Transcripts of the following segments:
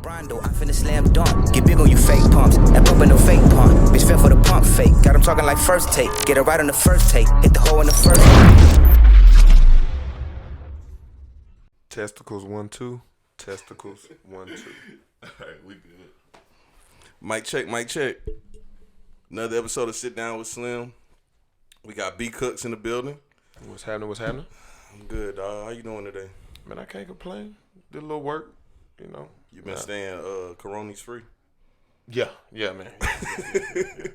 Rondo, I finna slam dunk. Get big on you fake pumps. That pump ain't no fake pump. Bitch fell for the pump fake. Got him talking like first take. Get it right on the first take. Hit the hole in the first. Testicles 1 2. Testicles 1 2. Alright, we good. Mic check, mic check. Another episode of Sit Down with Slim. We got B.Cooks in the building. What's happening? I'm good, dog. How you doing today? Man, I can't complain. Did a little work, you know. You been staying Coronies free? Yeah, man. Yeah.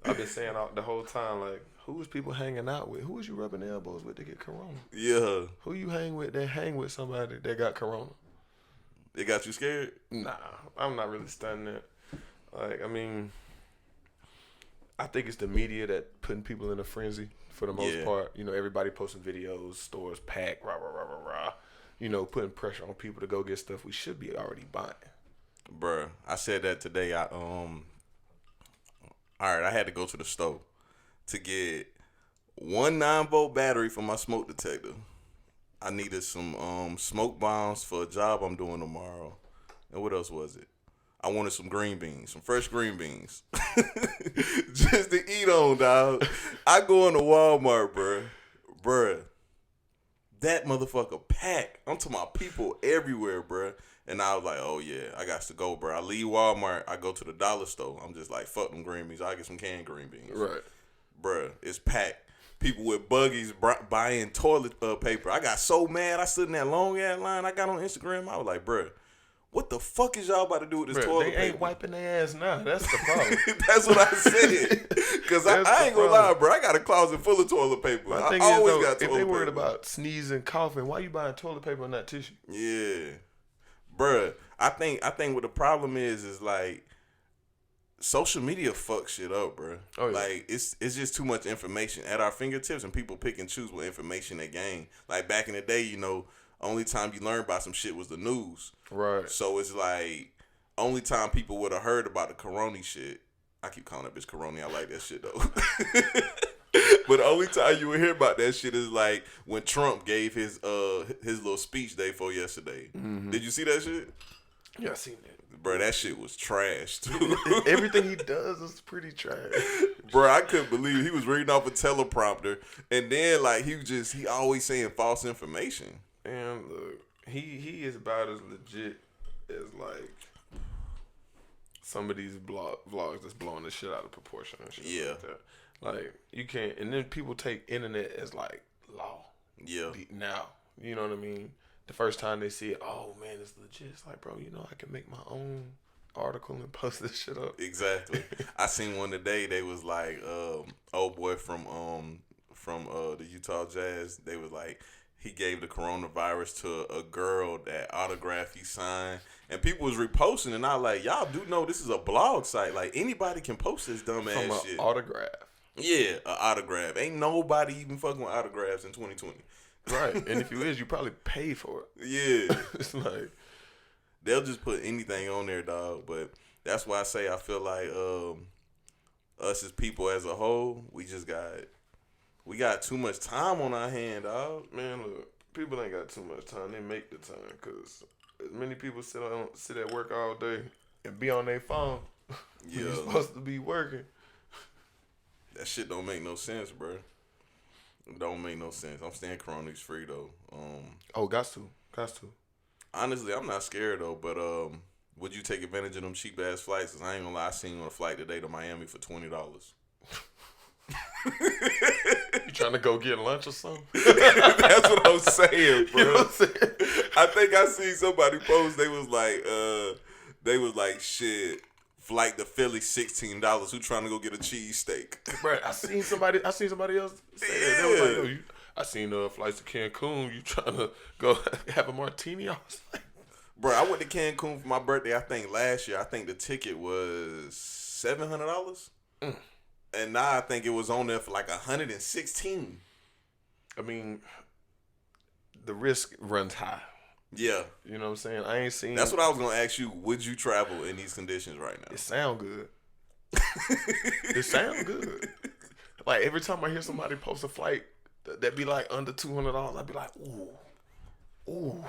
I've been saying the whole time, like, who is people hanging out with? Who is you rubbing elbows with to get corona? Yeah. Who you hang with that hang with somebody that got corona? It got you scared? Nah, I'm not really studying it. Like, I mean, I think it's the media that putting people in a frenzy for the most part. You know, everybody posting videos, stores packed, rah. You know, putting pressure on people to go get stuff we should be already buying. Bruh, I said that today. Alright, I had to go to the store to get one 9-volt battery for my smoke detector. I needed some smoke bombs for a job I'm doing tomorrow. And what else was it? I wanted some green beans, some fresh green beans. Just to eat on, dog. I go into Walmart, bruh. That motherfucker packed. I'm talking about people everywhere, bruh. And I was like, oh yeah, I got to go, bruh. I leave Walmart, I go to the dollar store. I'm just like, fuck them green beans. I get some canned green beans. Right. Bruh, it's packed. People with buggies buying toilet paper. I got so mad. I stood in that long ass line. I got on Instagram. I was like, bruh, what the fuck is y'all about to do with this toilet paper? They ain't wiping their ass now. That's the problem. That's what I said. Because I ain't gonna lie, bro. I got a closet full of toilet paper. My I thing always is, though, got toilet paper. if they worried about sneezing, coughing, why you buying toilet paper and not tissue? Yeah. Bruh, I think what the problem is like social media fucks shit up, bro. Oh, yeah. Like it's just too much information at our fingertips, and people pick and choose what information they gain. Like back in the day, you know, only time you learned about some shit was the news. Right. So it's like only time people would have heard about the Corona shit. I keep calling that bitch Corona. I like that shit though. But the only time you would hear about that shit is like when Trump gave his little speech day for yesterday. Mm-hmm. Did you see that shit? Yeah, I seen that. Bro, that shit was trash too. Everything he does is pretty trash. Bro, I couldn't believe it. He was reading off a teleprompter, and then like he always saying false information. And look, he is about as legit as like some of these vlogs that's blowing the shit out of proportion and shit. Yeah. Like that. Like, you can't, and then people take internet as like law. Yeah. Now, you know what I mean? The first time they see it, oh man, it's legit. It's like, bro, you know, I can make my own article and post this shit up. Exactly. I seen one today. They was like, old boy from the Utah Jazz. They was like, he gave the coronavirus to a girl that autograph he signed, and people was reposting, and I was like, y'all do know this is a blog site. Like anybody can post this dumb ass shit. Autograph. Yeah, an autograph. Ain't nobody even fucking with autographs in 2020. Right, and if you is, you probably pay for it. Yeah. It's like they'll just put anything on there, dog. But that's why I say I feel like us as people as a whole, we got too much time on our hand, dog. Man, look, people ain't got too much time. They make the time because as many people sit at work all day and be on their phone. Yeah. You're supposed to be working. That shit don't make no sense, bro. It don't make no sense. I'm staying Coronies free though. Got to. Honestly, I'm not scared though. But would you take advantage of them cheap ass flights? Cause I ain't gonna lie, I seen on a flight today to Miami for $20. You trying to go get lunch or something? That's what I'm saying, bro. You know what I'm saying? I think I seen somebody post. They was like, shit. Flight to Philly, $16. Who trying to go get a cheesesteak? Right. I seen somebody else say that. They was like, yo, I seen flights to Cancun. You trying to go have a martini? I was like, bro, I went to Cancun for my birthday. I think last year. I think the ticket was $700. And now I think it was on there for like $116. I mean, the risk runs high. Yeah. You know what I'm saying? I ain't seen. That's what I was going to ask you. Would you travel in these conditions right now? It sound good. It sound good. Like every time I hear somebody post a flight that be like under $200, I'd be like, ooh.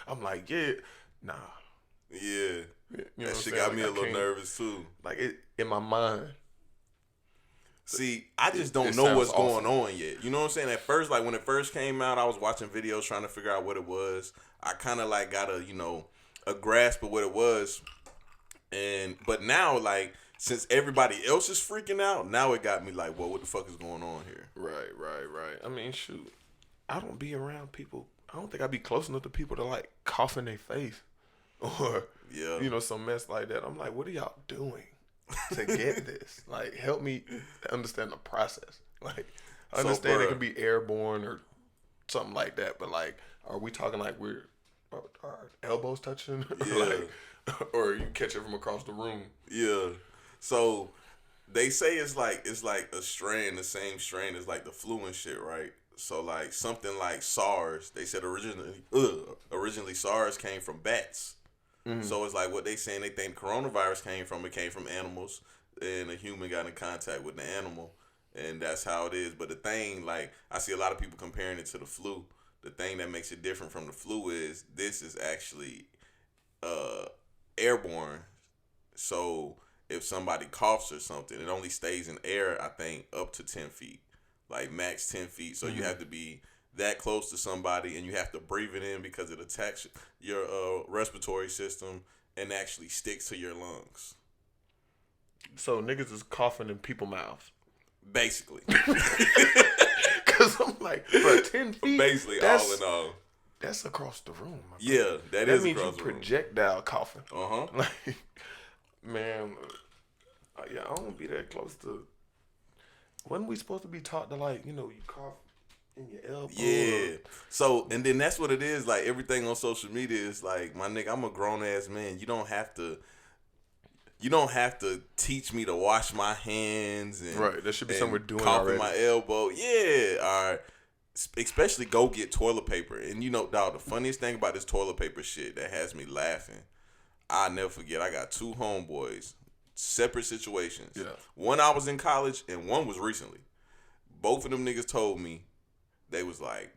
I'm like, yeah, nah. Yeah. You know that shit got me a little nervous too. Like in my mind. See, I just don't know what's going on yet. You know what I'm saying? At first, like when it first came out, I was watching videos trying to figure out what it was. I kind of like got a grasp of what it was. But now, like, since everybody else is freaking out, now it got me like, well, what the fuck is going on here? Right. I mean, shoot, I don't be around people. I don't think I'd be close enough to people to like cough in their face or some mess like that. I'm like, what are y'all doing to get this? Like, help me understand the process. Like, I understand it can be airborne or something like that, but like, are we talking like our elbows touching? Like, or you catch it from across the room? Yeah. So they say it's like a strain, the same strain as like the flu and shit, right? So like something like SARS, they said originally SARS came from bats. Mm-hmm. So it's like what they saying they think coronavirus came from animals, and a human got in contact with the animal, and that's how it is. But the thing, like, I see a lot of people comparing it to the flu. The thing that makes it different from the flu is this is actually airborne. So if somebody coughs or something, it only stays in air, I think, up to 10 feet. Like max 10 feet. So you have to be that close to somebody, and you have to breathe it in because it attacks your respiratory system and actually sticks to your lungs. So niggas is coughing in people's mouths. Basically. Because I'm like, bro, 10 feet? Basically, all in all. That's across the room. Yeah, that is across the room. Projectile coughing. Uh-huh. Like, man, I don't want to be that close to... Wasn't we supposed to be taught to, like, you cough in your elbow? Yeah. So, and then that's what it is. Like, everything on social media is like, my nigga, I'm a grown-ass man. You don't have to teach me to wash my hands. And, right. There should be something we're doing cough already. in my elbow. Yeah. All right. Especially go get toilet paper. And, dog, the funniest thing about this toilet paper shit that has me laughing, I'll never forget. I got two homeboys. Separate situations. Yeah. One I was in college and one was recently. Both of them niggas told me, they was like,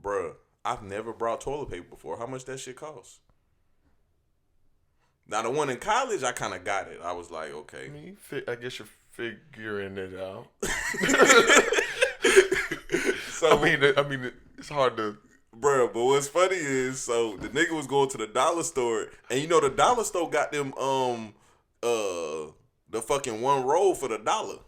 bruh, I've never brought toilet paper before. How much that shit cost? Now the one in college, I kind of got it. I was like, okay. I guess you're figuring it out. So I mean, it's hard to... Bruh, but what's funny is, so the nigga was going to the dollar store, and the dollar store got them, the fucking one roll for $1.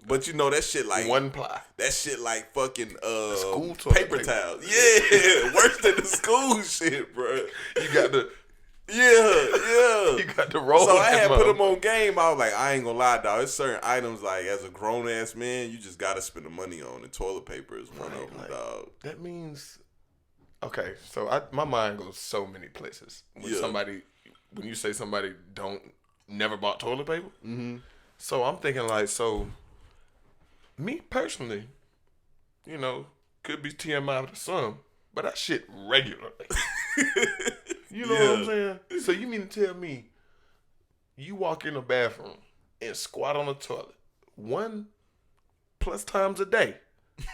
But that shit like one ply. That shit like fucking school paper towels. Yeah, worse than the school shit, bro. You got the you got the roll. So I had put them on game. I was like, I ain't gonna lie, dog. There's certain items like as a grown ass man, you just gotta spend the money on, and toilet paper is one of them, dog. That means, okay. So my mind goes so many places when you say somebody never bought toilet paper. Mm-hmm. So I'm thinking like, me personally, could be TMI to some, but I shit regularly. You know what I'm saying? So you mean to tell me you walk in the bathroom and squat on the toilet 1+ times a day,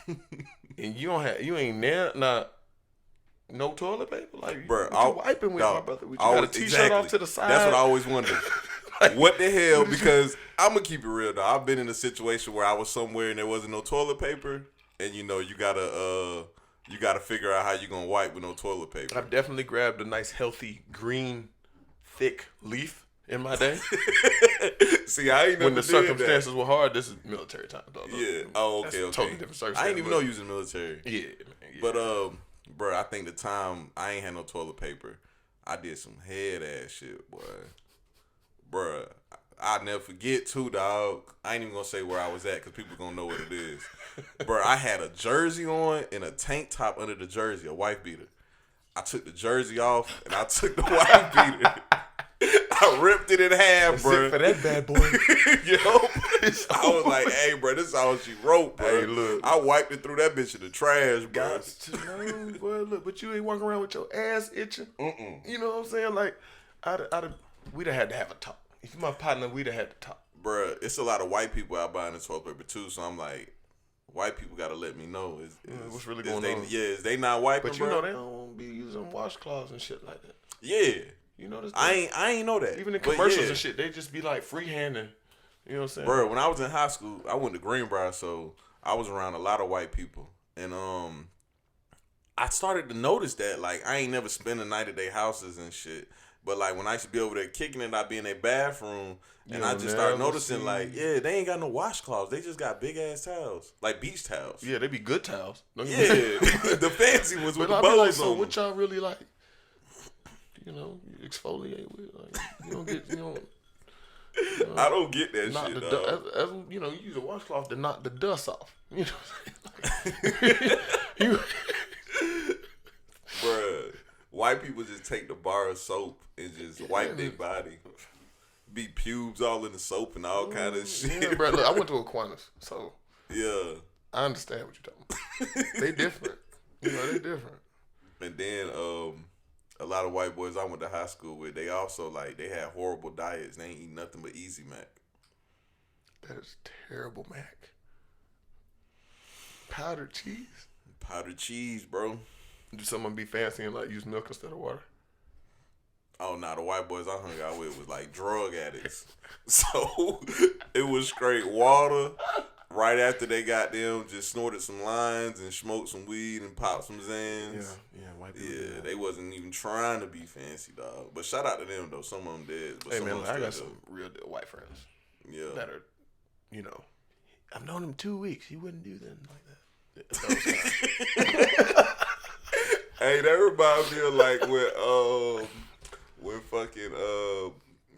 and you ain't not no toilet paper? Like, bro, you wiping with my brother? You got a t-shirt off to the side? That's what I always wondered. Like, what the hell? Because I'm gonna keep it real, though. I've been in a situation where I was somewhere and there wasn't no toilet paper, and you gotta figure out how you gonna wipe with no toilet paper. I've definitely grabbed a nice, healthy, green, thick leaf in my day. See, I ain't never when the circumstances were hard. This is military time, though. Yeah. Oh, okay. Totally different circumstances. I ain't even know you was in the military. Yeah, man. Yeah. But bro, I think the time I ain't had no toilet paper, I did some head ass shit, boy. Bruh, I'll never forget too, dog. I ain't even gonna say where I was at because people gonna know what it is. Bruh, I had a jersey on and a tank top under the jersey, a wife beater. I took the jersey off and I took the wife beater. I ripped it in half, bro. For that bad boy. I was like, hey, bro, this is all she wrote, bro. Hey, look. I wiped it through that bitch in the trash, bro. Got to know, boy. Look, but you ain't walking around with your ass itching. Mm-mm. You know what I'm saying? Like, we'd have had to have a talk. If you're my partner, we'd have had to talk. Bruh, it's a lot of white people out buying the toilet paper, too, so I'm like, white people got to let me know. What's really going on? Yeah, is they not wiping, but they don't be using washcloths and shit like that. Yeah. You noticed that? I ain't know that. Even in commercials and shit, they just be like freehanding. You know what I'm saying? Bro, when I was in high school, I went to Greenbrier, so I was around a lot of white people. And I started to notice that, like, I ain't never spent a night at their houses and shit. But, like, when I used to be over there kicking it, I'd be in their bathroom. And I just started noticing, like, yeah, they ain't got no washcloths. They just got big-ass towels. Like beach towels. Yeah, they be good towels. Yeah. The fancy ones with the bows like, on so them. what y'all really, like, you know, exfoliate with? Like, you don't get, I don't get that knock shit, the dog. as you know, you use a washcloth to knock the dust off. You know what I'm saying? Bruh, white people just take the bar of soap and just wipe their body. Be pubes all in the soap and all kind of shit. Yeah, bro. Look, I went to Aquinas, so yeah. I understand what you're talking about. They different. You know, they different. And then a lot of white boys I went to high school with, they also, like, they had horrible diets. They ain't eat nothing but Easy Mac. That is terrible, Mac. Powdered cheese? Powdered cheese, bro. Do someone be fancy and, like, use milk instead of water? Oh, nah, the white boys I hung out with was, like, drug addicts. So, it was straight water. Right after they got them, just snorted some lines and smoked some weed and popped some Zans. Yeah, white people. Yeah, they wasn't even trying to be fancy, dog. But shout out to them, though. Some of them did. But Hey, some man, of them I got still some real deal white friends. Yeah. That are, you know, I've known him 2 weeks. He wouldn't do nothing like that. Hey, that reminds me of, like, when fucking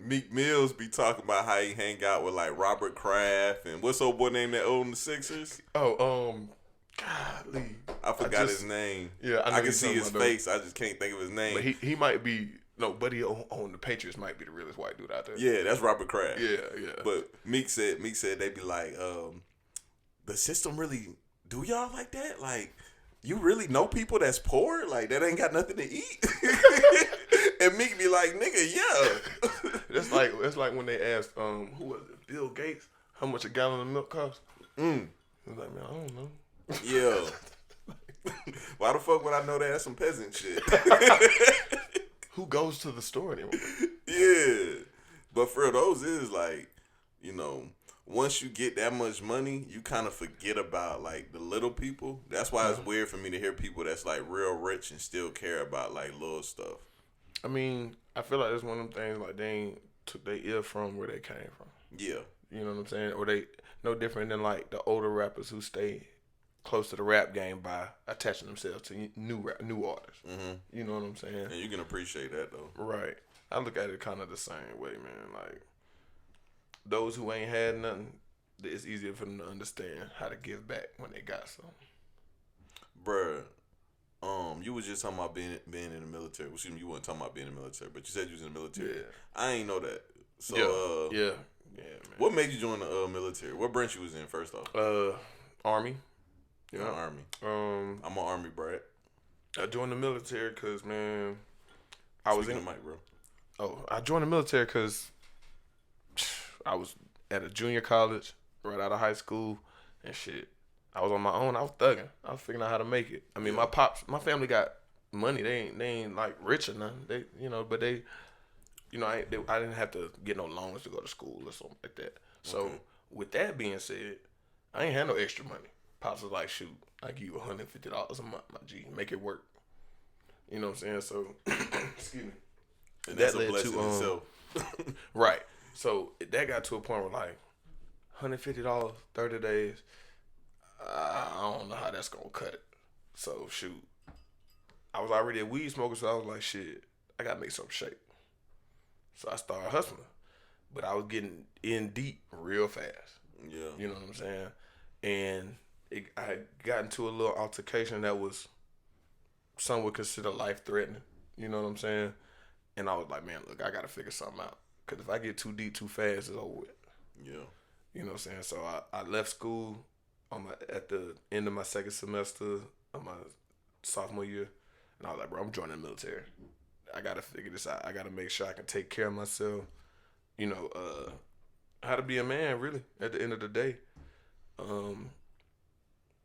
Meek Mills be talking about how he hang out with, like, Robert Kraft and what's old boy name that owned the Sixers? Oh, golly. I forgot his name. Yeah, I can see his face. I just can't think of his name. But he might be, no, Buddy on the Patriots might be the realest white dude out there. Yeah, that's Robert Kraft. Yeah. But Meek said they be like, the system really do y'all like that? Like, you really know people that's poor? Like, that ain't got nothing to eat? And Meek be like, nigga, yeah. It's like when they asked, who was it, Bill Gates, how much a gallon of milk costs? He was like, man, I don't know. Yeah. Why the fuck would I know that? That's some peasant shit. Who goes to the store anymore? Yeah. But for those is like, you know, once you get that much money, you kind of forget about, like, the little people. That's why it's weird for me to hear people that's, like, real rich and still care about, like, little stuff. I mean, I feel like it's one of them things, like, they ain't took their ear from where they came from. Yeah. You know what I'm saying? Or they no different than, like, the older rappers who stay close to the rap game by attaching themselves to new artists. Mm-hmm. You know what I'm saying? And you can appreciate that, though. Right. I look at it kind of the same way, man. Like, those who ain't had nothing, it's easier for them to understand how to give back when they got something. Bruh, you was just talking about being in the military. Well, excuse me, you weren't talking about being in the military, but you said you was in the military. Yeah. I ain't know that. So, yeah, man. What made you join the military? What branch you was in, first off? Army. Yeah, Army. I'm an Army brat. I joined the military because, man, Speaking of Mike, bro. Oh, I joined the military because I was at a junior college, right out of high school, and shit. I was on my own. I was thugging. I was figuring out how to make it. I mean, my family got money. They ain't like rich or nothing. They, but they, I didn't have to get no loans to go to school or something like that. So with that being said, I ain't had no extra money. Pops was like, shoot, I give you $150 a month, my G, make it work. You know what I'm saying? So, excuse me. And that's a blessing in itself. Right. So that got to a point where, like, $150, 30 days. I don't know how that's gonna cut it. So shoot, I was already a weed smoker, so I was like, shit, I gotta make something shake. So I started hustling, but I was getting in deep real fast. Yeah, you know what I'm saying. And I had gotten into a little altercation that was some would consider life threatening. You know what I'm saying. And I was like, man, look, I gotta figure something out, because if I get too deep too fast, it's over with. Yeah, you know what I'm saying. So I left school at the end of my second semester of my sophomore year, and I was like, bro, I'm joining the military. I gotta figure this out. I gotta make sure I can take care of myself. How to be a man, really, at the end of the day.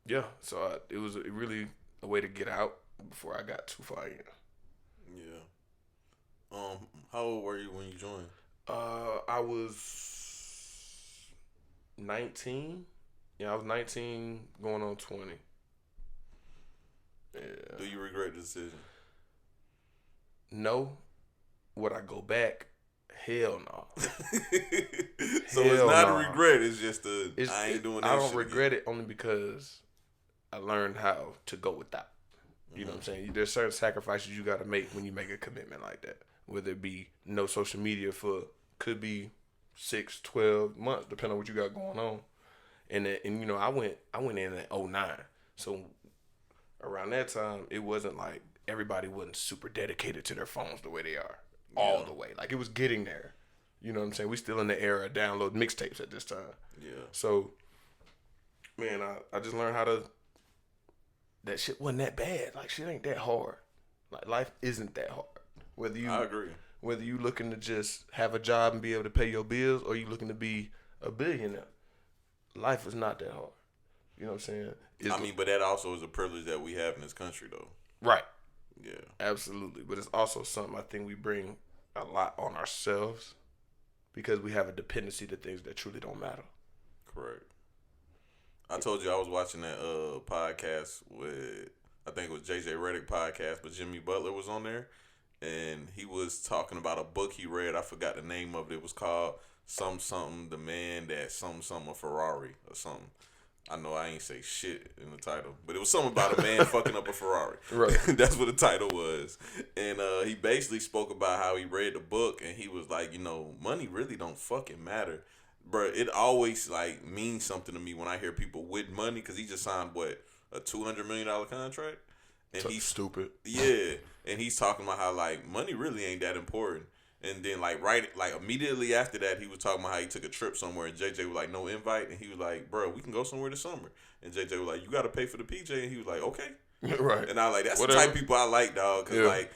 Yeah. So it was really a way to get out before I got too far in. Yeah. How old were you when you joined? I was 19. Yeah, I was 19 going on 20. Yeah. Do you regret the decision? No. Would I go back? Hell no. So it's not a regret. It's just I ain't doing that. I don't shit regret again. it only because I learned how to go without. You know what I'm saying? There's certain sacrifices you got to make when you make a commitment like that. Whether it be no social media for could be 6, 12 months, depending on what you got going on. And you know, I went in at 09. So around that time, it wasn't like everybody wasn't super dedicated to their phones the way they are all the way. Like it was getting there. You know what I'm saying? We still in the era of download mixtapes at this time. Yeah. So, man, I just learned how to. That shit wasn't that bad. Like shit ain't that hard. Like life isn't that hard. I agree. Whether you looking to just have a job and be able to pay your bills, or you looking to be a billionaire, life is not that hard. You know what I'm saying? But that also is a privilege that we have in this country, though. Right. Yeah. Absolutely. But it's also something I think we bring a lot on ourselves because we have a dependency to things that truly don't matter. Correct. I told you I was watching that podcast with, I think it was JJ Redick podcast, but Jimmy Butler was on there. And he was talking about a book he read. I forgot the name of it. It was called something, the man that something a Ferrari or something. I know I ain't say shit in the title, but it was something about a man fucking up a Ferrari. Right. That's what the title was. And he basically spoke about how he read the book and he was like, you know, money really don't fucking matter. Bro, it always like means something to me when I hear people with money, because he just signed a $200 million contract. And he's stupid. Yeah. And he's talking about how like money really ain't that important. And then like immediately after that, he was talking about how he took a trip somewhere and JJ was like, no invite. And he was like, bro, we can go somewhere this summer. And JJ was like, you got to pay for the PJ. And he was like, okay. Right. And I like, that's the type of people I like, dog. Because like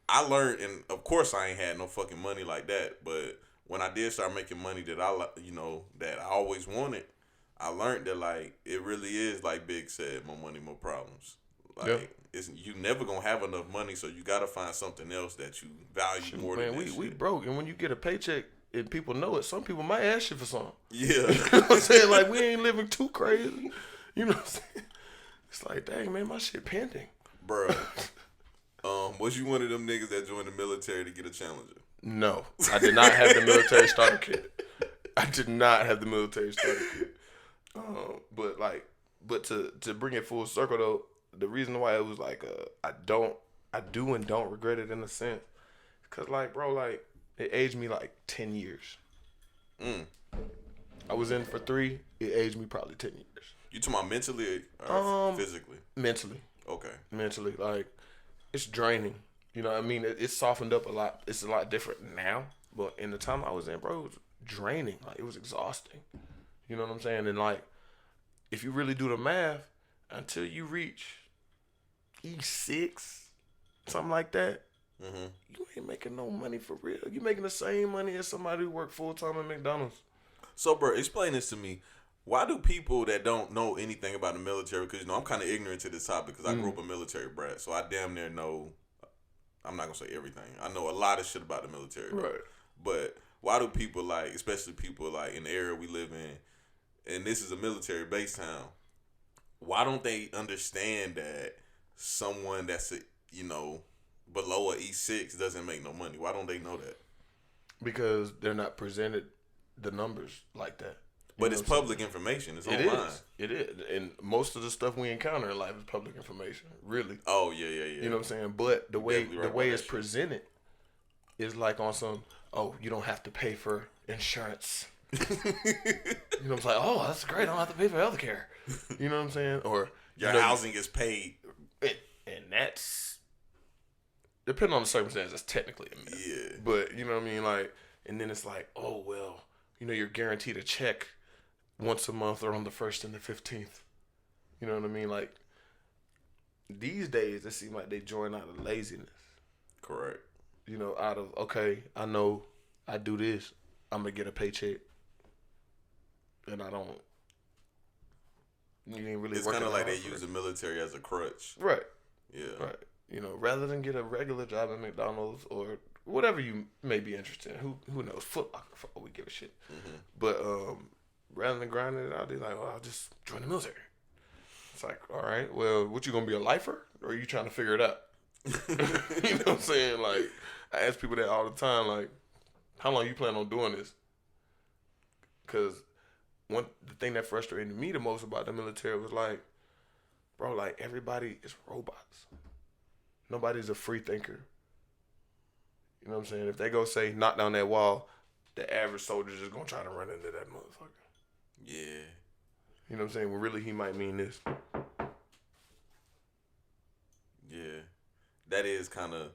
I learned, and of course I ain't had no fucking money like that. But when I did start making money that that I always wanted, I learned that like it really is like Big said, more money, more problems. Like you never gonna have enough money, so you gotta find something else that you value more than that. We broke, and when you get a paycheck and people know it, some people might ask you for something. Yeah. You know what I'm saying? Like we ain't living too crazy. You know what I'm saying? It's like, dang man, my shit pending. Bro. Was you one of them niggas that joined the military to get a Challenger? No. I did not have the military starter kit. But to bring it full circle though, the reason why it was like I do and don't regret it in a sense, cause like bro, like it aged me like 10 years. I was in for 3. It aged me probably 10 years. You talking about mentally or physically? Mentally. Okay. Mentally, like it's draining. You know what I mean? It's softened up a lot. It's a lot different now, but in the time I was in, bro, it was draining. Like it was exhausting. You know what I'm saying? And like, if you really do the math, until you reach E6, something like that, you ain't making no money for real. You making the same money as somebody who work full time at McDonald's. So, bro, explain this to me. Why do people that don't know anything about the military, because I'm kind of ignorant to this topic because I grew up a military brat, so I damn near know. I'm not gonna say everything. I know a lot of shit about the military, right? But why do people like, especially people like in the area we live in, and this is a military base town, why don't they understand that someone that's below a E6 doesn't make no money? Why don't they know that? Because they're not presented the numbers like that. But it's public information. It's online. It is. And most of the stuff we encounter in life is public information. Really. Oh, yeah. You know what I'm saying? But the way it's presented is like on some, you don't have to pay for insurance. You know what I'm saying? Oh, that's great. I don't have to pay for healthcare. You know what I'm saying? Or your housing is paid. And that's, depending on the circumstances, that's technically a myth. Yeah. But, you know what I mean? Like, and then it's like, oh, well, you're guaranteed a check once a month or on the 1st and the 15th. You know what I mean? Like, these days, it seems like they join out of laziness. Correct. Out of, okay, I know I do this, I'm going to get a paycheck. And I don't. You ain't really. It's kind of like they use the military as a crutch. Right. Yeah. Right. Rather than get a regular job at McDonald's or whatever you may be interested in. Who knows? Foot Locker, for all we give a shit. Mm-hmm. But rather than grinding it out, they're like, well, I'll just join the military. It's like, all right, well, what, you gonna be a lifer, or are you trying to figure it out? You know what I'm saying? Like, I ask people that all the time, like, how long you plan on doing this? Because the thing that frustrated me the most about the military was like, bro, like, everybody is robots. Nobody's a free thinker. You know what I'm saying? If they go say, knock down that wall, the average soldier just gonna try to run into that motherfucker. Yeah. You know what I'm saying? Well, really, he might mean this. Yeah. That is kind of,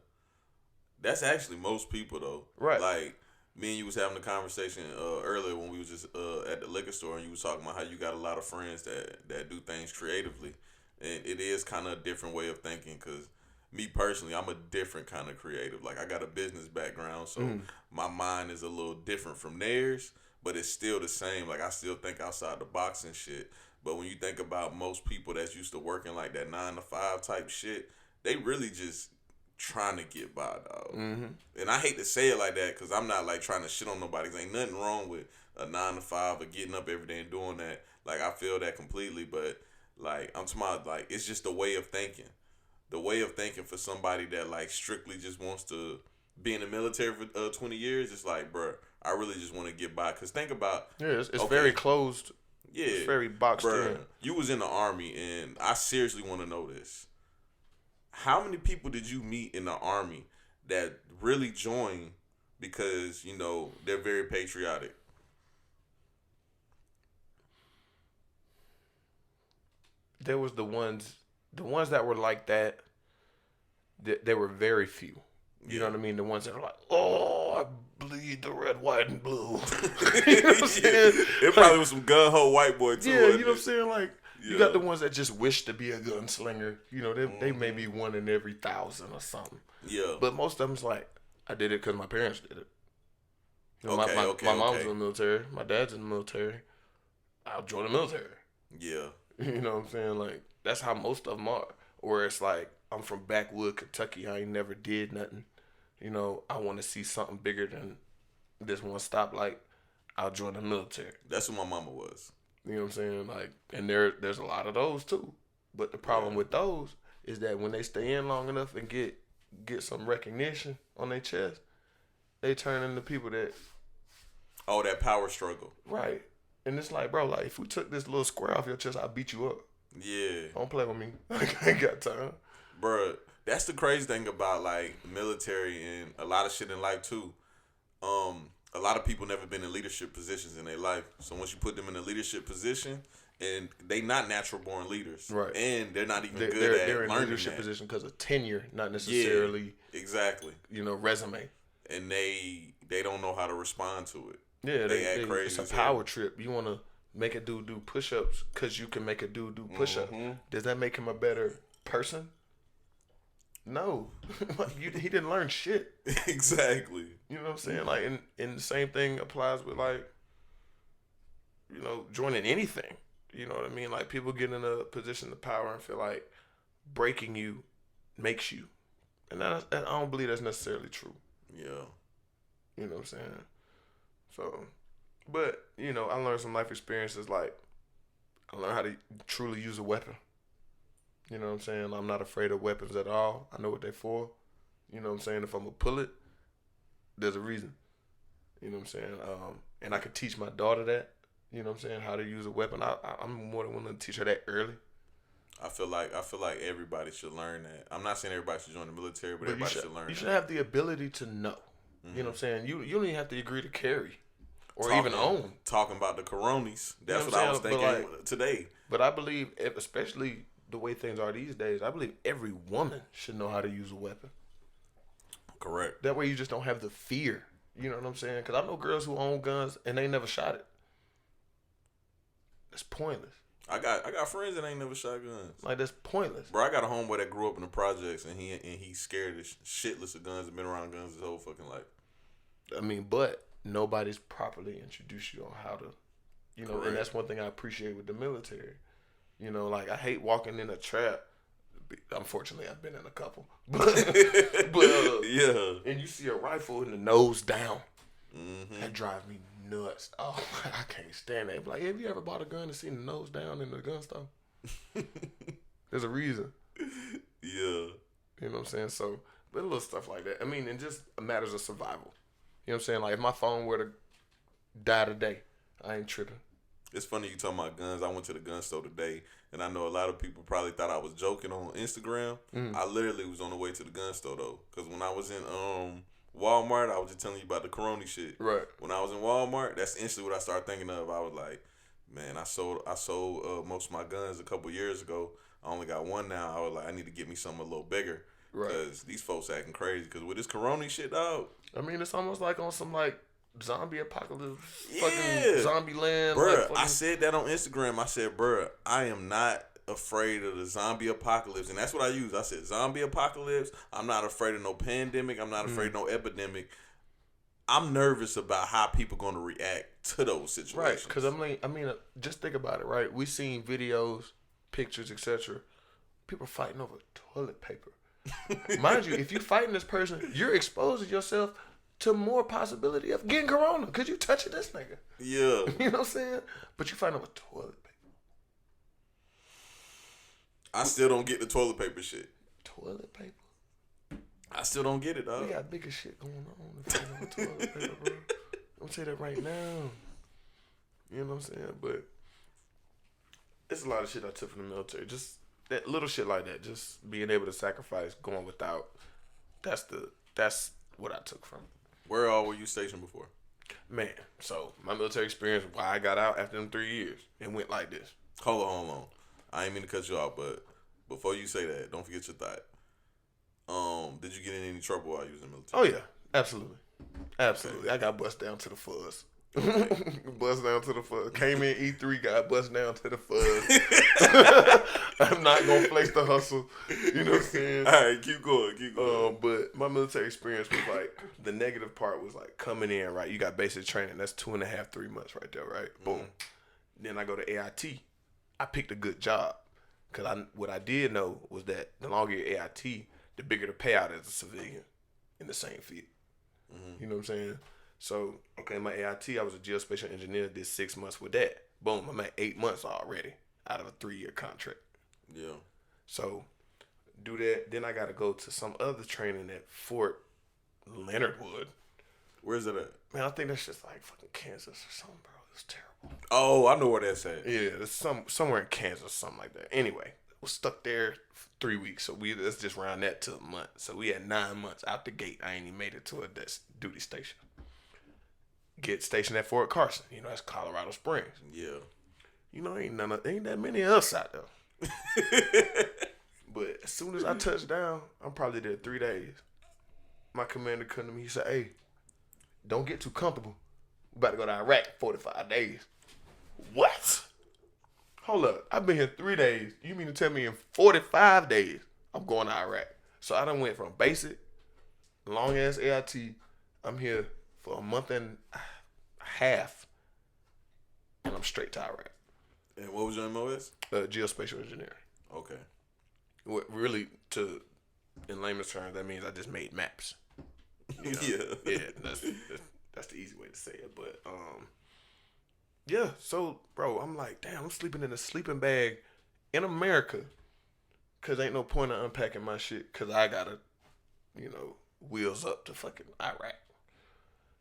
that's actually most people, though. Right. Like, me and you was having a conversation earlier when we was just at the liquor store, and you was talking about how you got a lot of friends that do things creatively. And it is kind of a different way of thinking, because me personally, I'm a different kind of creative. Like, I got a business background, so my mind is a little different from theirs, but it's still the same. Like, I still think outside the box and shit. But when you think about most people that's used to working like that 9-to-5 type shit, they really just trying to get by, dog. Mm-hmm. And I hate to say it like that, because I'm not like trying to shit on nobody. Cause ain't nothing wrong with a 9-to-5 or getting up every day and doing that. Like, I feel that completely, but like, I'm talking about, like, it's just a way of thinking. The way of thinking for somebody that like strictly just wants to be in the military for 20 years, it's like, bro, I really just want to get by. Cause think about, it's okay, very closed. Yeah, it's very boxed in. You was in the Army, and I seriously want to know this. How many people did you meet in the Army that really joined because, you know, they're very patriotic? There was the ones that were like that. There were very few. You know what I mean? The ones that are like, oh, I bleed the red, white, and blue. You know what I'm saying? It probably was some gun-ho white boy too. Yeah, you know what I'm saying? Like, you got the ones that just wish to be a gunslinger. You know, they may be 1 in every 1,000 or something. Yeah. But most of them's like, I did it because my parents did it. You know, my mom's in the military. My dad's in the military. I'll join the military. Yeah. You know what I'm saying? Like, that's how most of them are. Or it's like, I'm from backwood Kentucky. I ain't never did nothing. You know, I want to see something bigger than this one stoplight. I'll join the military. That's what my mama was. You know what I'm saying? Like, and there's a lot of those too. But the problem with those is that when they stay in long enough and get some recognition on their chest, they turn into people that... Oh, that power struggle. Right. And it's like, bro, like, if we took this little square off your chest, I'll beat you up. Yeah. Don't play with me. I ain't got time. Bro, that's the crazy thing about, like, military and a lot of shit in life, too. A lot of people never been in leadership positions in their life. So once you put them in a leadership position, and they not natural born leaders. Right. And they're not even good at learning they're in a leadership position because of tenure, not necessarily, exactly, you know, resume. And they don't know how to respond to it. Yeah, they act crazy. It's a power trip. You want to make a dude do push-ups because you can make a dude do push-ups. Mm-hmm. Does that make him a better person? No. He didn't learn shit. Exactly. You know what I'm saying? Like, and the same thing applies with, like, you know, joining anything. You know what I mean? Like, people get in a position of power and feel like breaking you makes you. And I don't believe that's necessarily true. Yeah. You know what I'm saying? So, but, you know, I learned some life experiences. Like, I learned how to truly use a weapon. You know what I'm saying? I'm not afraid of weapons at all. I know what they're for. You know what I'm saying? If I'm going to pull it, there's a reason. You know what I'm saying? And I could teach my daughter that. You know what I'm saying? How to use a weapon. I'm more than willing to teach her that early. I feel like everybody should learn that. I'm not saying everybody should join the military, but everybody should learn that. You should have the ability to know. Mm-hmm. You know what I'm saying? You don't even have to agree to carry or even own. Talking about the coronis. That's what I was thinking today. But I believe, especially the way things are these days, I believe every woman should know how to use a weapon. Correct. That way you just don't have the fear. You know what I'm saying? Because I know girls who own guns and they never shot it. It's pointless. I got friends that ain't never shot guns. Like, that's pointless. Bro, I got a homeboy that grew up in the projects and he's scared of shitless of guns and been around guns his whole fucking life. I mean, but nobody's properly introduced you on how to, you know, Correct. And that's one thing I appreciate with the military. You know, like, I hate walking in a trap. unfortunately, I've been in a couple. But yeah. And you see a rifle in the nose down. That drives me nuts. Oh, I can't stand that. Like, have you ever bought a gun and seen the nose down in the gun store? There's a reason. Yeah. You know what I'm saying? So, but little stuff like that. I mean, it just matters of survival. You know what I'm saying? Like, if my phone were to die today, I ain't tripping. It's funny you talking about guns. I went to the gun store today, and I know a lot of people probably thought I was joking on Instagram. I literally was on the way to the gun store, though. Because when I was in Walmart, I was just telling you about the Corona shit. Right. When I was in Walmart, that's instantly what I started thinking of. I was like, man, I sold most of my guns a couple years ago. I only got one now. I was like, I need to get me something a little bigger. Right. Because these folks acting crazy. Because with this Corona shit, dog. I mean, it's almost like on some, like, zombie apocalypse, fucking zombie land. Bruh, like, fucking... I said that on Instagram. I said, bruh, I am not afraid of the zombie apocalypse. And that's what I use. I said, zombie apocalypse. I'm not afraid of no pandemic. I'm not afraid of no epidemic. I'm nervous about how people going to react to those situations. Right, because I mean, just think about it, right? We seen videos, pictures, etc. People fighting over toilet paper. Mind you, if you fighting this person, you're exposing yourself to more possibility of getting corona because you touching this nigga. Yeah. You know what I'm saying? But you fighting over toilet paper. I still don't get the toilet paper shit. Toilet paper? I still don't get it, dog. We got bigger shit going on than fighting over toilet paper, bro. I'm gonna tell you that right now. You know what I'm saying? But it's a lot of shit I took from the military. Just that little shit like that. Just being able to sacrifice, going without. That's what I took from it. Where all were you stationed before? Man, so my military experience, why I got out after them 3 years, it went like this. Hold on. I ain't mean to cut you off, but before you say that, don't forget your thought. Did you get in any trouble while you was in the military? Oh yeah, absolutely. Okay. I got bust down to the fuzz. Okay. Bust down to the fuzz. Came in E3, got bust down to the fuzz. I'm not gonna flex the hustle. You know what I'm saying? All right, keep going. But my military experience was like, the negative part was like coming in, right? You got basic training. That's 2.5, 3 months right there, right? Boom. Then I go to AIT. I picked a good job. Because what I did know was that the longer you're AIT, the bigger the payout as a civilian in the same field. You know what I'm saying? So, okay, my AIT, I was a geospatial engineer, did 6 months with that. Boom, I'm at 8 months already out of a 3-year contract. Yeah. So, do that. Then I got to go to some other training at Fort Leonard Wood. Where's it at? Man, I think that's just like fucking Kansas or something, bro. It's terrible. Oh, I know where that's at. Yeah, it's somewhere in Kansas or something like that. Anyway, was stuck there for 3 weeks, so let's just round that to a month. So we had 9 months out the gate. I ain't even made it to a duty station. Get stationed at Fort Carson. You know, that's Colorado Springs. Yeah. You know, ain't that many of us out there. But as soon as I touched down, I'm probably there 3 days. My commander come to me, he said, hey, don't get too comfortable. We about to go to Iraq 45 days. What? Hold up. I've been here 3 days. You mean to tell me in 45 days I'm going to Iraq? So I done went from basic, long ass AIT. I'm here for a month and a half, and I'm straight to Iraq. And what was your MOS? Geospatial engineering. Okay. What really, in layman's terms, that means I just made maps. You know? Yeah. That's the easy way to say it. But yeah. So, bro, I'm like, damn, I'm sleeping in a sleeping bag in America, cause ain't no point in unpacking my shit, cause I gotta, wheels up to fucking Iraq.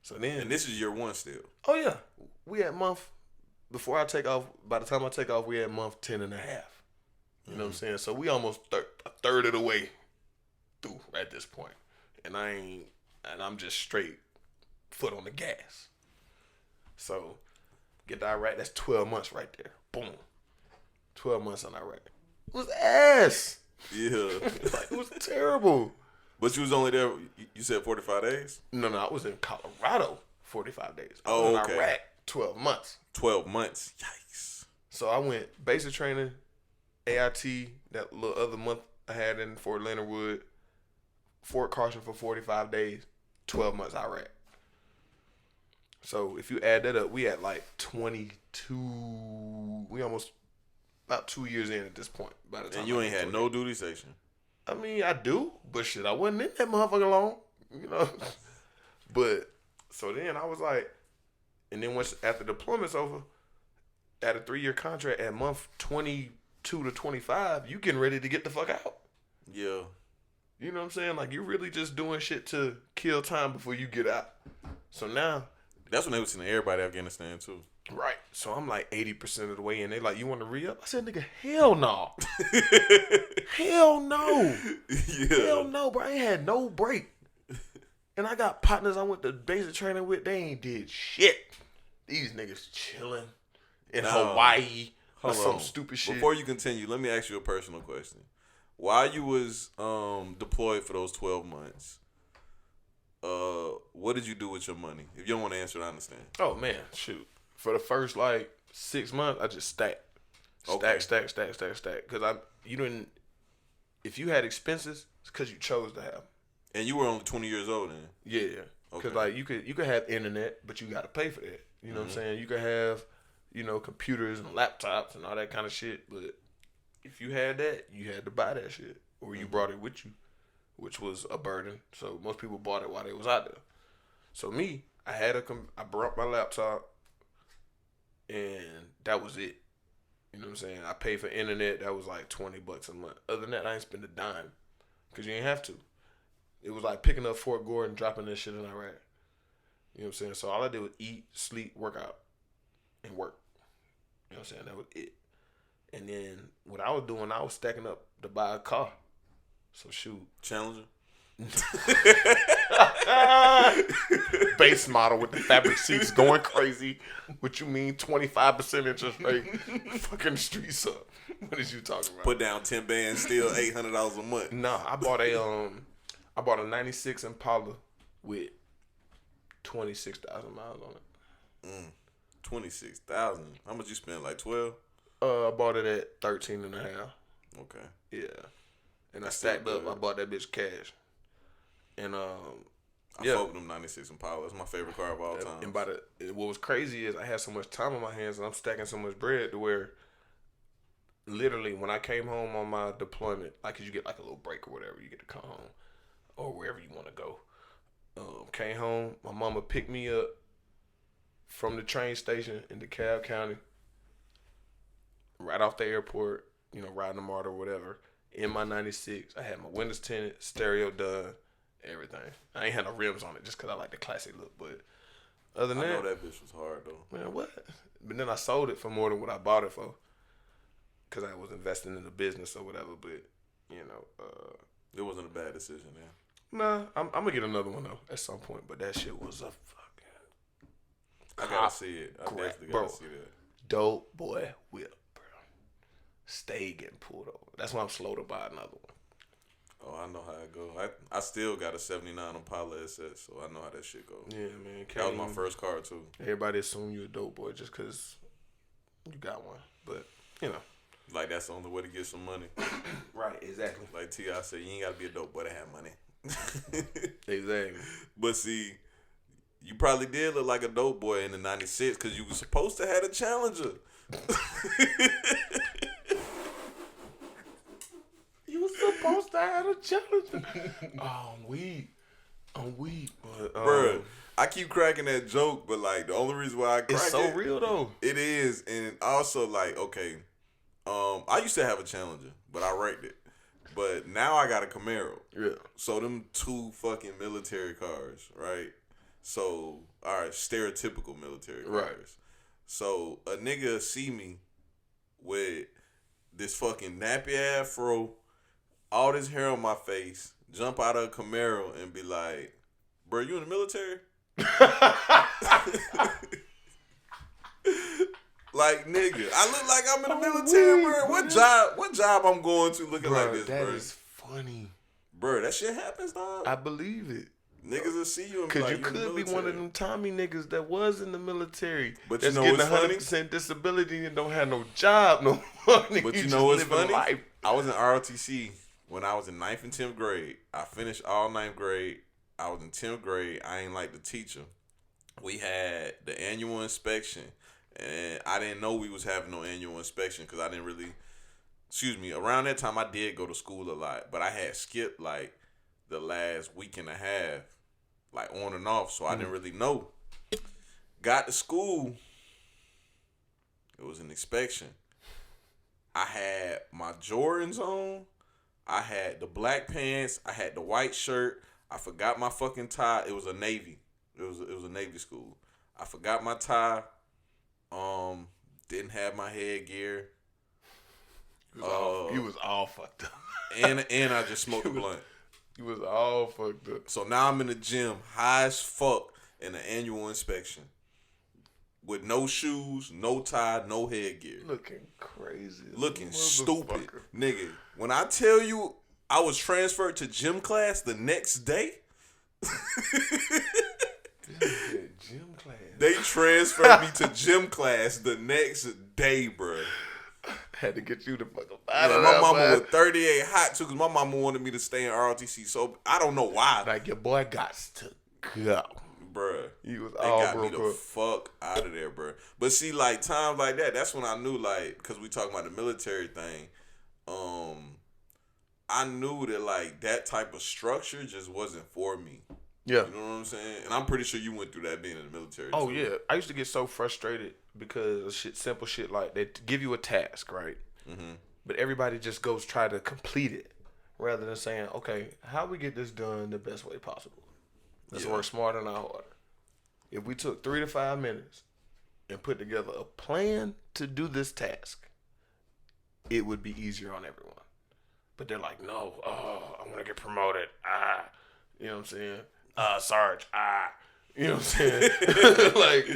So then, and this is year 1 still. Oh yeah, we at month before I take off. By the time I take off, we at month 10 and a half. You know what I'm saying? So we almost a third of the way through at this point, and I'm just straight foot on the gas. So get to Iraq. That's 12 months right there. Boom, 12 months on Iraq. It was ass. Yeah, it was terrible. But you was only there, you said 45 days? No, I was in Colorado 45 days. I was in Iraq 12 months. 12 months. Yikes. So I went basic training, AIT, that little other month I had in Fort Leonard Wood, Fort Carson for 45 days, 12 months Iraq. So if you add that up, we had like 22, we almost about 2 years in at this point. By the time And you ain't had no duty station. I mean, I do, but shit, I wasn't in that motherfucker long, you know. But so then I was like, and then once after deployment's over, at a 3-year contract at month 22 to 25, you getting ready to get the fuck out. Yeah. You know what I'm saying? Like, you're really just doing shit to kill time before you get out. So now, that's when they was sending everybody to Afghanistan too. Right. So I'm like 80% of the way in. They like, you want to re-up? I said, nigga, hell no. Hell no. Yeah. Hell no, bro. I ain't had no break. And I got partners I went to basic training with. They ain't did shit. These niggas chilling in Hawaii or some stupid shit. Before you continue, let me ask you a personal question. While you was deployed for those 12 months, what did you do with your money? If you don't want to answer it, I understand. Oh, man. Shoot. For the first, 6 months, I just stacked. Stack. Because if you had expenses, it's because you chose to have them. And you were only 20 years old then? Yeah. Because, you could have internet, but you got to pay for that. You know what I'm saying? You could have, computers and laptops and all that kind of shit. But if you had that, you had to buy that shit. Or you brought it with you, which was a burden. So most people bought it while they was out there. So me, I brought my laptop. And that was it. You know what I'm saying? I paid for internet. That was like $20 a month. Other than that, I ain't spend a dime. Because you ain't have to. It was like picking up Fort Gordon, dropping that shit in Iraq. You know what I'm saying? So all I did was eat, sleep, work out, and work. You know what I'm saying? That was it. And then what I was doing, I was stacking up to buy a car. So shoot. Challenger? Base model with the fabric seats going crazy. What you mean 25% interest rate? Fucking streets up. What is you talking about? Put down 10 bands, still $800 a month. Nah, I bought a 96 Impala with 26,000 miles on it. 26,000. How much you spend? Like 12? I bought it at 13 and a half. Okay. Yeah. And I stacked up. I bought that bitch cash. And I fuck with them 96 Impala. That's my favorite car of all time. And what was crazy is I had so much time on my hands and I'm stacking so much bread to where literally when I came home on my deployment, like 'cause you get like a little break or whatever, you get to come home or wherever you want to go. Came home, my mama picked me up from the train station in DeKalb County, right off the airport, riding the MARTA or whatever. In my 96, I had my windows tinted, stereo done, everything. I ain't had no rims on it just because I like the classic look. But other than I that, know that bitch was hard though. Man, what? But then I sold it for more than what I bought it for because I was investing in the business or whatever. But it wasn't a bad decision, man. Nah, I'm gonna get another one though at some point. But that shit was a fucking. I gotta see it. I definitely gotta see that. Dope boy whip, bro. Stay getting pulled over. That's why I'm slow to buy another one. Oh, I know how it go. I still got a 79 Impala SS, so I know how that shit go. Yeah, man. That was my first car too. Everybody assume you a dope boy just because you got one, but like that's the only way to get some money. Right, exactly. Like T.I. said, you ain't gotta be a dope boy to have money. Exactly. But see, you probably did look like a dope boy in the 96 because you were supposed to have a Challenger. You were supposed to have a Challenger. Oh, I'm weak. But, Bruh, I keep cracking that joke, but like the only reason why I crack it's so real though. It is, and also like okay, I used to have a Challenger, but I wrecked it. But now I got a Camaro. Yeah. So them two fucking military cars, right? So, all right, stereotypical military cars. Right. So a nigga see me with this fucking nappy afro, all this hair on my face, jump out of a Camaro and be like, bro, you in the military? Like, nigga, I look like I'm in the military, bro. What job I'm going to looking like this, bro? That is funny. Bro, that shit happens, dog. I believe it. Niggas will see you and be Because like, you could be one of them Tommy niggas that was in the military. But that's you know getting what's 100% disability and don't have no job, no money. But you just know what's living funny? life. I was in ROTC when I was in 9th and 10th grade. I finished all 9th grade. I was in 10th grade. I ain't like the teacher. We had the annual inspection. And I didn't know we was having no annual inspection because I didn't really, around that time I did go to school a lot, but I had skipped like the last week and a half, like on and off, so I didn't really know. Got to school, it was an inspection. I had my Jordans on, I had the black pants, I had the white shirt, I forgot my fucking tie. It was a Navy. It was a Navy school. I forgot my tie. Didn't have my headgear. You was all fucked up. and I just smoked a blunt. You was all fucked up. So now I'm in the gym, high as fuck, in the annual inspection, with no shoes, no tie, no headgear. Looking crazy. Looking stupid, nigga. When I tell you I was transferred to gym class the next day. Gym class. They transferred me to gym class the next day, bro. Had to get you the fuck up out of my mama was 38 hot too, because my mama wanted me to stay in ROTC. So I don't know why. Like your boy got to go, bruh. He was they all got me the fuck out of there, bruh. But see, like times like that, that's when I knew, like, because we talking about the military thing. I knew that like that type of structure just wasn't for me. Yeah. You know what I'm saying? And I'm pretty sure you went through that being in the military. Oh, too. yeah. I used to get so frustrated because of simple shit like they give you a task, right? Mm-hmm. But everybody just goes try to complete it rather than saying, okay, how we get this done the best way possible? Let's work smarter, not harder. If we took 3 to 5 minutes and put together a plan to do this task, it would be easier on everyone. But they're like, no, I'm going to get promoted. You know what I'm saying? Sarge, you know what I'm saying? Like,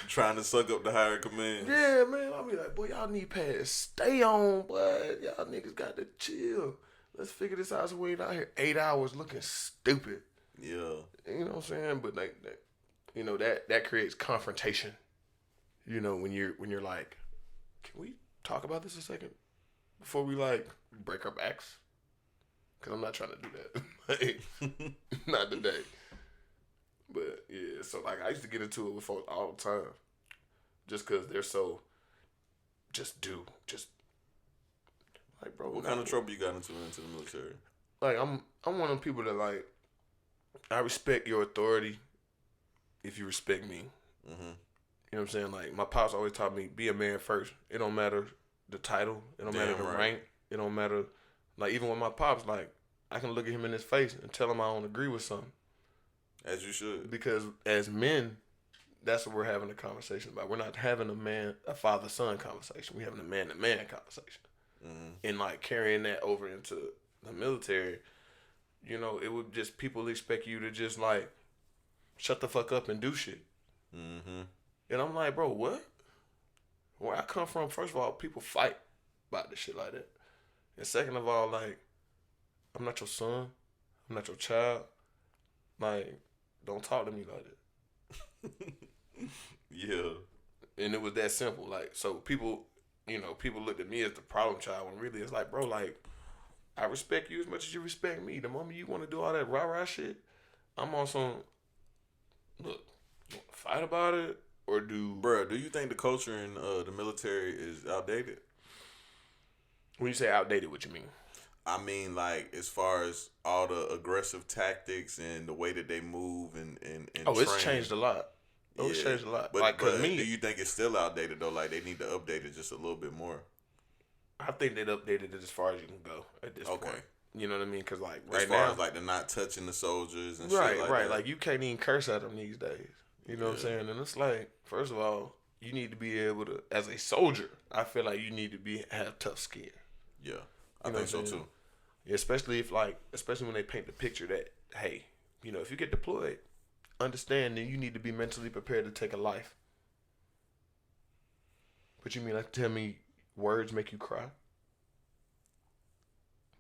trying to suck up the higher command. Yeah, man. I'll be like, boy, y'all need pads. Stay on, boy. Y'all niggas got to chill. Let's figure this out so we ain't out here 8 hours looking stupid. Yeah. You know what I'm saying? But like that, you know, that creates confrontation. You know, when you're like, can we talk about this a second before we like break our backs? Cause I'm not trying to do that. Like, not today. But yeah, so like I used to get into it with folks all the time, just cause they're so just like, bro. What kind of trouble you got into the military? Like I'm one of them people that like, I respect your authority if you respect me. Mm-hmm. You know what I'm saying? Like my pops always taught me, be a man first. It don't matter the title. It don't matter the rank. It don't matter. Like even with my pops, like I can look at him in his face and tell him I don't agree with something. As you should. Because as men, that's what we're having a conversation about. We're not having a father-son conversation. We're having a man-to-man conversation. Mm-hmm. And like carrying that over into the military, you know, it would just, people expect you to just like shut the fuck up and do shit. Mm-hmm. And I'm like, bro, what? Where I come from, first of all, people fight about this shit like that. And second of all, like, I'm not your son. I'm not your child. Like, don't talk to me like that. Yeah. And it was that simple. Like, so people, you know, people looked at me as the problem child when really it's like, bro, like, I respect you as much as you respect me. The moment you want to do all that rah-rah shit, I'm on some, look, you want to fight about it or do... Bruh, do you think the culture in the military is outdated? When you say outdated, what you mean? I mean, like, as far as all the aggressive tactics and the way that they move and it's changed a lot. Oh, it's changed a lot. But, like, but do you think it's still outdated, though? Like, they need to update it just a little bit more? I think they've updated it as far as you can go at this point. You know what I mean? Because, like, right now... As far now, as, like, they're not touching the soldiers and shit like that. Right. Like, you can't even curse at them these days. You know what I'm saying? And it's like, first of all, you need to be able to, as a soldier, I feel like you need to have tough skin. Yeah, I think so, too. Especially when they paint the picture that, hey, you know, if you get deployed, understand that you need to be mentally prepared to take a life. But you mean like tell me words make you cry?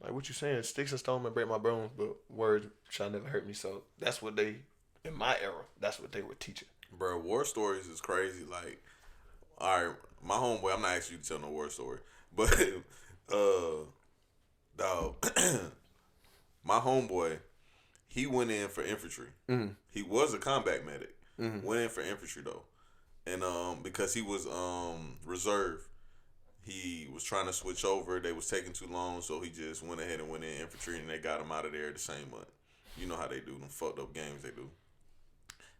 Like what you saying? Sticks and stones may break my bones, but words shall never hurt me. So that's what they, in my era, that's what they were teaching. Bro, war stories is crazy. Like, all right, my homeboy, I'm not asking you to tell no war story, but dog, my homeboy, he went in for infantry. Mm-hmm. He was a combat medic. Mm-hmm. Went in for infantry though, and because he was reserve, he was trying to switch over. They was taking too long, so he just went ahead and went in infantry, and they got him out of there the same month. You know how they do them fucked up games they do.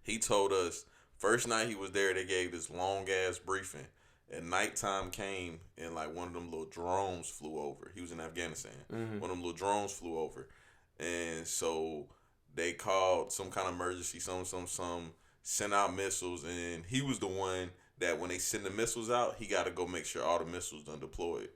He told us first night he was there, they gave this long ass briefing. And nighttime came, and like one of them little drones flew over. He was in Afghanistan. Mm-hmm. One of them little drones flew over, and so they called some kind of emergency, some sent out missiles, and he was the one that when they send the missiles out, he got to go make sure all the missiles done deployed.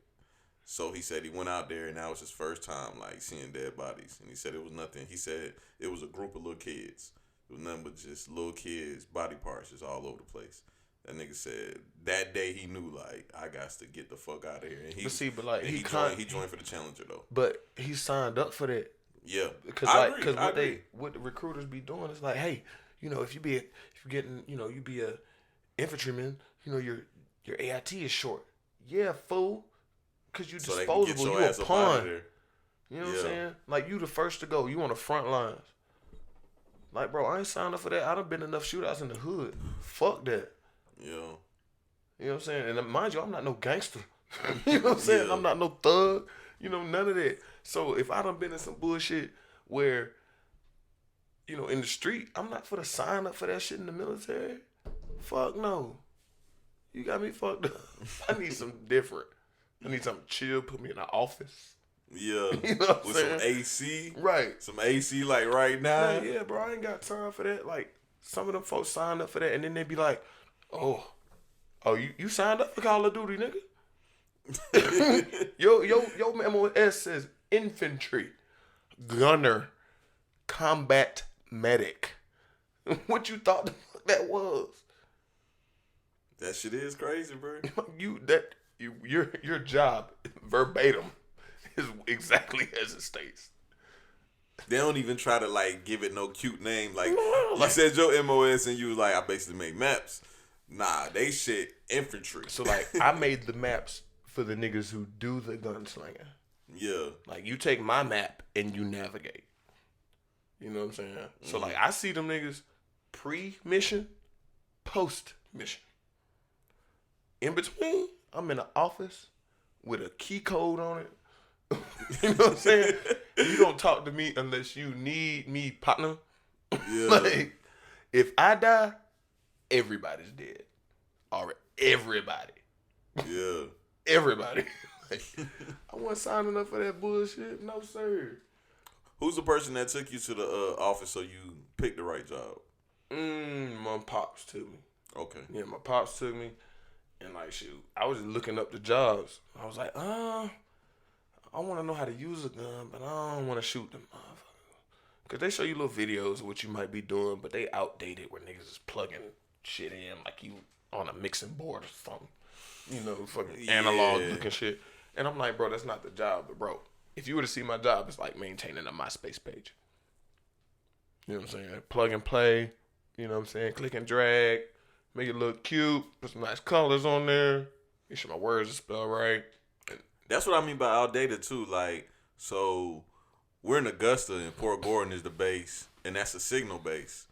So he said he went out there, and that was his first time like seeing dead bodies, and he said it was nothing. He said it was a group of little kids. It was nothing but just little kids, body parts just all over the place. That nigga said that day he knew like I got to get the fuck out of here. And he, he joined for the Challenger though. But he signed up for that. Yeah, because what the recruiters be doing is like, hey, you know, if you be a infantryman, you know your AIT is short. Yeah, fool, because you disposable. You a pawn. You know what I'm saying? Like you the first to go. You on the front lines. Like bro, I ain't signed up for that. I done been enough shootouts in the hood. Fuck that. Yeah. You know what I'm saying? And mind you, I'm not no gangster. You know what I'm saying? Yeah. I'm not no thug. You know, none of that. So if I done been in some bullshit where, you know, in the street, I'm not for to sign up for that shit in the military. Fuck no. You got me fucked up. I need something different. I need something chill. Put me in an office. Yeah. You know what I'm with saying? Some AC. Right. Some AC like right now. Yeah, bro. I ain't got time for that. Like, some of them folks signed up for that, and then they be like, oh, you signed up for Call of Duty, nigga? Yo, MOS says infantry, gunner, combat medic. What you thought the fuck that was? That shit is crazy, bro. Your job verbatim is exactly as it states. They don't even try to like give it no cute name. Like you said your MOS and you was like, I basically make maps. Nah, they shit infantry. So like I made the maps for the niggas who do the gunslinging. Yeah. Like you take my map and you navigate. You know what I'm saying? So like I see them niggas pre-mission, post-mission. In between, I'm in an office with a key code on it. You know what I'm saying? You don't talk to me unless you need me, partner. Yeah. Like, if I die, everybody's dead. All right, everybody. Yeah. Everybody. Like, I wasn't signing up for that bullshit. No, sir. Who's the person that took you to the office so you picked the right job? My pops took me. Okay. Yeah, my pops took me. And like, shoot, I was just looking up the jobs. I was like, I want to know how to use a gun, but I don't want to shoot them motherfuckers. Because they show you little videos of what you might be doing, but they outdated where niggas is plugging shit in like you on a mixing board or something. You know, fucking analog looking shit. And I'm like, bro, that's not the job. But bro, if you were to see my job, it's like maintaining a MySpace page. You know what I'm saying? Plug and play. You know what I'm saying? Click and drag. Make it look cute. Put some nice colors on there. Make sure my words are spelled right. That's what I mean by outdated too. Like, so we're in Augusta and Port Gordon is the base, and that's a signal base.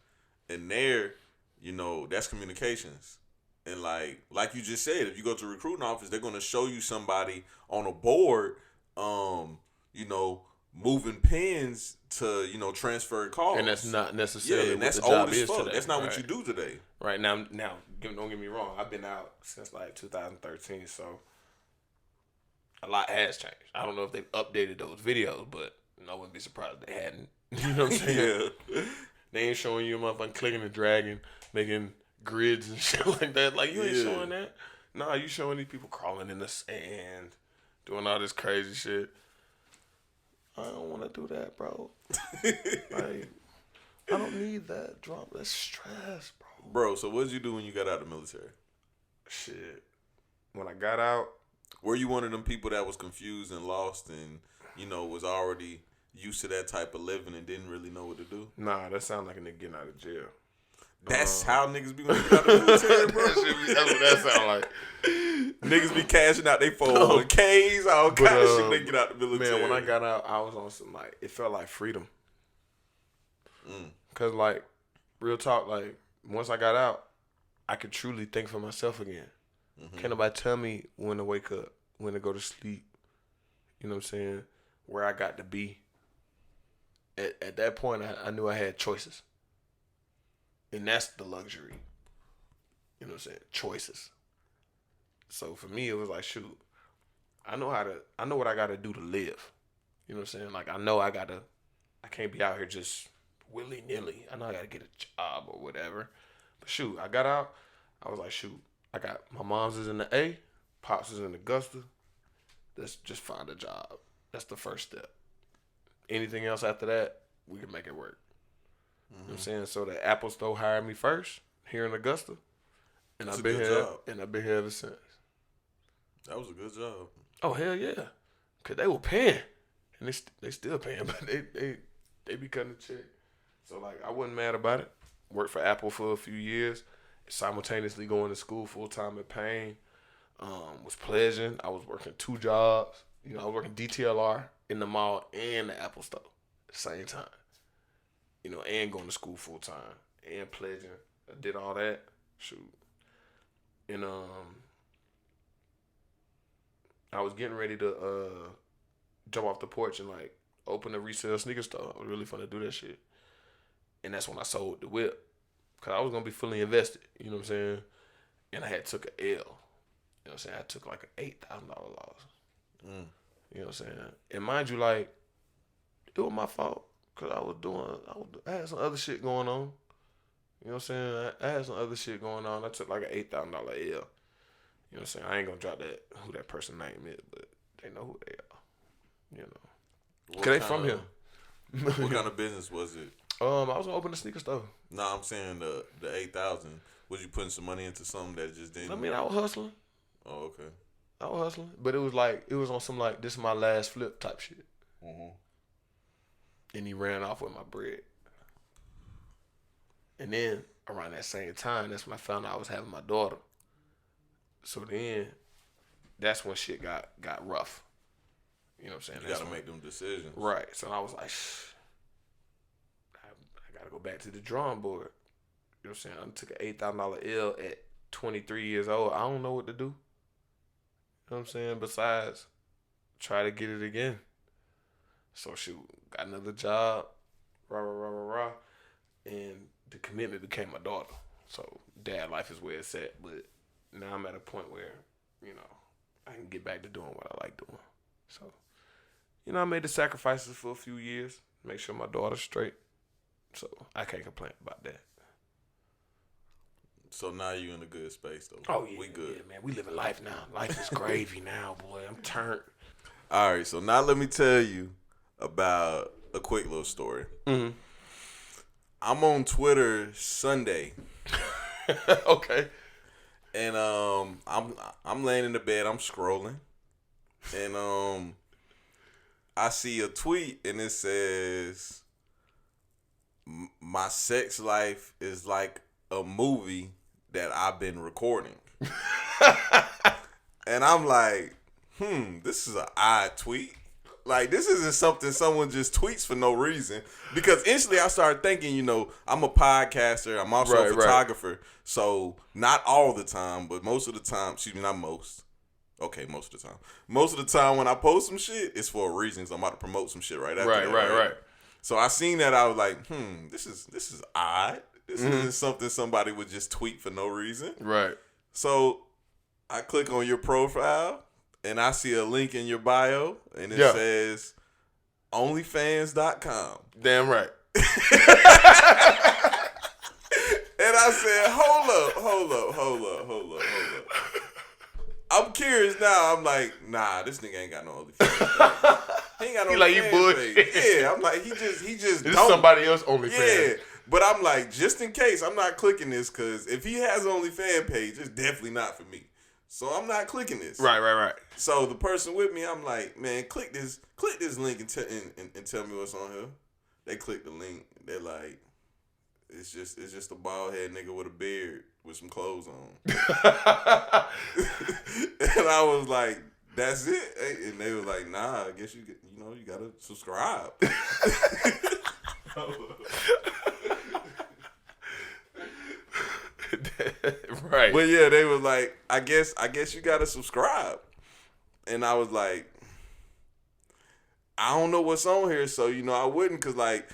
And there, you know, that's communications. And like you just said, if you go to a recruiting office, they're gonna show you somebody on a board, you know, moving pins to, you know, transfer calls. And that's not necessarily what that's the job old as is fuck. today. That's not what you do today. Right now, don't get me wrong. I've been out since like 2013, so a lot has changed. I don't know if they've updated those videos, but I wouldn't be surprised if they hadn't. You know what I'm saying? Yeah. They ain't showing you a motherfucking clicking and dragging, making grids and shit like that. Like, you ain't showing that. Nah, you showing these people crawling in the sand, doing all this crazy shit. I don't want to do that, bro. Like, I don't need that drop. That's stress, bro. Bro, so what did you do when you got out of the military? Shit. When I got out, were you one of them people that was confused and lost and, you know, was already used to that type of living and didn't really know what to do? Nah, that sounds like a nigga getting out of jail. That's how niggas be when they get out of the military, bro. That's what that sound like. Niggas be cashing out their 401ks, all kind of shit when they get out the military. Man, when I got out, I was on some, like, it felt like freedom. Because, like, real talk, like, once I got out, I could truly think for myself again. Can't nobody tell me when to wake up, when to go to sleep. You know what I'm saying? Where I got to be. At that point, I knew I had choices. And that's the luxury. You know what I'm saying? Choices. So for me, it was like, shoot, I know what I got to do to live. You know what I'm saying? Like, I can't be out here just willy-nilly. I know I got to get a job or whatever. But shoot, I got out. I was like, shoot, my mom's is in the A, pops is in Augusta. Let's just find a job. That's the first step. Anything else after that, we can make it work. You know what I'm saying? So the Apple Store hired me first here in Augusta. And I've been here ever since. That was a good job. Oh, hell yeah. Because they were paying. And they still paying, but they be cutting the check. So, like, I wasn't mad about it. Worked for Apple for a few years. Simultaneously going to school full-time at Payne. Was pledging. I was working 2 jobs. You know, I was working DTLR in the mall and the Apple Store at the same time. You know, and going to school full-time and pledging. I did all that. Shoot. And I was getting ready to jump off the porch and like open a resale sneaker store. I was really fun to do that shit. And that's when I sold the whip. Cause I was gonna be fully invested. You know what I'm saying? And I had took an L. You know what I'm saying? I took like an $8,000 loss. You know what I'm saying? And mind you, like, it was my fault. Cause I had some other shit going on. You know what I'm saying? I had some other shit going on. I took like an $8,000 L. You know what I'm saying? I ain't gonna drop who that person name is, but they know who they are. You know. Cause they from here. What kind of business was it? I was gonna open a sneaker store. No, I'm saying the 8,000. Was you putting some money into something that just didn't? I mean, I was hustling. Oh, okay. I was hustling, but it was on some like, this is my last flip type shit. And he ran off with my bread. And then around that same time, that's when I found out I was having my daughter. So then, that's when shit got rough. You know what I'm saying? You gotta make them decisions. Right. So I was like, I gotta go back to the drawing board. You know what I'm saying? I took an $8,000 L at 23 years old. I don't know what to do. You know what I'm saying? Besides, try to get it again. So shoot, got another job. Rah. And the commitment became my daughter. So dad life is where it's at. But now I'm at a point where, you know, I can get back to doing what I like doing. So, you know, I made the sacrifices for a few years. Make sure my daughter's straight. So I can't complain about that. So now you in a good space though. Oh yeah, we good. Yeah, man. We living life now. Life is gravy now, boy. I'm turned. All right, so now let me tell you about a quick little story. Mm-hmm. I'm on Twitter Sunday. Okay. And I'm laying in the bed, I'm scrolling. And I see a tweet and it says, my sex life is like a movie that I've been recording. And I'm like, this is an odd tweet. Like, this isn't something someone just tweets for no reason. Because instantly I started thinking, you know, I'm a podcaster. I'm also a photographer. Right. So not all the time, but most of the time, excuse me, not most. Okay, most of the time. Most of the time when I post some shit, it's for a reason. So I'm about to promote some shit right after that. Right. So I seen that. I was like, this is odd. This isn't something somebody would just tweet for no reason. Right. So I click on your profile. And I see a link in your bio, and it says OnlyFans.com. Damn right. And I said, hold up. I'm curious now. I'm like, nah, this nigga ain't got no OnlyFans. He ain't got no OnlyFans page. Yeah, I'm like, he just this don't. Somebody else OnlyFans. Yeah, but I'm like, just in case, I'm not clicking this because if he has an OnlyFans page, it's definitely not for me. So I'm not clicking this. Right. So the person with me, I'm like, man, click this link and tell me what's on here. They click the link. They're like, it's just a bald head nigga with a beard with some clothes on. And I was like, that's it. And they were like, nah, I guess you gotta subscribe. Right. But yeah, they was like, I guess you gotta subscribe. And I was like, I don't know what's on here, so I wouldn't, cause like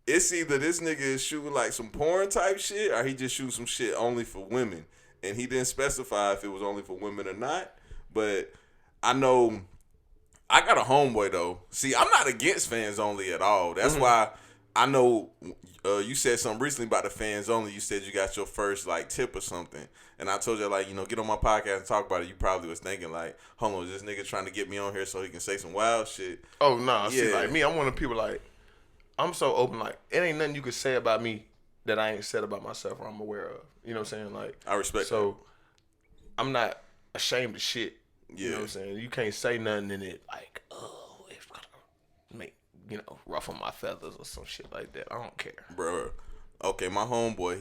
it's either this nigga is shooting like some porn type shit, or he just shooting some shit only for women. And he didn't specify if it was only for women or not. But I know I got a homeboy though. See, I'm not against fans only at all. That's why I know you said something recently about the fans only. You said you got your first like tip or something. And I told you like, get on my podcast and talk about it. You probably was thinking like, hold on, is this nigga trying to get me on here so he can say some wild shit? Oh no, nah, see like me, I'm one of the people like, I'm so open, like it ain't nothing you could say about me that I ain't said about myself or I'm aware of. You know what I'm saying? Like I respect so that. I'm not ashamed of shit. Yeah. You know what I'm saying? You can't say nothing in it like, oh, it's gonna make, ruffle my feathers or some shit like that. I don't care. Bro. Okay, my homeboy,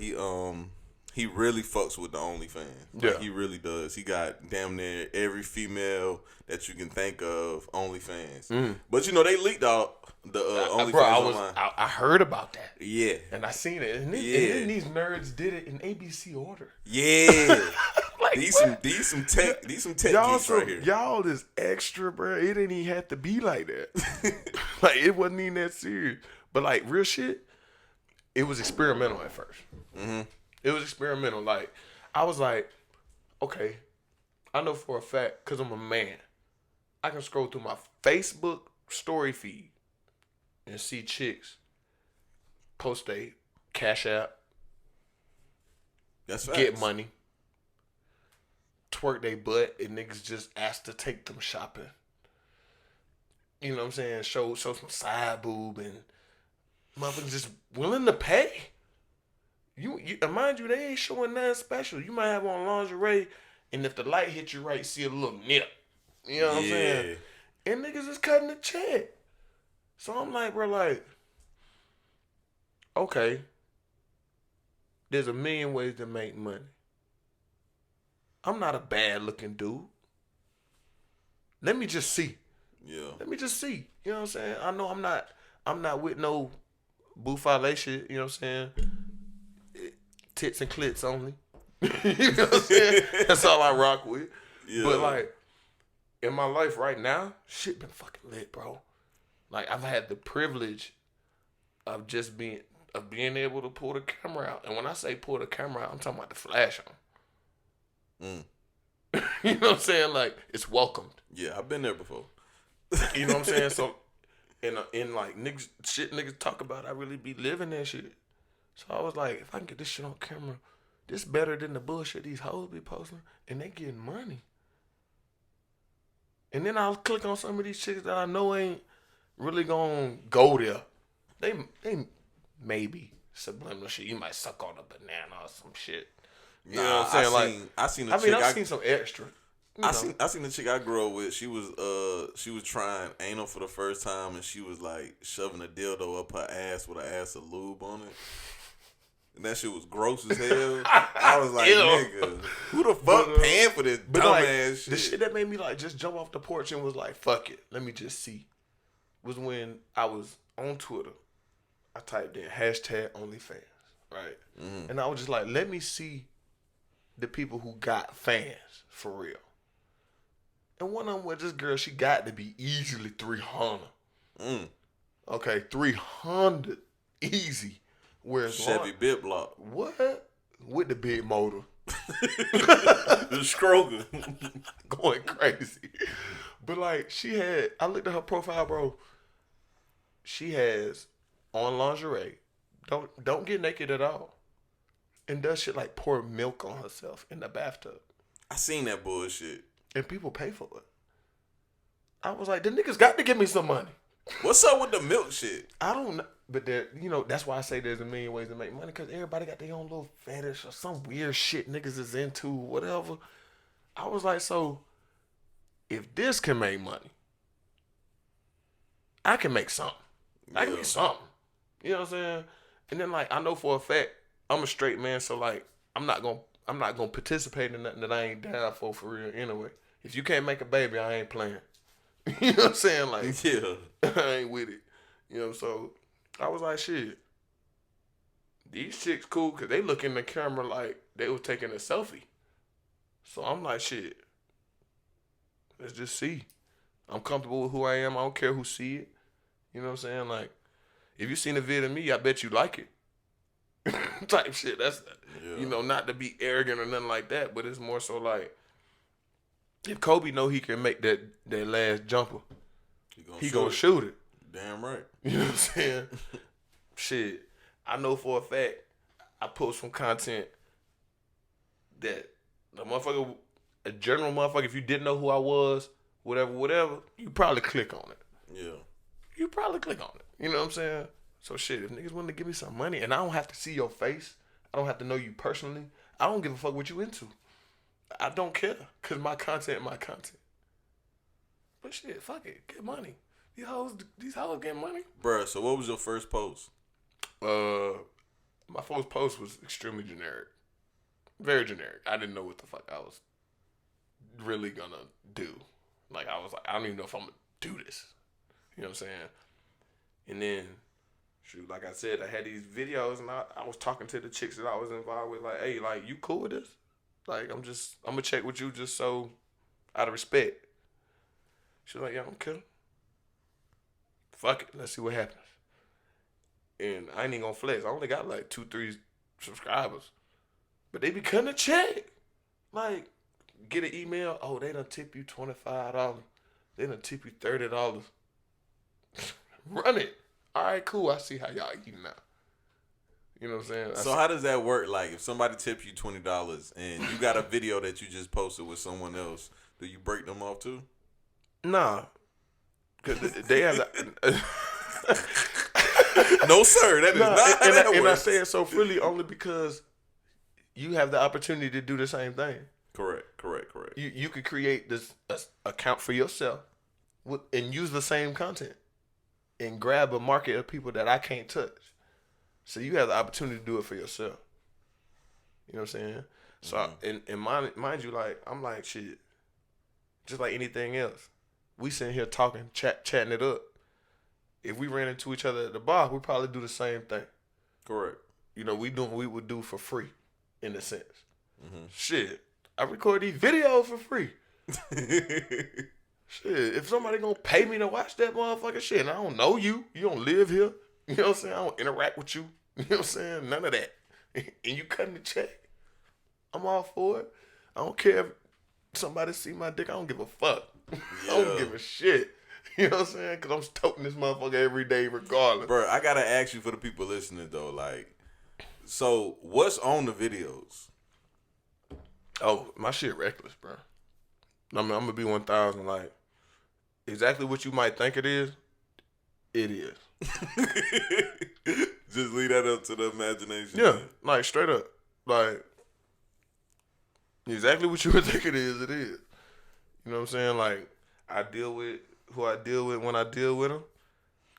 he really fucks with the OnlyFans. Like, he really does. He got damn near every female that you can think of OnlyFans. But they leaked out the OnlyFans online. I heard about that. Yeah. And I seen it. And then these nerds did it in ABC order. Yeah. Like, these some tech geeks right here. Y'all is extra, bro. It didn't even have to be like that. Like, it wasn't even that serious. But, like, real shit, it was experimental at first. Mm-hmm. It was experimental. Like, I was like, okay, I know for a fact, because I'm a man, I can scroll through my Facebook story feed and see chicks post a Cash App, that's facts. Get money, twerk they butt, and niggas just ask to take them shopping. You know what I'm saying? Show some side boob, and motherfuckers just willing to pay. You mind you, they ain't showing nothing special. You might have on lingerie, and if the light hit you right, see a little nip. You know what I'm saying? And niggas is cutting the check. So I'm like, bro, like, okay, there's a million ways to make money. I'm not a bad looking dude. Let me just see. Yeah. Let me just see. You know what I'm saying? I know I'm not with no buffale shit, you know what I'm saying? Tits and clits only. You know what I'm saying? That's all I rock with. Yeah. But like, in my life right now, shit been fucking lit, bro. Like, I've had the privilege of just being able to pull the camera out. And when I say pull the camera out, I'm talking about the flash on. You know what I'm saying? Like, it's welcomed. Yeah, I've been there before. You know what I'm saying? So, in like niggas talk about, I really be living that shit. So I was like, if I can get this shit on camera, this better than the bullshit these hoes be posting, and they getting money. And then I'll click on some of these chicks that I know ain't really gonna go there. They maybe subliminal shit. You might suck on a banana or some shit. You know what I'm saying? I've seen some extra. I seen the chick I grew up with. She was trying anal for the first time, and she was like shoving a dildo up her ass with an ass of lube on it. And that shit was gross as hell. I was like, nigga, who the fuck paying for this dumb ass shit? The shit that made me like just jump off the porch and was like, fuck it, let me just see, was when I was on Twitter. I typed in #OnlyFans, right? Mm-hmm. And I was just like, let me see the people who got fans for real. And one of them was this girl, she got to be easily 300. Okay, 300 easy. Whereas Chevy bit block. What? With the big motor. The Scroger. Going crazy. But like, I looked at her profile, bro. She has on lingerie. Don't get naked at all. And does shit like pour milk on herself in the bathtub. I seen that bullshit. And people pay for it. I was like, the niggas got to give me some money. What's up with the milk shit? I don't know. But that's why I say there's a million ways to make money, because everybody got their own little fetish or some weird shit niggas is into, whatever. I was like, so if this can make money, I can make something. I can make something. You know what I'm saying? And then like, I know for a fact I'm a straight man, so like I'm not gonna participate in nothing that I ain't down for real anyway. If you can't make a baby, I ain't playing. You know what I'm saying? Like, I ain't with it. You know, so I was like, shit, these chicks cool because they look in the camera like they was taking a selfie. So I'm like, shit, let's just see. I'm comfortable with who I am. I don't care who see it. You know what I'm saying? Like, if you seen a vid of me, I bet you like it. Type shit. That's, you know, not to be arrogant or nothing like that, but it's more so like, if Kobe know he can make that last jumper, he gonna shoot it. Damn right. You know what I'm saying? Shit. I know for a fact, I post some content that the motherfucker, a general motherfucker, if you didn't know who I was, whatever, you probably click on it. Yeah. You probably click on it. You know what I'm saying? So shit, if niggas want to give me some money and I don't have to see your face, I don't have to know you personally, I don't give a fuck what you into. I don't care, cause my content, my content. But shit, fuck it, get money. These hoes get money. Bruh, so what was your first post? My first post was extremely generic. Very generic. I didn't know what the fuck I was really gonna do. Like, I was like, I don't even know if I'm gonna do this. You know what I'm saying? And then, shoot, like I said, I had these videos and I was talking to the chicks that I was involved with, like, hey, like, you cool with this? Like, I'm gonna check with you just so, out of respect. She was like, yeah, I don't care. Fuck it, let's see what happens. And I ain't even gonna flex. I only got like 2-3 subscribers. But they be cutting a check. Like, get an email, oh, they done tip you $25. They done tip you $30. Run it. All right, cool. I see how y'all eating now. You know what I'm saying? So how does that work? Like, if somebody tips you $20 and you got a video that you just posted with someone else, do you break them off too? Nah. Because they have No, sir. That is not how that and I works. say it so freely only because you have the opportunity to do the same thing. Correct. You could create this account for yourself and use the same content and grab a market of people that I can't touch. So you have the opportunity to do it for yourself. You know what I'm saying? So and mind you, like, I'm like, shit, just like anything else. We sitting here talking, chatting it up. If we ran into each other at the bar, we'd probably do the same thing. Correct. You know, we would do for free, in a sense. Mm-hmm. Shit, I record these videos for free. Shit, if somebody gonna pay me to watch that motherfucking shit, and I don't know you, you don't live here, you know what I'm saying? I don't interact with you, you know what I'm saying? None of that. And you cutting the check, I'm all for it. I don't care if somebody see my dick, I don't give a fuck. Yeah. I don't give a shit. You know what I'm saying? Because I'm toting this motherfucker every day regardless. Bro, I got to ask you for the people listening, though. Like, so what's on the videos? Oh, my shit reckless, bro. I'm going to be 1,000. Like, exactly what you might think it is, it is. Just leave that up to the imagination. Yeah, like, straight up. Like, exactly what you would think it is, it is. You know what I'm saying? Like, I deal with who I deal with when I deal with them.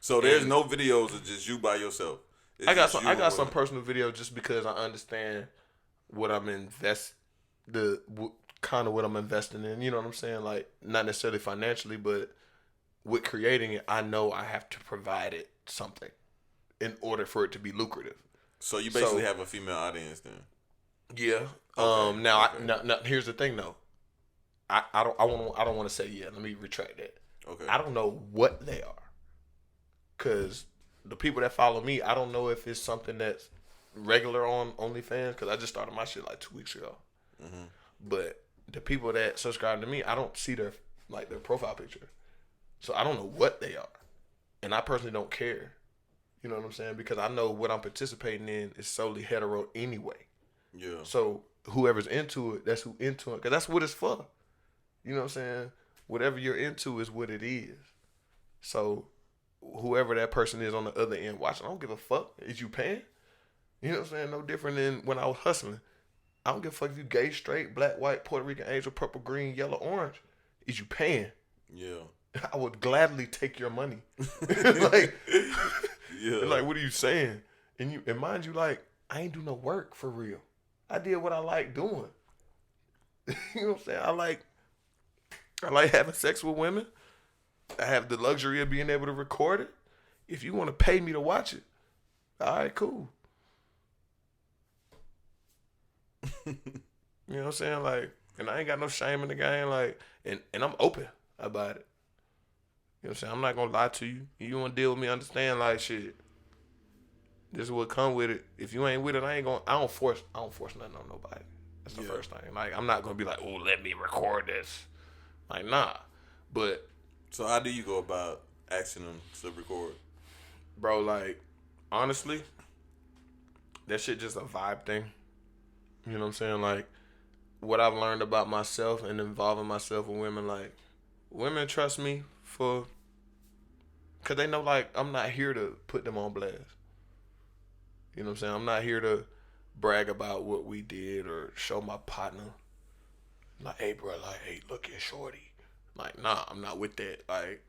So there's no videos of just you by yourself. I got some personal videos just because I understand what I'm kind of what I'm investing in. You know what I'm saying? Like, not necessarily financially, but with creating it, I know I have to provide it something in order for it to be lucrative. So you basically have a female audience then. Yeah. Okay. Now here's the thing though. I don't want to say yeah. Let me retract that. Okay. I don't know what they are, cause the people that follow me, I don't know if it's something that's regular on OnlyFans, cause I just started my shit like 2 weeks ago. Mm-hmm. But the people that subscribe to me, I don't see their profile picture, so I don't know what they are, and I personally don't care. You know what I'm saying? Because I know what I'm participating in is solely hetero anyway. Yeah. So whoever's into it, that's who into it, cause that's what it's for. You know what I'm saying? Whatever you're into is what it is. So whoever that person is on the other end watching, I don't give a fuck. Is you paying? You know what I'm saying? No different than when I was hustling. I don't give a fuck if you gay, straight, black, white, Puerto Rican, Asian, purple, green, yellow, orange. Is you paying? Yeah. I would gladly take your money. Like, yeah. Like, what are you saying? And mind you, like, I ain't do no work for real. I did what I like doing. You know what I'm saying? I like having sex with women. I have the luxury of being able to record it. If you want to pay me to watch it, all right, cool. You know what I'm saying? Like, and I ain't got no shame in the game. Like, and I'm open about it. You know what I'm saying? I'm not gonna lie to you. You want to deal with me? Understand? Like, shit. This is what come with it. If you ain't with it, I don't force nothing on nobody. That's the first thing. Like, I'm not gonna be like, oh, let me record this. Like, nah. But so how do you go about asking them to record? bro, like, honestly, that shit just a vibe thing. You know what I'm saying? Like, what I've learned about myself and involving myself with women, like, women trust me because they know, like, I'm not here to put them on blast. You know what I'm saying? I'm not here to brag about what we did or show my partner. Like, hey, bro, like, hey, look at Shorty. Like, nah, I'm not with that. Like,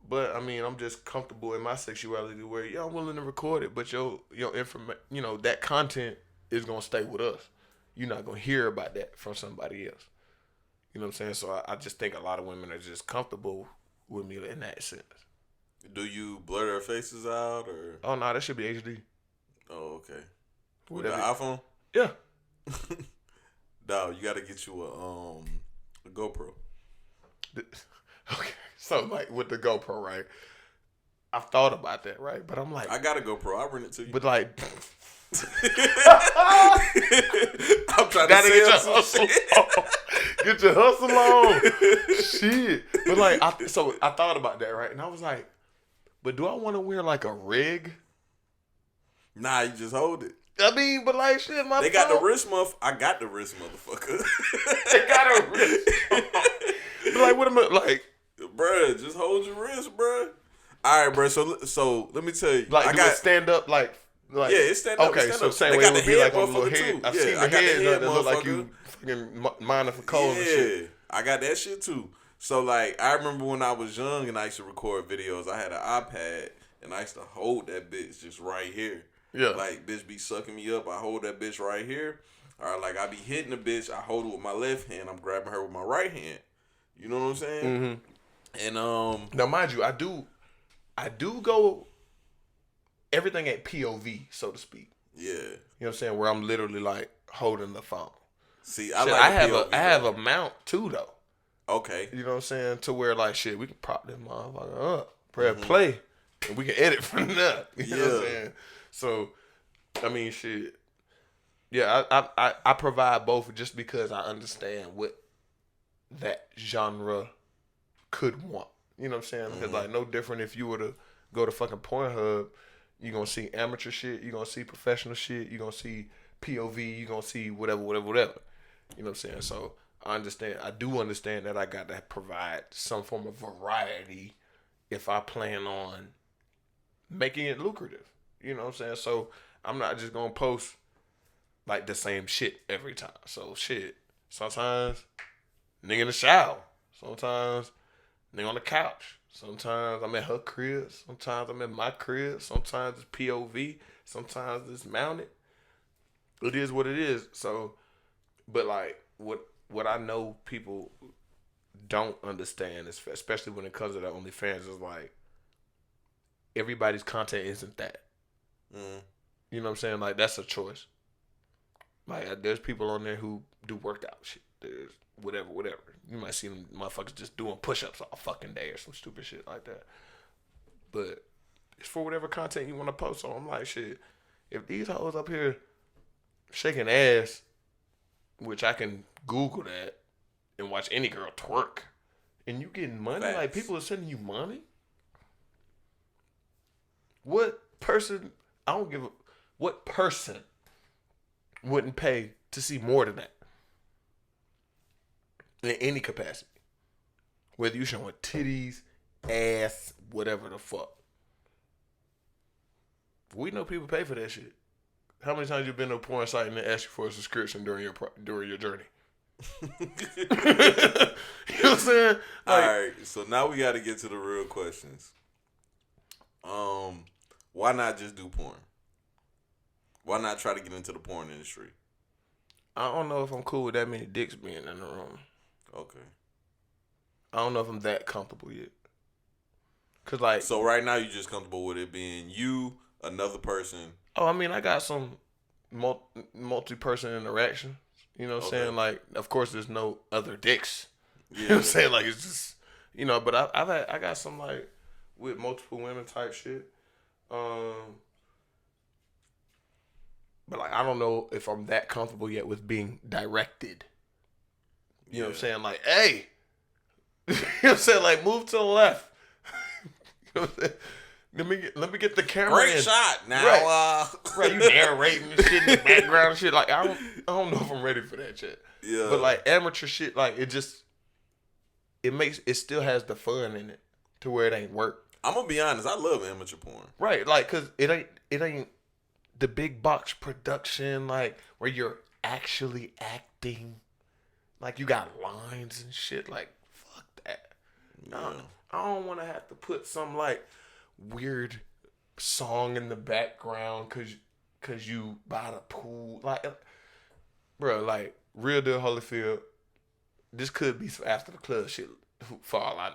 but, I mean, I'm just comfortable in my sexuality where, yeah, I'm willing to record it, but your that content is going to stay with us. You're not going to hear about that from somebody else. You know what I'm saying? So I just think a lot of women are just comfortable with me in that sense. Do you blur their faces out or? Oh, no, that should be HD. Oh, okay. With Whatever. the iPhone? Yeah. Dog, you got to get you a GoPro. Okay. So, like, with the GoPro, right? I've thought about that, right? But I'm like... I got a GoPro. I'll rent it to you. But, like... I'm trying to get your some hustle shit. on. Get your hustle on. Shit. But, like, I thought about that, right? And I was like, but do I want to wear, like, a rig? Nah, you just hold it. I mean, but, like, shit, my They got the wrist I got the wrist, motherfucker. They got a wrist. But, like, what am I, like... Bruh, just hold your wrist, bruh. All right, bruh. So let me tell you. Like, I do got it stand up, like... yeah, it's stand up. Okay, stand so up. same They way got it would the be like head on a little motherfucker, head. too. I've Yeah, seen I the got head that look like motherfucker. you fucking mining for coal and shit. I got that shit too. So like, I remember when I was young and I used to record videos. I had an iPad and I used to hold that bitch just right here. Yeah. Like, bitch be sucking me up. I hold that bitch right here. Or like, I be hitting the bitch. I hold it with my left hand. I'm grabbing her with my right hand. You know what I'm saying? Mm-hmm. And now, mind you, I do go everything at POV, so to speak. yeah. You know what I'm saying? Where I'm literally like holding the phone. See, I have a mount too though. Okay. You know what I'm saying? To where like shit, we can prop this motherfucker up, press play, and we can edit from there. You know what I'm saying? So, I mean, shit. Yeah, I provide both just because I understand what that genre could want. You know what I'm saying? Because like no different if you were to go to fucking Pornhub, you're gonna see amateur shit, you're gonna see professional shit, you're gonna see POV, you're gonna see whatever. You know what I'm saying? So I do understand that I got to provide some form of variety if I plan on making it lucrative. You know what I'm saying? So I'm not just gonna post like the same shit every time. So shit. Sometimes nigga in the shower. Sometimes nigga on the couch. Sometimes I'm at her crib. Sometimes I'm at my crib. Sometimes it's POV. Sometimes it's mounted. It is what it is. So, but like what I know people don't understand, especially when it comes to the OnlyFans, is like everybody's content isn't that. You know what I'm saying? Like that's a choice. Like there's people on there who do workout shit. There's whatever. You might see them motherfuckers just doing push-ups all fucking day or some stupid shit like that. But it's for whatever content you want to post. So I'm like, shit, if these hoes up here shaking ass, which I can Google that and watch any girl twerk, and you getting money, Facts. like people are sending you money. What person wouldn't pay to see more than that? In any capacity. Whether you showing titties, ass, whatever the fuck. We know people pay for that shit. How many times you been to a porn site and they ask you for a subscription during your journey? You know what I'm saying? Like, alright, so now we got to get to the real questions. Why not just do porn? Why not try to get into the porn industry? I don't know if I'm cool with that many dicks being in the room. Okay. I don't know if I'm that comfortable yet. Cause like, so right now you just comfortable with it being you, another person. Oh, I mean, I got some multi-person interaction. You know what I'm saying? Like, of course, there's no other dicks. You know what I'm saying? Like, it's just, you know. But I got some like with multiple women type shit. But like, I don't know if I'm that comfortable yet with being directed. You know what I'm saying? Like, hey, you know what I'm saying? Like, move to the left. You know what I'm saying? Let me get the camera. Great in. shot. Now, right, you narrating and shit in the background and shit. Like, I don't know if I'm ready for that shit. Yeah. But like amateur shit, like it still has the fun in it to where it ain't work. I'm gonna be honest. I love amateur porn. Right, like, cause it ain't the big box production, like where you're actually acting, like you got lines and shit. Like, fuck that. Yeah. I don't want to have to put some like weird song in the background cause you by the pool, like, bro, like real deal Holyfield. This could be some after the club shit for all I know.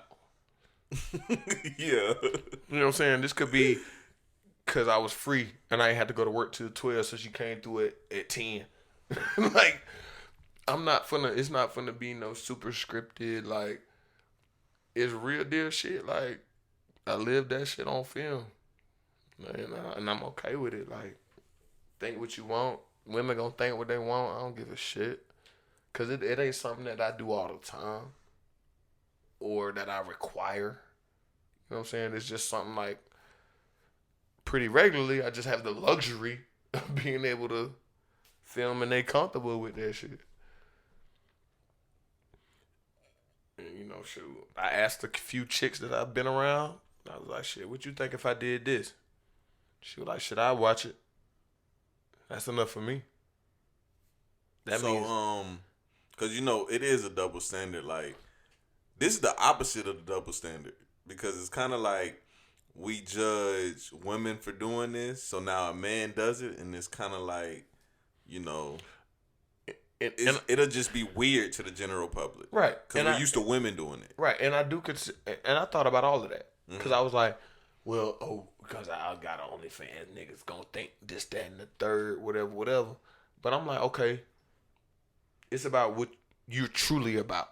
Yeah. You know what I'm saying? This could be cause I was free and I ain't had to go to work till 12, so she came through it at 10. Like, it's not finna be no super scripted, like, it's real deal shit. Like, I live that shit on film. And I'm okay with it. Like, think what you want. Women gonna think what they want. I don't give a shit. Cause it ain't something that I do all the time. Or that I require. You know what I'm saying? It's just something like pretty regularly. I just have the luxury of being able to film and they comfortable with that shit. And, you know, shoot, I asked a few chicks that I've been around. I was like, shit, what you think if I did this? She was like, should I watch it? That's enough for me. That means, because, you know, it is a double standard. Like, this is the opposite of the double standard. Because it's kind of like we judge women for doing this. So now a man does it. And it's kind of like, you know, it'll just be weird to the general public. Right. Because we're used to women doing it. Right. And I thought about all of that. Because I was like, well, because I got an OnlyFans, niggas gonna think this, that, and the third, whatever. But I'm like, okay, it's about what you're truly about.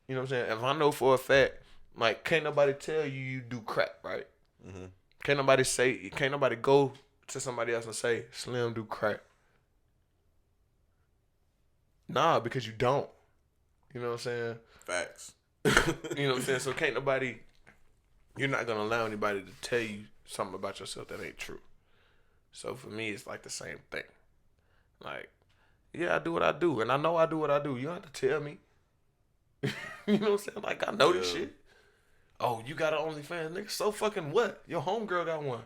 You know what I'm saying? If I know for a fact, like, can't nobody tell you do crap, right? Mm-hmm. Can't nobody go to somebody else and say, Slim do crack. Nah, because you don't. You know what I'm saying? Facts. You know what I'm saying? So you're not going to allow anybody to tell you something about yourself that ain't true. So for me, it's like the same thing. Like, yeah, I do what I do. And I know I do what I do. You don't have to tell me. You know what I'm saying? Like, I know this shit. Oh, you got an OnlyFans, nigga? So fucking what? Your homegirl got one.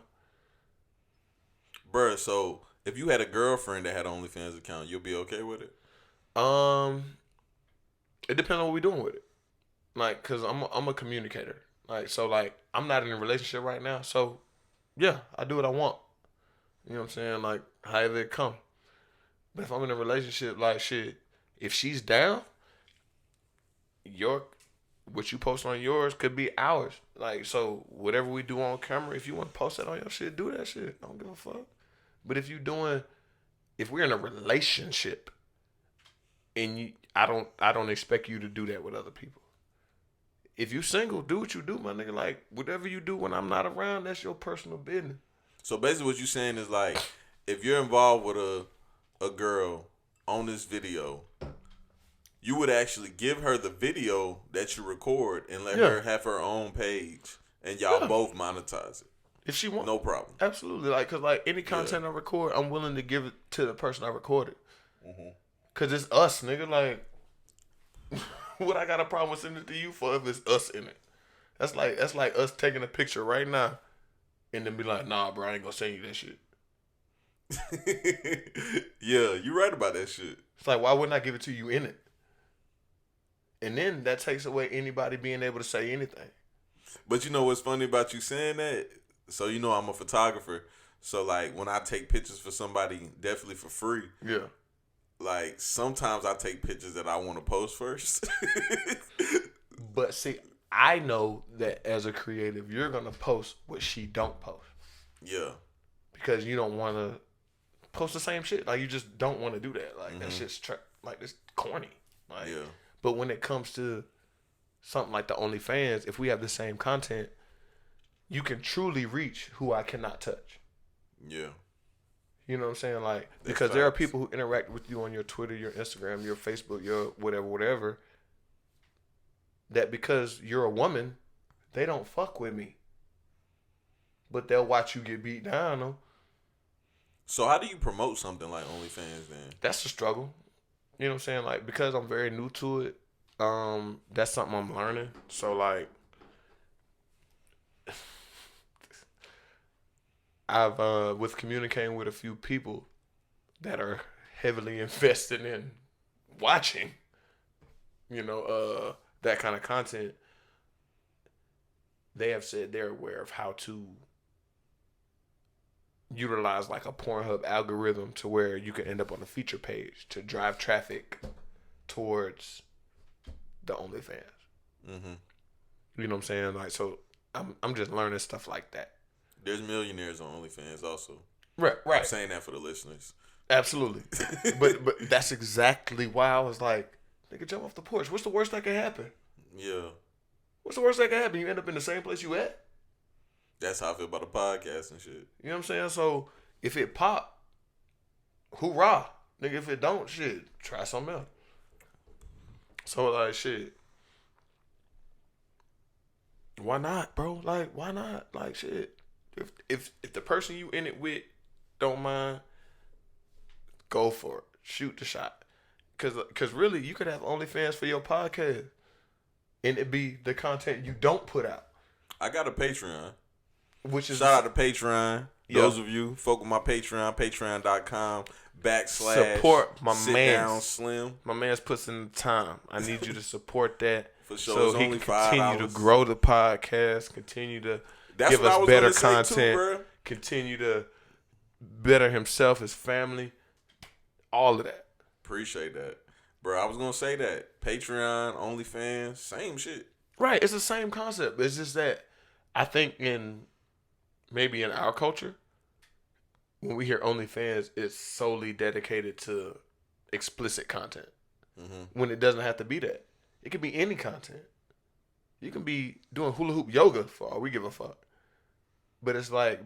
Bruh, so if you had a girlfriend that had an OnlyFans account, you'll be okay with it? It depends on what we doing with it. Like, cause I'm a communicator. Like, so like I'm not in a relationship right now. So yeah, I do what I want. You know what I'm saying? Like, however it come. But if I'm in a relationship, like, shit, if she's down, what you post on yours could be ours. Like, so whatever we do on camera, if you want to post that on your shit, do that shit. I don't give a fuck. But if we're in a relationship and I don't expect you to do that with other people. If you single, do what you do, my nigga. Like, whatever you do when I'm not around, that's your personal business. So basically what you're saying is, like, if you're involved with a girl on this video, you would actually give her the video that you record and let her have her own page, and y'all both monetize it. If she wants. No problem. Absolutely. Like, cause like any content I record, I'm willing to give it to the person I recorded. Mm-hmm. Cause it's us, nigga. Like, what I got a problem with sending it to you for if it's us in it? That's like us taking a picture right now and then be like, nah, bro, I ain't gonna send you that shit. Yeah, you're right about that shit. It's like, why wouldn't I give it to you in it? And then that takes away anybody being able to say anything. But you know what's funny about you saying that? So, you know, I'm a photographer. So, like, when I take pictures for somebody, definitely for free. Yeah. Like, sometimes I take pictures that I want to post first. But see, I know that as a creative, you're going to post what she don't post. Yeah. Because you don't want to post the same shit. Like, you just don't want to do that. Like, that shit's like this corny. Like, Yeah. But when it comes to something like the OnlyFans, if we have the same content, you can truly reach who I cannot touch. Yeah. You know what I'm saying? Like, That's because there are facts. people who interact with you on your Twitter, your Instagram, your Facebook, your whatever, that because you're a woman, they don't fuck with me. But they'll watch you get beat down, though. So how do you promote something like OnlyFans then? That's the struggle. You know what I'm saying? Like, because I'm very new to it, that's something I'm learning. So, like, I've with communicating with a few people that are heavily invested in watching, that kind of content. They have said they're aware of how to utilize like a Pornhub algorithm to where you can end up on a feature page to drive traffic towards the OnlyFans. Mm-hmm. You know what I'm saying? Like, so I'm just learning stuff like that. There's millionaires on OnlyFans also. Right. I'm saying that for the listeners. Absolutely. but that's exactly why I was like, nigga, jump off the porch. What's the worst that can happen? Yeah. What's the worst that can happen? You end up in the same place you at? That's how I feel about the podcast and shit. You know what I'm saying? So if it pop, hoorah. Nigga, if it don't, shit, try something else. So like, shit. Why not, bro? Like, why not? Like, shit. If the person you in it with don't mind, go for it. Shoot the shot. Cause really, you could have OnlyFans for your podcast, and it be the content you don't put out. I got a Patreon. Which is Shout out to Patreon. Yeah. Those of you folk with my Patreon, patreon.com/ support my sit man. down slim. My man's puts in the time. I need you to support that. For sure. So It's he only can continue $5. to grow the podcast, continue to That's give what I us was better gonna say too, content, bruh. continue to better himself, his family, all of that. Appreciate that. Bro, I was going to say that. Patreon, OnlyFans, same shit. Right. It's the same concept. It's just that I think maybe in our culture, when we hear OnlyFans, it's solely dedicated to explicit content. Mm-hmm. When it doesn't have to be that. It could be any content. You can be doing hula hoop yoga for all we give a fuck. But it's like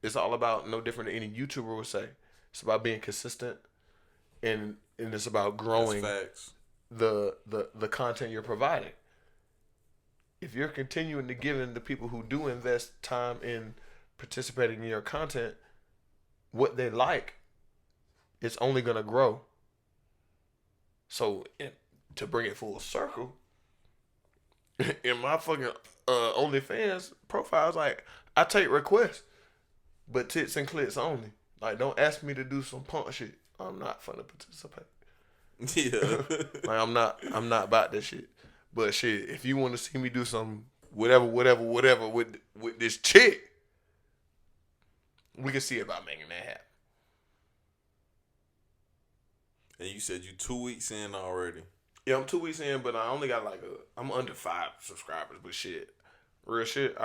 it's all about no different than any YouTuber would say. It's about being consistent and it's about growing That's facts. the content you're providing. If you're continuing to give in the people who do invest time in participating in your content, what they like, it's only going to grow. So to bring it full circle, in my fucking OnlyFans profile, like, I take requests, but tits and clits only. Like, don't ask me to do some punk shit. I'm not finna participate. Yeah. Like, I'm not about that shit. But shit, if you want to see me do some whatever with this chick, we can see about making that happen. And you said you 2 weeks in already. Yeah, I'm 2 weeks in, but I only got I'm under 5 subscribers. But shit, real shit,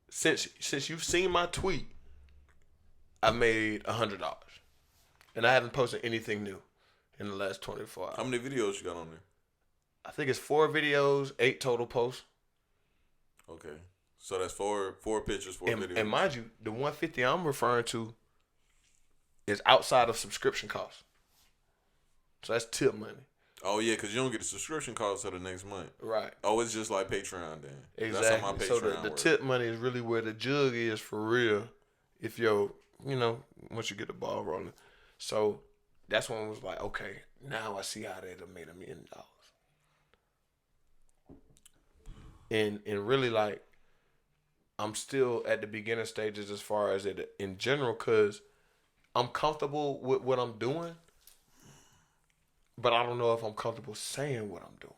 since you've seen my tweet, I made $100, and I haven't posted anything new in the last 24 hours. How many videos you got on there? I think it's 4 videos, 8 total posts. Okay. So that's four pictures, 4 videos. And mind you, the 150 I'm referring to is outside of subscription costs. So that's tip money. Oh, yeah, because you don't get a subscription cost until the next month. Right. Oh, it's just like Patreon then. Exactly. That's how my Patreon So the works. tip money is really where the jug is for real. If once you get the ball rolling. So that's when it was like, okay, now I see how they'd have made $1 million. And really, like, I'm still at the beginning stages as far as it in general, because I'm comfortable with what I'm doing, but I don't know if I'm comfortable saying what I'm doing.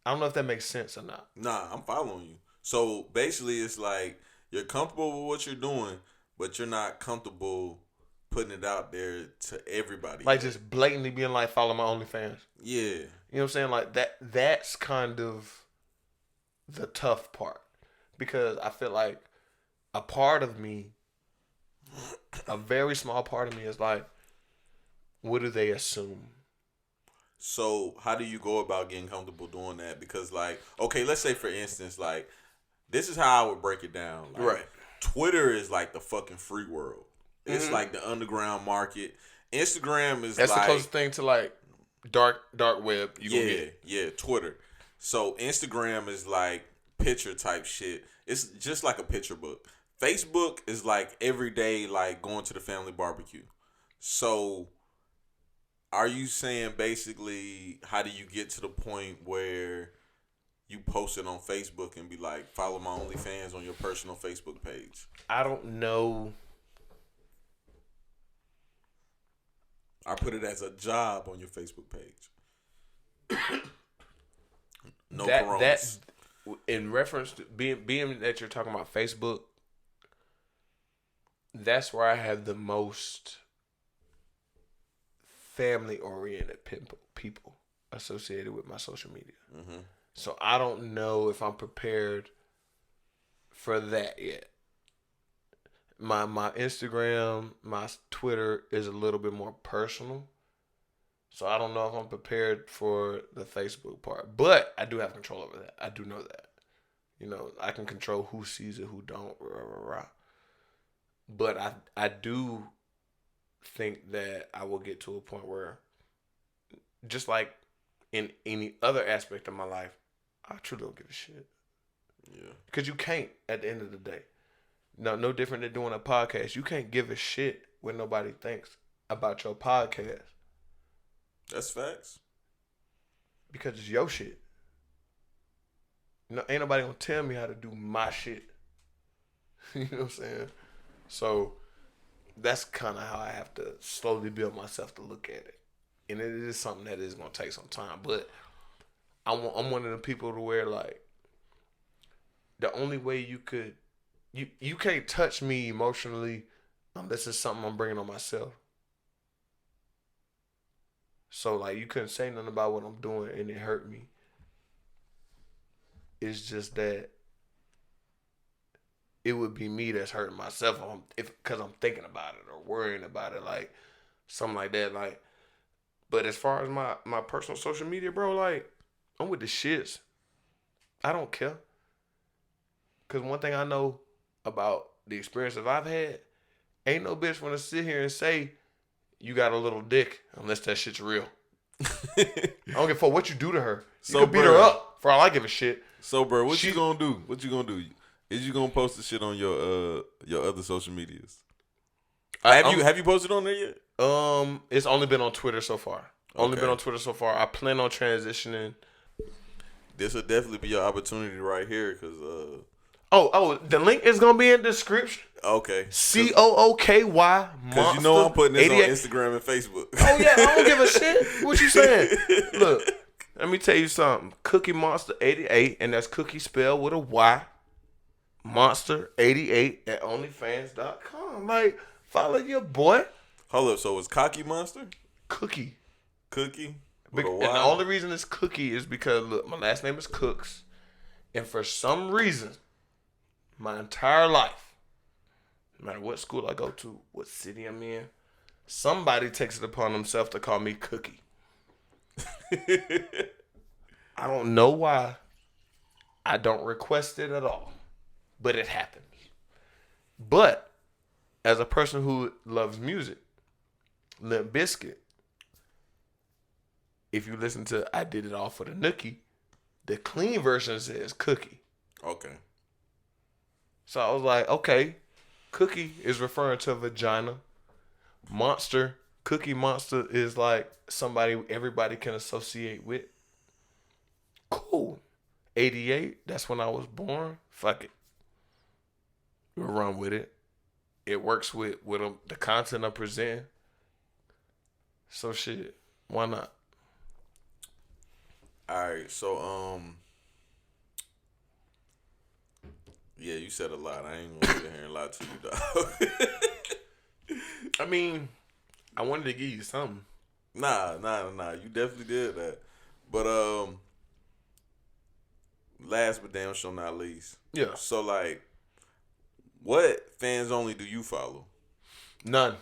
I don't know if that makes sense or not. Nah, I'm following you. So basically, it's like you're comfortable with what you're doing, but you're not comfortable putting it out there to everybody. Like, just blatantly being like, follow my OnlyFans. Yeah. You know what I'm saying? Like, that's kind of the tough part. Because I feel like a part of me, a very small part of me is like, what do they assume? So how do you go about getting comfortable doing that? Because like, okay, let's say for instance, like, this is how I would break it down. Like, Right. Twitter is like the fucking free world. It's like the underground market. Instagram is That's like the closest thing to like dark web you gonna get. Yeah, Twitter. So Instagram is like picture type shit. It's just like a picture book. Facebook is like every day, like going to the family barbecue. So are you saying basically, how do you get to the point where you post it on Facebook and be like, follow my OnlyFans on your personal Facebook page? I don't know. I put it as a job on your Facebook page. No coronas. That in reference to being that you're talking about Facebook, that's where I have the most family oriented people associated with my social media. Mm-hmm. So I don't know if I'm prepared for that yet. My Instagram, my Twitter is a little bit more personal. So I don't know if I'm prepared for the Facebook part. But I do have control over that. I do know that. You know, I can control who sees it, who don't. Rah, rah, rah. But I do think that I will get to a point where, just like in any other aspect of my life, I truly don't give a shit. Yeah. Because you can't at the end of the day. No different than doing a podcast. You can't give a shit what nobody thinks about your podcast. That's facts. Because it's your shit. No, ain't nobody gonna tell me how to do my shit. You know what I'm saying? So that's kind of how I have to slowly build myself to look at it. And it is something that is gonna take some time. But I'm one of the people to where, like, the only way you could, you can't touch me emotionally unless it's something I'm bringing on myself. So, like, you couldn't say nothing about what I'm doing and it hurt me. It's just that it would be me that's hurting myself because I'm thinking about it or worrying about it, like, something like that. Like, but as far as my personal social media, bro, like, I'm with the shits. I don't care. Because one thing I know about the experiences I've had, ain't no bitch want to sit here and say you got a little dick unless that shit's real. I don't give a fuck what you do to her. You can beat her up for all I give a shit. So, bro, what you gonna do? What you gonna do? Is you gonna post the shit on your other social medias? Have you posted on there yet? It's only been on Twitter so far. Only Okay. been on Twitter so far. I plan on transitioning. This will definitely be your opportunity right here, cause Oh, the link is gonna be in the description. okay, COOKY Monster. cause you know I'm putting this 88. on Instagram and Facebook. Oh yeah, I don't give a shit. What you saying? Look, let me tell you something. Cookie Monster 88, and that's cookie spelled with a Y. Monster 88 at OnlyFans.com. Like, follow your boy. Hold up, so it's Cocky Monster? Cookie. Cookie? And the only reason it's Cookie is because, look, my last name is Cooks. And for some reason, my entire life, no matter what school I go to, what city I'm in, somebody takes it upon themselves to call me Cookie. I don't know why. I don't request it at all. But it happens. But as a person who loves music, Limp Bizkit, if you listen to I Did It All for the Nookie, the clean version says Cookie. Okay. So I was like, okay, Cookie is referring to vagina. Monster, Cookie Monster is like somebody everybody can associate with. Cool. 88, that's when I was born. Fuck it. We'll run with it. It works with the content I'm presenting. So shit, why not? Alright, so yeah, you said a lot. I ain't gonna sit here and lie to you, dog. I mean, I wanted to give you something. Nah. You definitely did that. But last but damn sure not least. Yeah. So like, what fans only do you follow? None.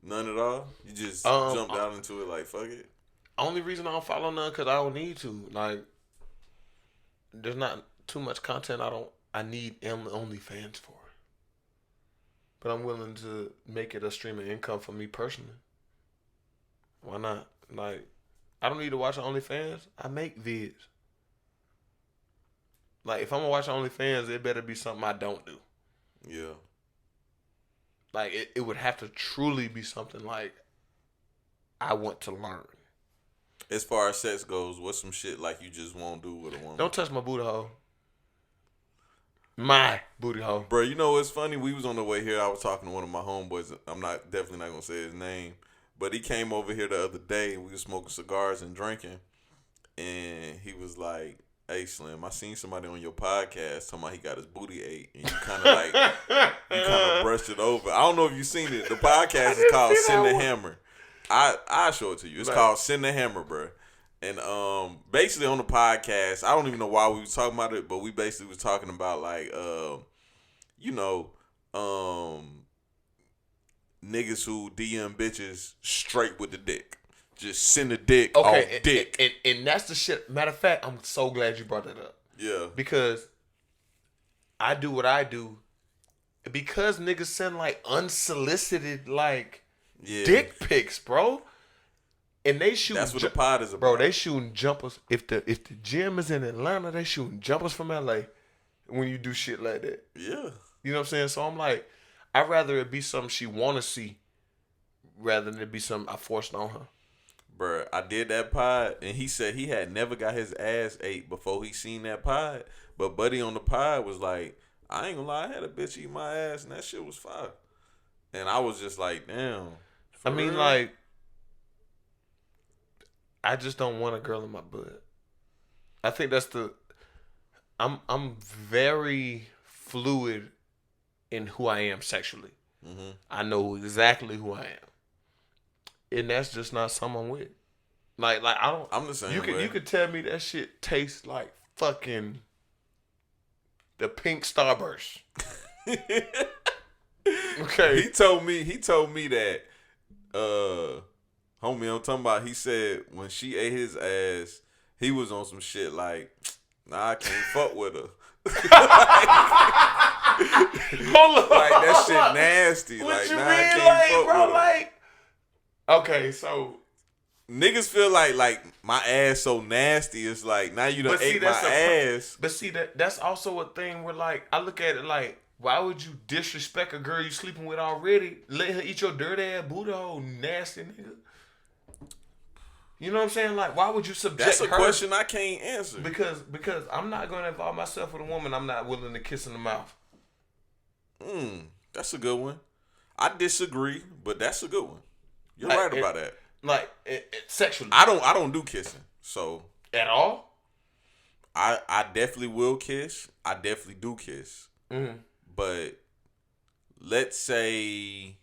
None at all? You just jumped out into it like, fuck it? Only reason I don't follow none because I don't need to. Like, there's not too much content I need OnlyFans for. But I'm willing to make it a stream of income for me personally. Why not? Like, I don't need to watch OnlyFans. I make vids. Like, if I'm gonna watch OnlyFans, it better be something I don't do. Yeah. Like, it would have to truly be something like I want to learn. As far as sex goes, what's some shit like you just won't do with a woman? Don't touch my booty hole. My booty hole. Bro, you know what's funny? We was on the way here. I was talking to one of my homeboys. I'm definitely not gonna say his name, but he came over here the other day and we was smoking cigars and drinking, and he was like, "Hey Slim, I seen somebody on your podcast talking about he got his booty ate, and you kind of brushed it over. I don't know if you seen it. The podcast is called Send the Hammer. I show it to you. It's called Send the Hammer, bro. And basically on the podcast, I don't even know why we was talking about it, but we basically was talking about like niggas who DM bitches straight with the dick. Just send the dick off dick. And that's the shit. Matter of fact, I'm so glad you brought that up. Yeah. Because I do what I do because niggas send like unsolicited like dick pics, bro. And they shoot. That's what the pod is about. Bro, they shooting jumpers. If the gym is in Atlanta, they shooting jumpers from LA when you do shit like that. Yeah. You know what I'm saying? So I'm like, I'd rather it be something she want to see rather than it be something I forced on her. Bruh, I did that pod, and he said he had never got his ass ate before he seen that pod. But Buddy on the pod was like, I ain't gonna lie, I had a bitch eat my ass, and that shit was fire. And I was just like, damn. I mean, real? like, I just don't want a girl in my butt. I think that's I'm very fluid in who I am sexually. Mm-hmm. I know exactly who I am. And that's just not someone with. Like I don't. I'm the same way. You could tell me that shit tastes like fucking the pink Starburst. Okay. He told me that homie I'm talking about, he said when she ate his ass, he was on some shit like, nah, I can't fuck with her. Hold on. Like that shit nasty. What like, you nah, mean, I can't like, fuck bro, with her. like, okay, so niggas feel like my ass so nasty. It's like now you done ate my ass. But see that's also a thing where like I look at it like, why would you disrespect a girl you sleeping with already? Let her eat your dirty ass booty hole, nasty nigga. You know what I'm saying? Like, why would you subject her? That's a question I can't answer. Because I'm not going to involve myself with a woman I'm not willing to kiss in the mouth. That's a good one. I disagree, but that's a good one. You're right about that. Like, sexually. I don't do kissing, so. At all? I definitely will kiss. I definitely do kiss. Mm-hmm. But let's say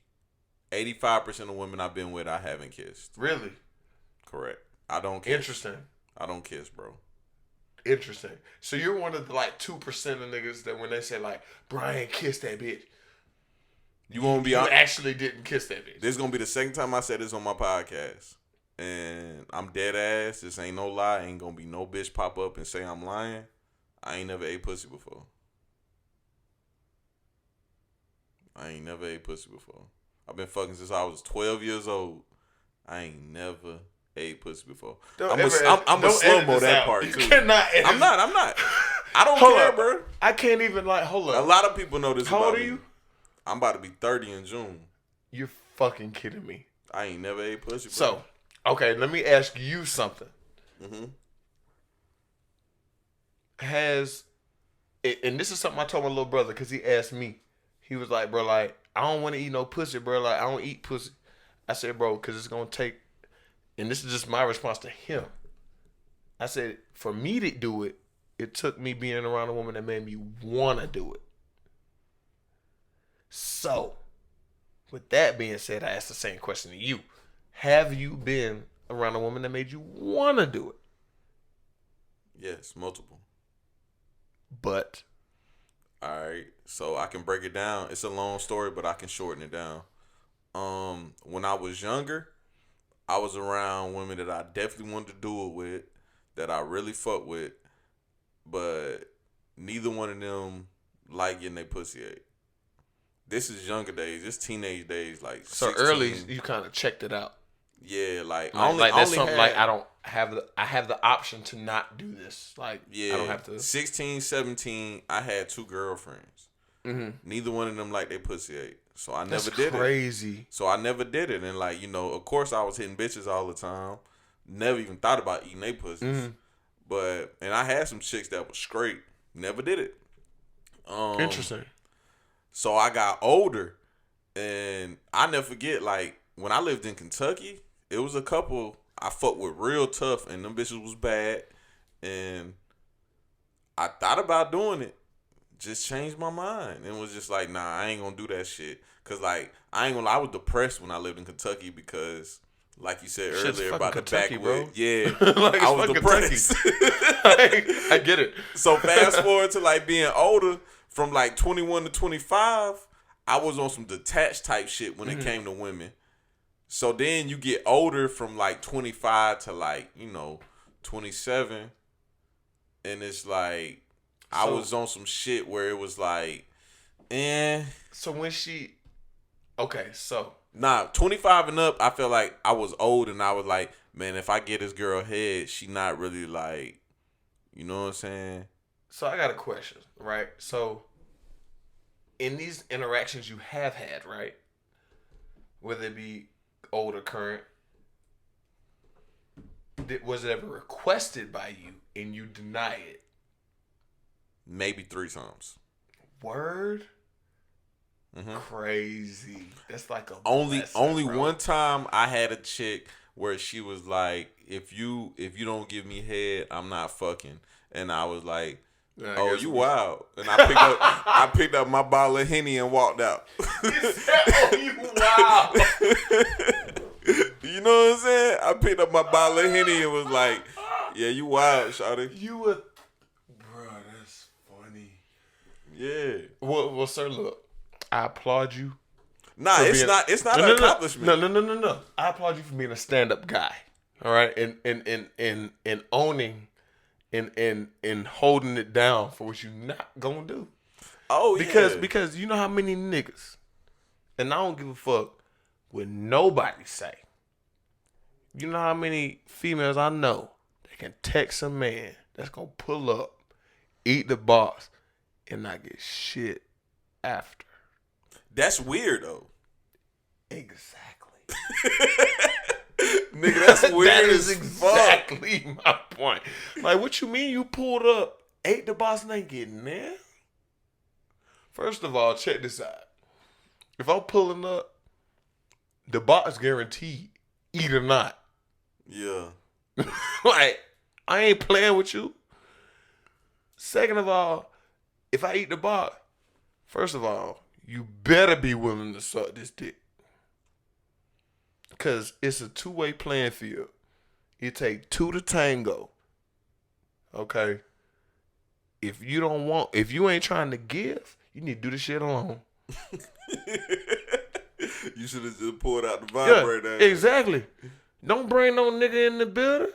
85% of women I've been with, I haven't kissed. Really? Correct. I don't kiss. Interesting. I don't kiss, bro. Interesting. So you're one of the like 2% of niggas that when they say like, Brian kissed that bitch. You won't be. You actually didn't kiss that bitch. This is gonna be the second time I said this on my podcast, and I'm dead ass. This ain't no lie. Ain't gonna be no bitch pop up and say I'm lying. I ain't never ate pussy before. I've been fucking since I was 12 years old. I ain't never ate pussy before. I'm a slow-mo that part too. I'm not. I don't care, bro. I can't even like, hold up. A lot of people know this How about old are me. you? I'm about to be 30 in June. You're fucking kidding me. I ain't never ate pussy, bro. So, okay, let me ask you something. Mm-hmm. And this is something I told my little brother because he asked me. He was like, bro, like, I don't want to eat no pussy, bro. Like, I don't eat pussy. I said, bro, because it's going to take, and this is just my response to him. I said, for me to do it, it took me being around a woman that made me want to do it. So, with that being said, I asked the same question to you. Have you been around a woman that made you want to do it? Yes, multiple. But? All right, so I can break it down. It's a long story, but I can shorten it down. when I was younger, I was around women that I definitely wanted to do it with, that I really fuck with, but neither one of them like getting their pussy ate. This is younger days. This teenage days, like so 16. early. You kind of checked it out. Yeah, like That's something like I don't have I have the option to not do this. Like yeah, I don't have to. 16, 17, I had 2 girlfriends. Mm-hmm. Neither one of them like they pussy ate, so I never did it. Crazy. So I never did it, and like of course I was hitting bitches all the time. Never even thought about eating they pussies. Mm-hmm. But and I had some chicks that was straight. Never did it. Interesting. So I got older, and I never forget, like when I lived in Kentucky. It was a couple I fucked with real tough, and them bitches was bad. And I thought about doing it, just changed my mind, and was just like, nah, I ain't gonna do that shit. Cause like I ain't gonna lie, I was depressed when I lived in Kentucky because, like you said earlier about the Kentucky, backwood, yeah, like I was depressed. I get it. So fast forward to like being older, from like 21 to 25, I was on some detached type shit when it came to women. So then you get older from like 25 to like, 27. And it's like, I was on some shit where it was like, So when she, okay, so. Nah, 25 and up, I felt like I was old and I was like, man, if I get this girl head, she not really like, you know what I'm saying? So I got a question, right? So in these interactions you have had, right? Whether it be old or current, was it ever requested by you and you deny it? Maybe 3 times. Word? Mm-hmm. Crazy. That's like a only blessing, bro. One time I had a chick where she was like, if you don't give me head, I'm not fucking. And I was like, oh, you wild. And I picked up my bottle of Henny and walked out. Oh, you wild. You know what I'm saying? I picked up my bottle of Henny and was like, yeah, you wild, shawty. You were, bro, that's funny. Yeah. Well, sir, look, I applaud you. Nah, it's not an accomplishment. No. I applaud you for being a stand-up guy. All right? And owning and holding it down for what you're not gonna do. Oh, Because you know how many niggas, and I don't give a fuck what nobody say. You know how many females I know that can text a man that's gonna pull up, eat the box, and not get shit after. That's weird though. Exactly. Nigga, that's weird. That is exactly my point. Like, what you mean you pulled up, ate the box, and ain't getting there? First of all, check this out. If I'm pulling up, the box guaranteed, eat or not. Yeah. Like, I ain't playing with you. Second of all, if I eat the box, first of all, you better be willing to suck this dick. Because it's a 2-way playing field. You take 2 to tango. Okay? If you ain't trying to give, you need to do this shit alone. You should have just pulled out the vibrator. Yeah, exactly. Don't bring no nigga in the building.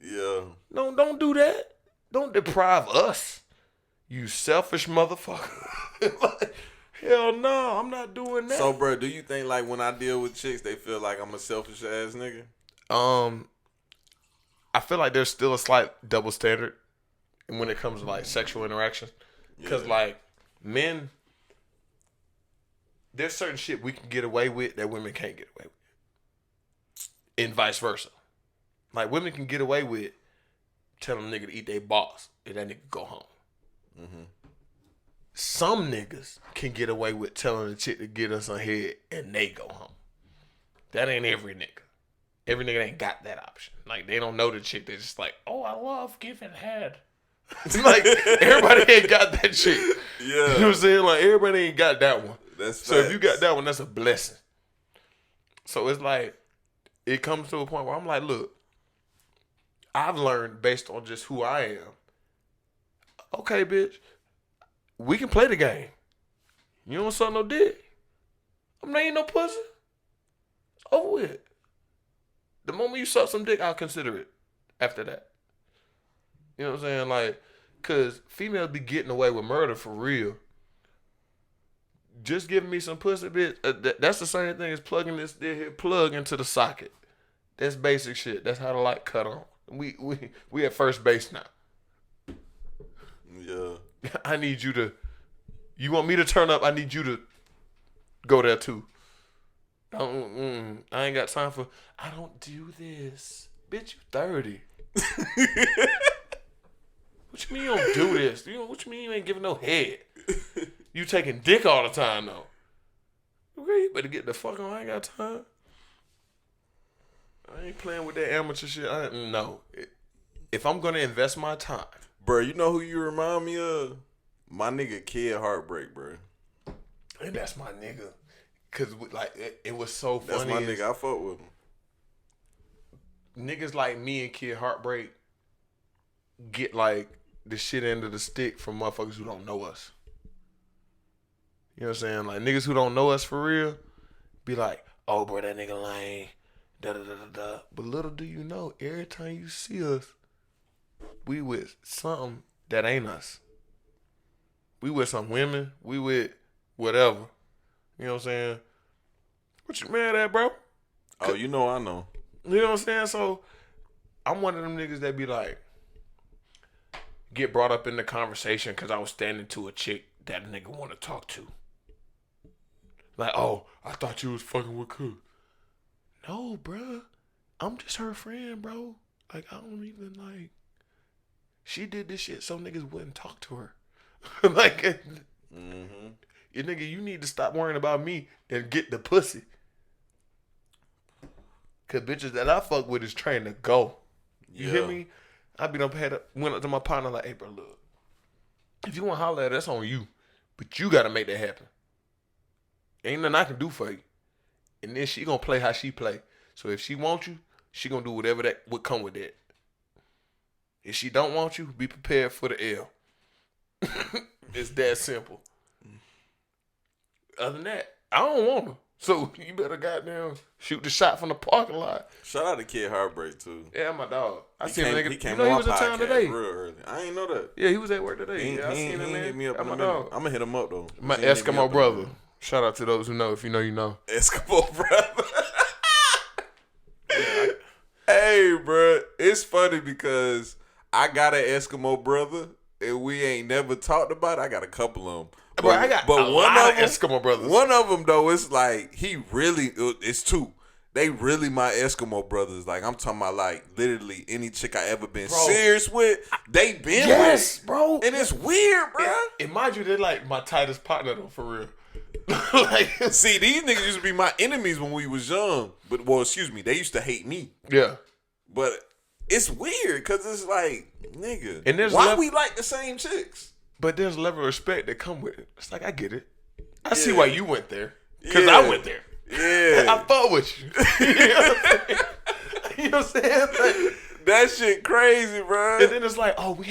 Yeah. No, don't do that. Don't deprive us. You selfish motherfucker. Like, hell no, I'm not doing that. So, bro, do you think like when I deal with chicks, they feel like I'm a selfish ass nigga? I feel like there's still a slight double standard when it comes to like sexual interaction. Because like men, there's certain shit we can get away with that women can't get away with. And vice versa. Like women can get away with telling a nigga to eat their boss and that nigga go home. Mm-hmm. Some niggas can get away with telling a chick to get us a head and they go home. That ain't every nigga. Every nigga ain't got that option. Like they don't know the chick. They're just like, oh, I love giving head. Like everybody ain't got that shit. Yeah. You know what I'm saying? Like everybody ain't got that one. That's so facts. If you got that one, that's a blessing. So it's like it comes to a point where I'm like, look, I've learned based on just who I am. Okay, bitch, we can play the game. You don't suck no dick. I'm not eating no pussy. Over with. The moment you suck some dick, I'll consider it after that. You know what I'm saying? Like, because females be getting away with murder for real. Just giving me some pussy, bitch. That's the same thing as plugging this plug into the socket. That's basic shit. That's how the light cut on. We at first base now. Yeah. I need you to. You want me to turn up? I need you to go there too. I ain't got time for. I don't do this, bitch. You 30. What you mean you don't do this? What you mean you ain't giving no head? You taking dick all the time though. Okay, you better get the fuck on. I ain't got time. I ain't playing with that amateur shit. No. If I'm gonna invest my time, bro, you know who you remind me of? My nigga Kid Heartbreak, bro. And that's my nigga. Cause like it was so funny. That's my nigga. I fuck with him. Niggas like me and Kid Heartbreak get like the shit end of the stick from motherfuckers who don't know us. You know what I'm saying? Like niggas who don't know us for real be like, oh bro, that nigga lame. Da da da da da. But little do you know, every time you see us, we with something that ain't us. We with some women. We with whatever. You know what I'm saying? What you mad at, bro? Oh, you know I know. You know what I'm saying? So, I'm one of them niggas that be like, get brought up in the conversation because I was standing to a chick that a nigga want to talk to. Like, oh, I thought you was fucking with Cook. No, bro. I'm just her friend, bro. Like, I don't even, like, she did this shit so niggas wouldn't talk to her. Like, you nigga, you need to stop worrying about me and get the pussy. Cause bitches that I fuck with is trained to go. You hear me? I be went up to my partner like, hey bro, look. If you want to holler at her, that's on you. But you gotta make that happen. Ain't nothing I can do for you. And then she gonna play how she play. So if she want you, she gonna do whatever that would come with that. If she don't want you, be prepared for the L. It's that simple. Other than that, I don't want her. So you better goddamn shoot the shot from the parking lot. Shout out to Kid Heartbreak too. Yeah, my dog. I seen came, a nigga. he came you know he was in on town podcast today. real early. I ain't know that. Yeah, he was at work today. He I seen him. hit me up in my a minute. dog. I'm gonna hit him up though. My Eskimo brother. Shout out to those who know. If you know, you know. Eskimo brother. Hey, bro, it's funny because I got an Eskimo brother and we ain't never talked about it. I got a couple of them. Bro, I got a lot of Eskimo brothers. One of them, though, it's like, it's two. They really my Eskimo brothers. Like, I'm talking about, like, literally any chick I ever been serious with, they been with. Bro. And it's weird, bro. And mind you, they're like my tightest partner, though, for real. Like, see, these niggas used to be my enemies when we was young. But, well, excuse me, they used to hate me. Yeah. But it's weird because it's like, nigga, and why we like the same chicks? But there's a level of respect that come with it. It's like, I get it. I see why you went there. Because I went there. Yeah. I fought with you. You know what I'm saying? Like, that shit crazy, bro. And then it's like, oh, we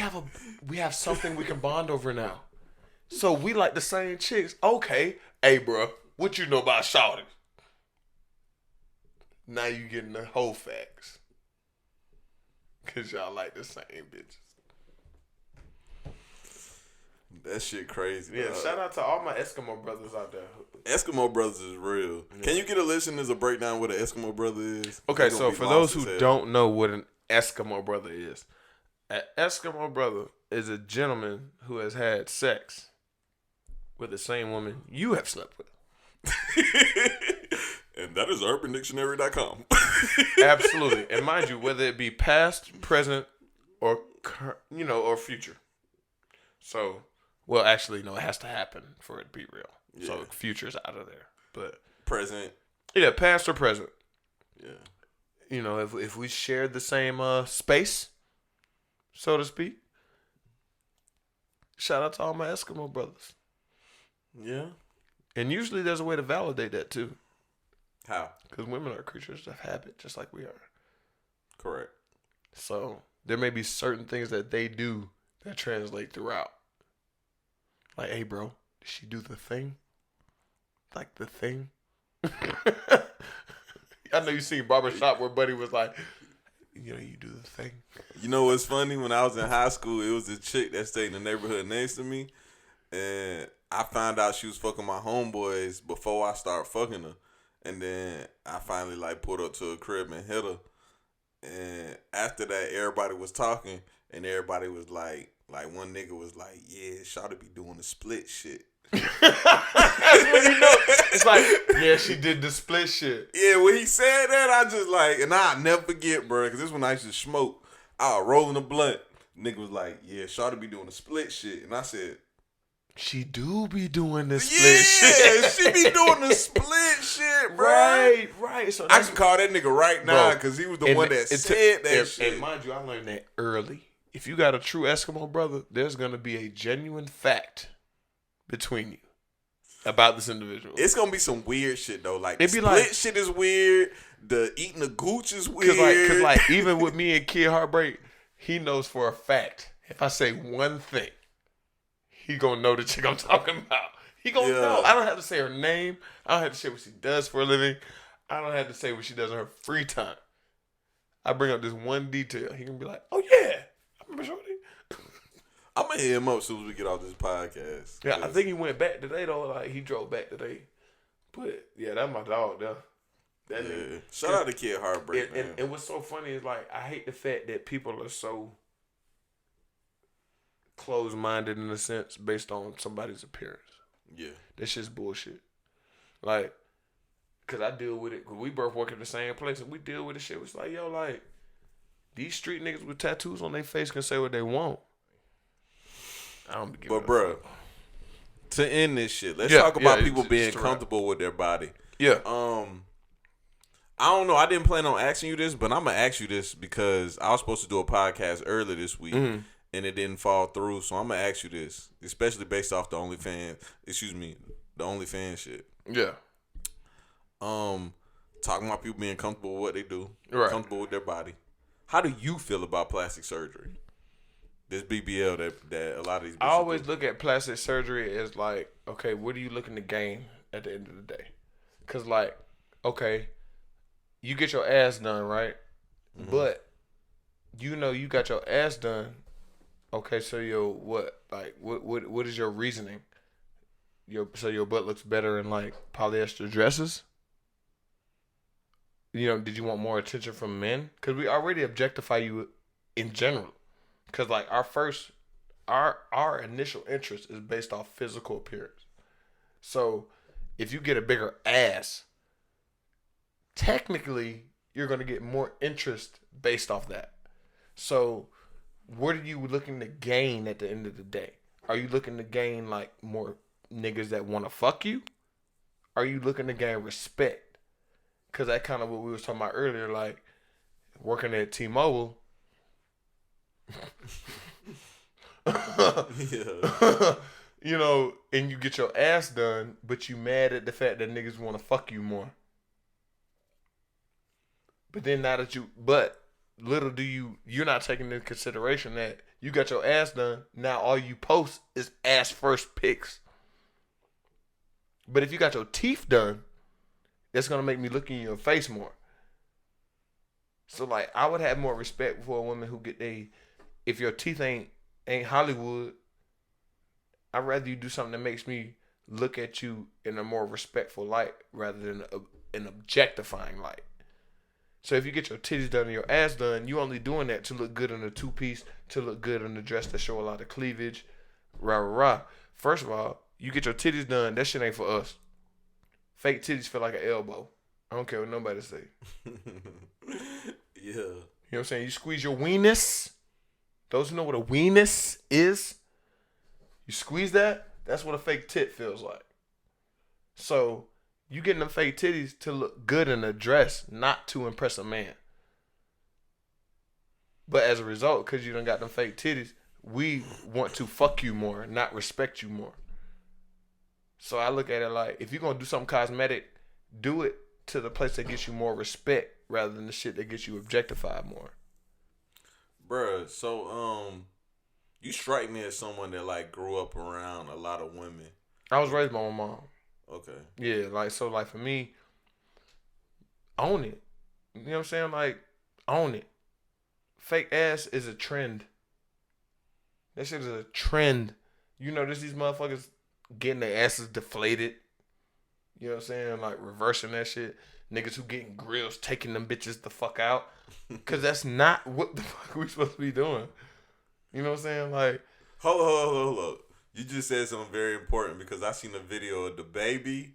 have something we can bond over now. So we like the same chicks. Okay. Hey, bro, what you know about shawty? Now you getting the whole facts. Because y'all like the same bitches. That shit crazy. Yeah, shout out to all my Eskimo brothers out there. Eskimo brothers is real. Yeah. Can you get a listeners a breakdown what an Eskimo brother is? Okay, so for those who don't know what an Eskimo brother is, an Eskimo brother is a gentleman who has had sex with the same woman you have slept with. And that is UrbanDictionary.com. Absolutely. And mind you, whether it be past, present, or or future. So, well, actually, no, it has to happen for it to be real. Yeah. So, future's out of there. But present. Yeah, past or present. Yeah. You know, if we shared the same space, so to speak. Shout out to all my Eskimo brothers. Yeah. And usually there's a way to validate that, too. How? Because women are creatures of habit, just like we are. Correct. So, there may be certain things that they do that translate throughout. Like, hey, bro, did she do the thing? Like the thing? I know you seen Barbershop where Buddy was like, you know, you do the thing. You know what's funny? When I was in high school, it was a chick that stayed in the neighborhood next to me, and I found out she was fucking my homeboys before I started fucking her, and then I finally like pulled up to her crib and hit her, and after that, everybody was talking, and everybody was like one nigga was like, yeah, Shawty be doing the split shit. That's when you know. It's like, yeah, she did the split shit. Yeah, when he said that, I just like, and I'll never forget, bro, because this when I used to smoke. I was rolling a blunt. Nigga was like, yeah, Shawty be doing the split shit. And I said, she do be doing the split shit. Yeah, she be doing the split shit, bro. Right. So I can call that nigga right now because he was the one that said that shit. And mind you, I learned that early. If you got a true Eskimo brother, there's going to be a genuine fact between you about this individual. It's gonna be some weird shit though. Like, it be split like, shit is weird. The eating the gooch is weird. Cause like even with me and Kid Heartbreak, he knows for a fact if I say one thing, he gonna know the chick I'm talking about. He gonna know. I don't have to say her name. I don't have to say what she does for a living. I don't have to say what she does in her free time. I bring up this one detail. He can be like, "Oh yeah, I remember Shorty." I'm gonna hit him up as soon as we get off this podcast. Yeah, I think he went back today though. Like he drove back today. But yeah, that's my dog though. That nigga. Shout out to Kid Heartbreak, man. And what's so funny is like I hate the fact that people are so closed-minded in a sense based on somebody's appearance. Yeah, that's just bullshit. Like, cause I deal with it. Cause we both work at the same place and we deal with the shit. It's like, yo, like these street niggas with tattoos on their face can say what they want. I don't be giving But bro, to end this shit, let's talk about people being comfortable with their body. Yeah. I don't know. I didn't plan on asking you this, but I'm gonna ask you this because I was supposed to do a podcast earlier this week and it didn't fall through. So I'm gonna ask you this, especially based off the OnlyFans shit. Yeah. Talking about people being comfortable with what they do, comfortable with their body. How do you feel about plastic surgery? This BBL that a lot of these. I always look at plastic surgery as like, okay, what are you looking to gain at the end of the day? Cause like, okay, you get your ass done, right? Mm-hmm. But you know you got your ass done. Okay, so what is your reasoning? So your butt looks better in like polyester dresses? You know, did you want more attention from men? Cause we already objectify you in general. Cause like our initial interest is based off physical appearance. So if you get a bigger ass, technically you're gonna get more interest based off that. So what are you looking to gain at the end of the day? Are you looking to gain like more niggas that want to fuck you? Are you looking to gain respect? Cause that kind of what we was talking about earlier, like working at T-Mobile. You know, and you get your ass done, but you mad at the fact that niggas want to fuck you more. But then now that little do you're not taking into consideration that you got your ass done. Now all you post is ass first pics. But if you got your teeth done, that's gonna make me look in your face more. So like, I would have more respect for a woman who get if your teeth ain't Hollywood, I'd rather you do something that makes me look at you in a more respectful light rather than an objectifying light. So if you get your titties done and your ass done, you only doing that to look good in a two-piece, to look good in a dress that show a lot of cleavage, rah. First of all, you get your titties done, that shit ain't for us. Fake titties feel like an elbow. I don't care what nobody say. Yeah. You know what I'm saying? You squeeze your weenus. Those who know what a weenus is, you squeeze that, that's what a fake tit feels like. So, you getting them fake titties to look good in a dress, not to impress a man. But as a result, because you done got them fake titties, we want to fuck you more, not respect you more. So I look at it like, if you're going to do something cosmetic, do it to the place that gets you more respect rather than the shit that gets you objectified more. Bruh, so you strike me as someone that like grew up around a lot of women. I was raised by my mom. Okay. Yeah, like so like for me, own it. You know what I'm saying? Like, own it. Fake ass is a trend. That shit is a trend. You notice these motherfuckers getting their asses deflated. You know what I'm saying? Like, reversing that shit. Niggas who getting grills, taking them bitches the fuck out. Because that's not what the fuck we supposed to be doing. You know what I'm saying? Like, Hold up. You just said something very important because I seen a video of the Baby,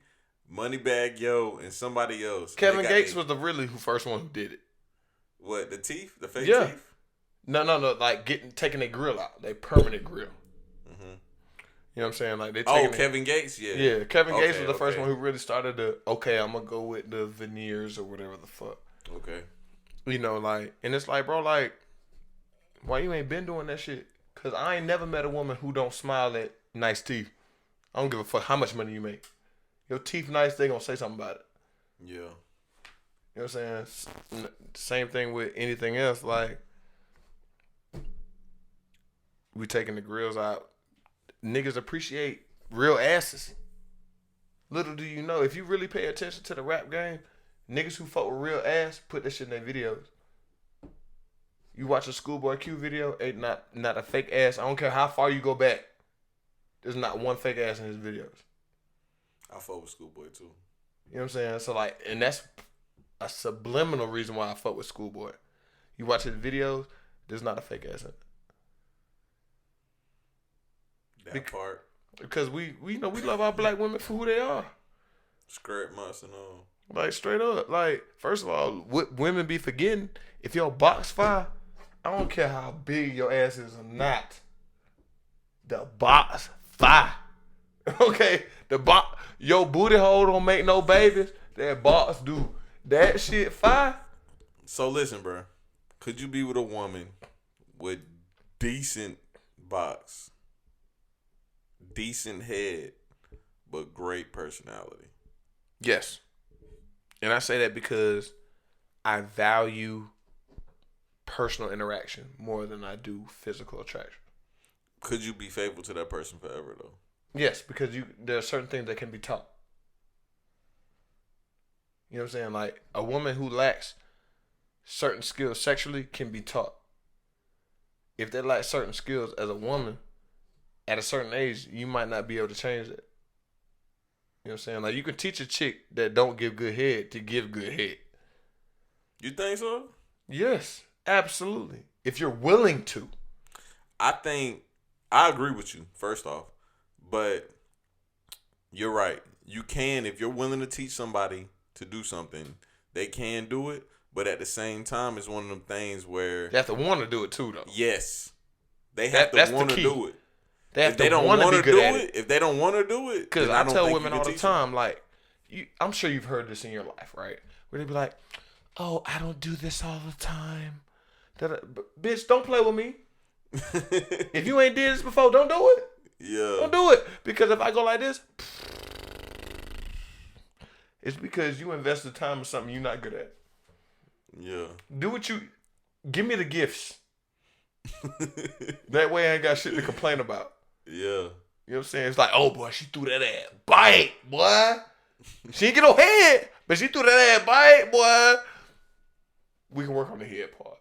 Moneybag Yo, and somebody else. Kevin Gates was the first one who did it. What, the teeth? The fake Yeah. teeth? No. Like, taking their grill out. They permanent grill. Mm-hmm. You know what I'm saying? Like, they taking Kevin Gates? Yeah. Yeah, Kevin Gates was the first one who really started I'm going to go with the veneers or whatever the fuck. Okay. You know, like, and it's like, bro, like, why you ain't been doing that shit? Because I ain't never met a woman who don't smile at nice teeth. I don't give a fuck how much money you make. Your teeth nice, they going to say something about it. Yeah. You know what I'm saying? Same thing with anything else. Like, we taking the grills out. Niggas appreciate real asses. Little do you know, if you really pay attention to the rap game, niggas who fuck with real ass put that shit in their videos. You watch a Schoolboy Q video, ain't not a fake ass. I don't care how far you go back. There's not one fake ass in his videos. I fuck with Schoolboy too. You know what I'm saying? So like, and that's a subliminal reason why I fuck with Schoolboy. You watch his videos, there's not a fake ass in it. That part. Because we know we love our black women for who they are. Skirt months and all. Like, straight up. Like, first of all, what women be forgetting, if your box fire, I don't care how big your ass is or not. The box fire. Okay? Your booty hole don't make no babies. That box do. That shit fire. So listen, bro. Could you be with a woman with decent box, decent head, but great personality? Yes. And I say that because I value personal interaction more than I do physical attraction. Could you be faithful to that person forever, though? Yes, because there are certain things that can be taught. You know what I'm saying? Like, a woman who lacks certain skills sexually can be taught. If they lack certain skills as a woman, at a certain age, you might not be able to change that. You know what I'm saying? Like, you can teach a chick that don't give good head to give good head. You think so? Yes, absolutely. If you're willing to. I think I agree with you, first off. But you're right. You can, if you're willing to teach somebody to do something, they can do it. But at the same time, it's one of them things where They have to want to do it too, though. yes, they have to want to do it. If they don't want to do it, if they don't want to do it, because I I tell think women all the time, like, I'm sure you've heard this in your life, right? Where they be like, "Oh, I don't do this all the time." Bitch, don't play with me. If you ain't did this before, don't do it. Yeah, Don't do it, because if I go like this, it's because you invested time in something you're not good at. Yeah. Give me the gifts. That way I ain't got shit to complain about. Yeah. You know what I'm saying? It's like, oh boy, she threw that ass. Bite, boy. She ain't get no head, but she threw that ass. Bite, boy. We can work on the head part.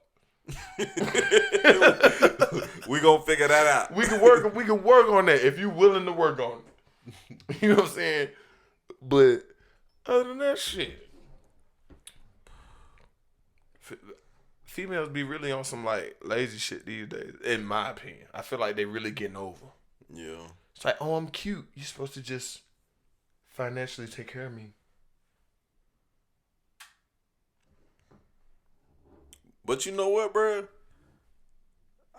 We gonna figure that out. We can work on that if you willing to work on it. You know what I'm saying? But other than that shit, females be really on some like lazy shit these days, in my opinion. I feel like they really getting over. Yeah. It's like, oh, I'm cute. You're supposed to just financially take care of me. But you know what, bro?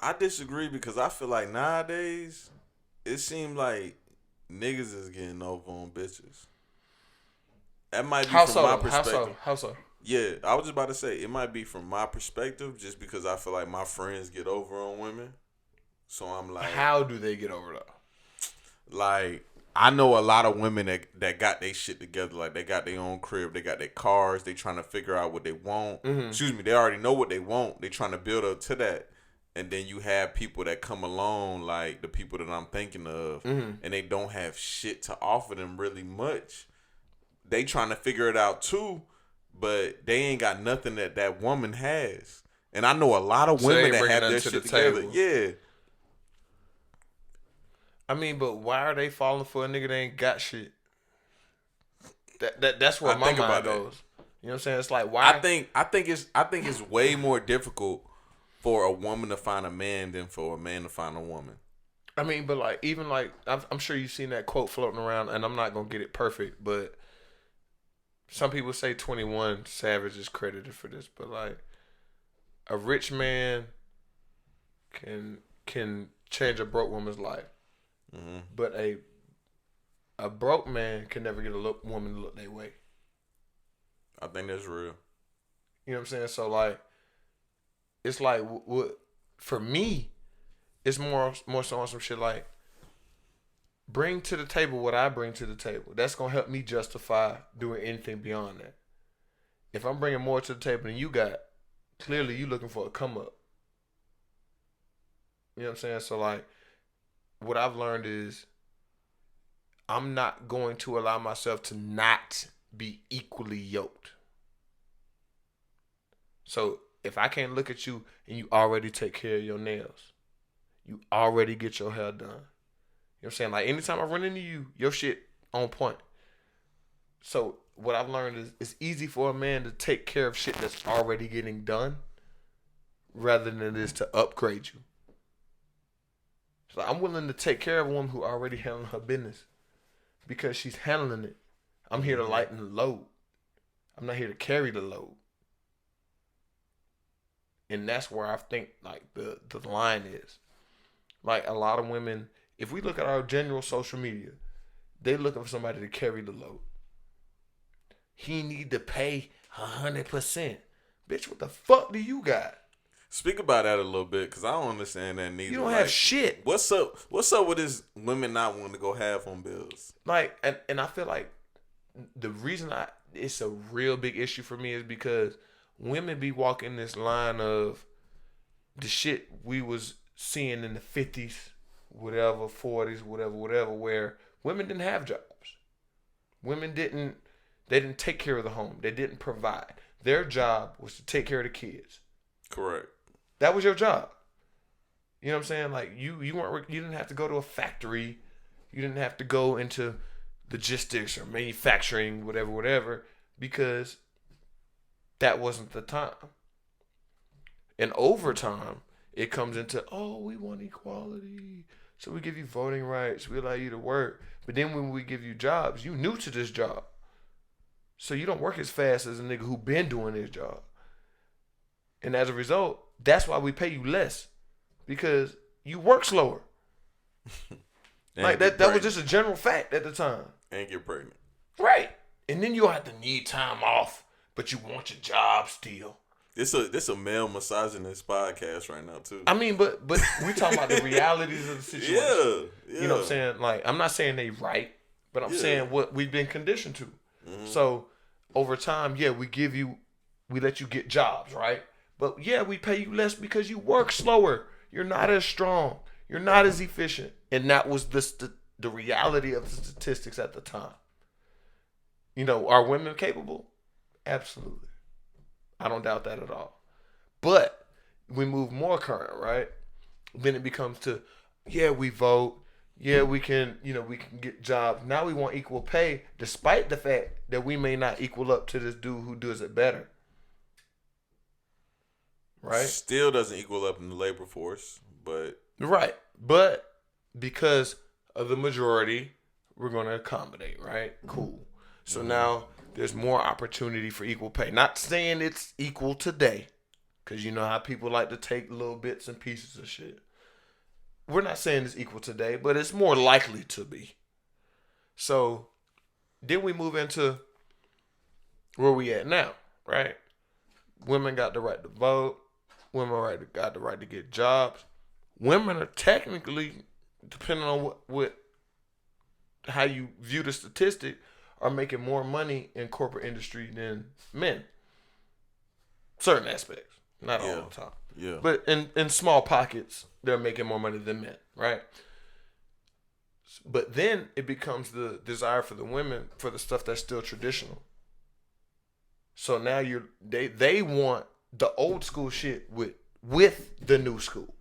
I disagree because I feel like nowadays it seems like niggas is getting over on bitches. That might be from my perspective. How so? Yeah, I was just about to say it might be from my perspective, just because I feel like my friends get over on women. So I'm like, how do they get over though? Like, I know a lot of women that got their shit together. Like, they got their own crib, they got their cars, they trying to figure out what they want. Mm-hmm. Excuse me, they already know what they want. They trying to build up to that. And then you have people that come along, like the people that I'm thinking of, and they don't have shit to offer them really much. They trying to figure it out too, but they ain't got nothing that woman has. And I know a lot of women that have their shit together. Yeah. I mean, but why are they falling for a nigga that ain't got shit? That's where my mind goes. You know what I'm saying? It's like, why? I think it's way more difficult for a woman to find a man than for a man to find a woman. I mean, but like, even like, I'm sure you've seen that quote floating around, and I'm not gonna get it perfect, but some people say 21 Savage is credited for this, but like, a rich man can change a broke woman's life, but a broke man can never get a woman to look their way. I think that's real. You know what I'm saying? So like, it's like what for me, it's more so on some shit like, bring to the table what I bring to the table. That's gonna help me justify doing anything beyond that. If I'm bringing more to the table than you got, clearly you looking for a come up. You know what I'm saying? So like, what I've learned is, I'm not going to allow myself to not be equally yoked. So if I can't look at you and you already take care of your nails, you already get your hair done. You know what I'm saying? Like, anytime I run into you, your shit on point. So what I've learned is, it's easy for a man to take care of shit that's already getting done rather than it is to upgrade you. So I'm willing to take care of a woman who already handling her business because she's handling it. I'm here to lighten the load. I'm not here to carry the load. And that's where I think like the line is. Like, a lot of women, if we look at our general social media, they looking for somebody to carry the load. He need to pay 100%. Bitch, what the fuck do you got? Speak about that a little bit, because I don't understand that neither. You don't have shit. What's up with this women not wanting to go half on bills? Like, and I feel like the reason it's a real big issue for me is because women be walking this line of the shit we was seeing in the 50s, whatever, 40s, whatever, where women didn't have jobs. Women didn't take care of the home. They didn't provide. Their job was to take care of the kids. Correct. That was your job. You know what I'm saying? Like, you didn't have to go to a factory. You didn't have to go into logistics or manufacturing, whatever, because that wasn't the time. And over time, it comes into, oh, we want equality, so we give you voting rights, we allow you to work. But then when we give you jobs, you new to this job, so you don't work as fast as a nigga who been doing this job. And as a result, that's why we pay you less, because you work slower. Like, that was just a general fact at the time. And get pregnant. Right. And then you'll have to need time off, but you want your job still. This a male misogynist podcast right now too. I mean, but we talking about the realities of the situation. Yeah. You know what I'm saying? Like, I'm not saying they right, but I'm saying what we've been conditioned to. Mm-hmm. So over time, we let you get jobs, right? But yeah, we pay you less because you work slower. You're not as strong. You're not as efficient. And that was the reality of the statistics at the time. You know, are women capable? Absolutely. I don't doubt that at all. But we move more current, right? Then it becomes to, yeah, we vote. Yeah, we can get jobs. Now we want equal pay, despite the fact that we may not equal up to this dude who does it better. Right? Still doesn't equal up in the labor force, but... Right. But because of the majority, we're going to accommodate, right? Cool. So now there's more opportunity for equal pay. Not saying it's equal today, because you know how people like to take little bits and pieces of shit. We're not saying it's equal today, but it's more likely to be. So then we move into where we at now, right? Women got the right to vote. Women got the right to get jobs. Women are technically, depending on how you view the statistic, are making more money in corporate industry than men. Certain aspects, not all the time. Yeah. But in small pockets, they're making more money than men, right? But then it becomes the desire for the women for the stuff that's still traditional. So now they want the old school shit with the new school.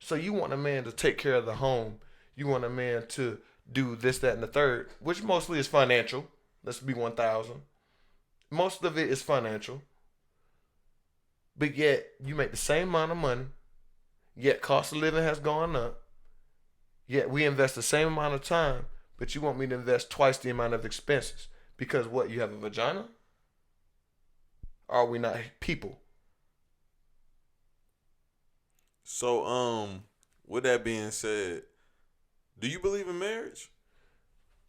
So you want a man to take care of the home. You want a man to do this, that, and the third, which mostly is financial. Let's be 1,000. Most of it is financial. But yet, you make the same amount of money. Yet, cost of living has gone up. Yet, we invest the same amount of time. But you want me to invest twice the amount of expenses. Because what, you have a vagina? Or are we not people? So, with that being said, do you believe in marriage?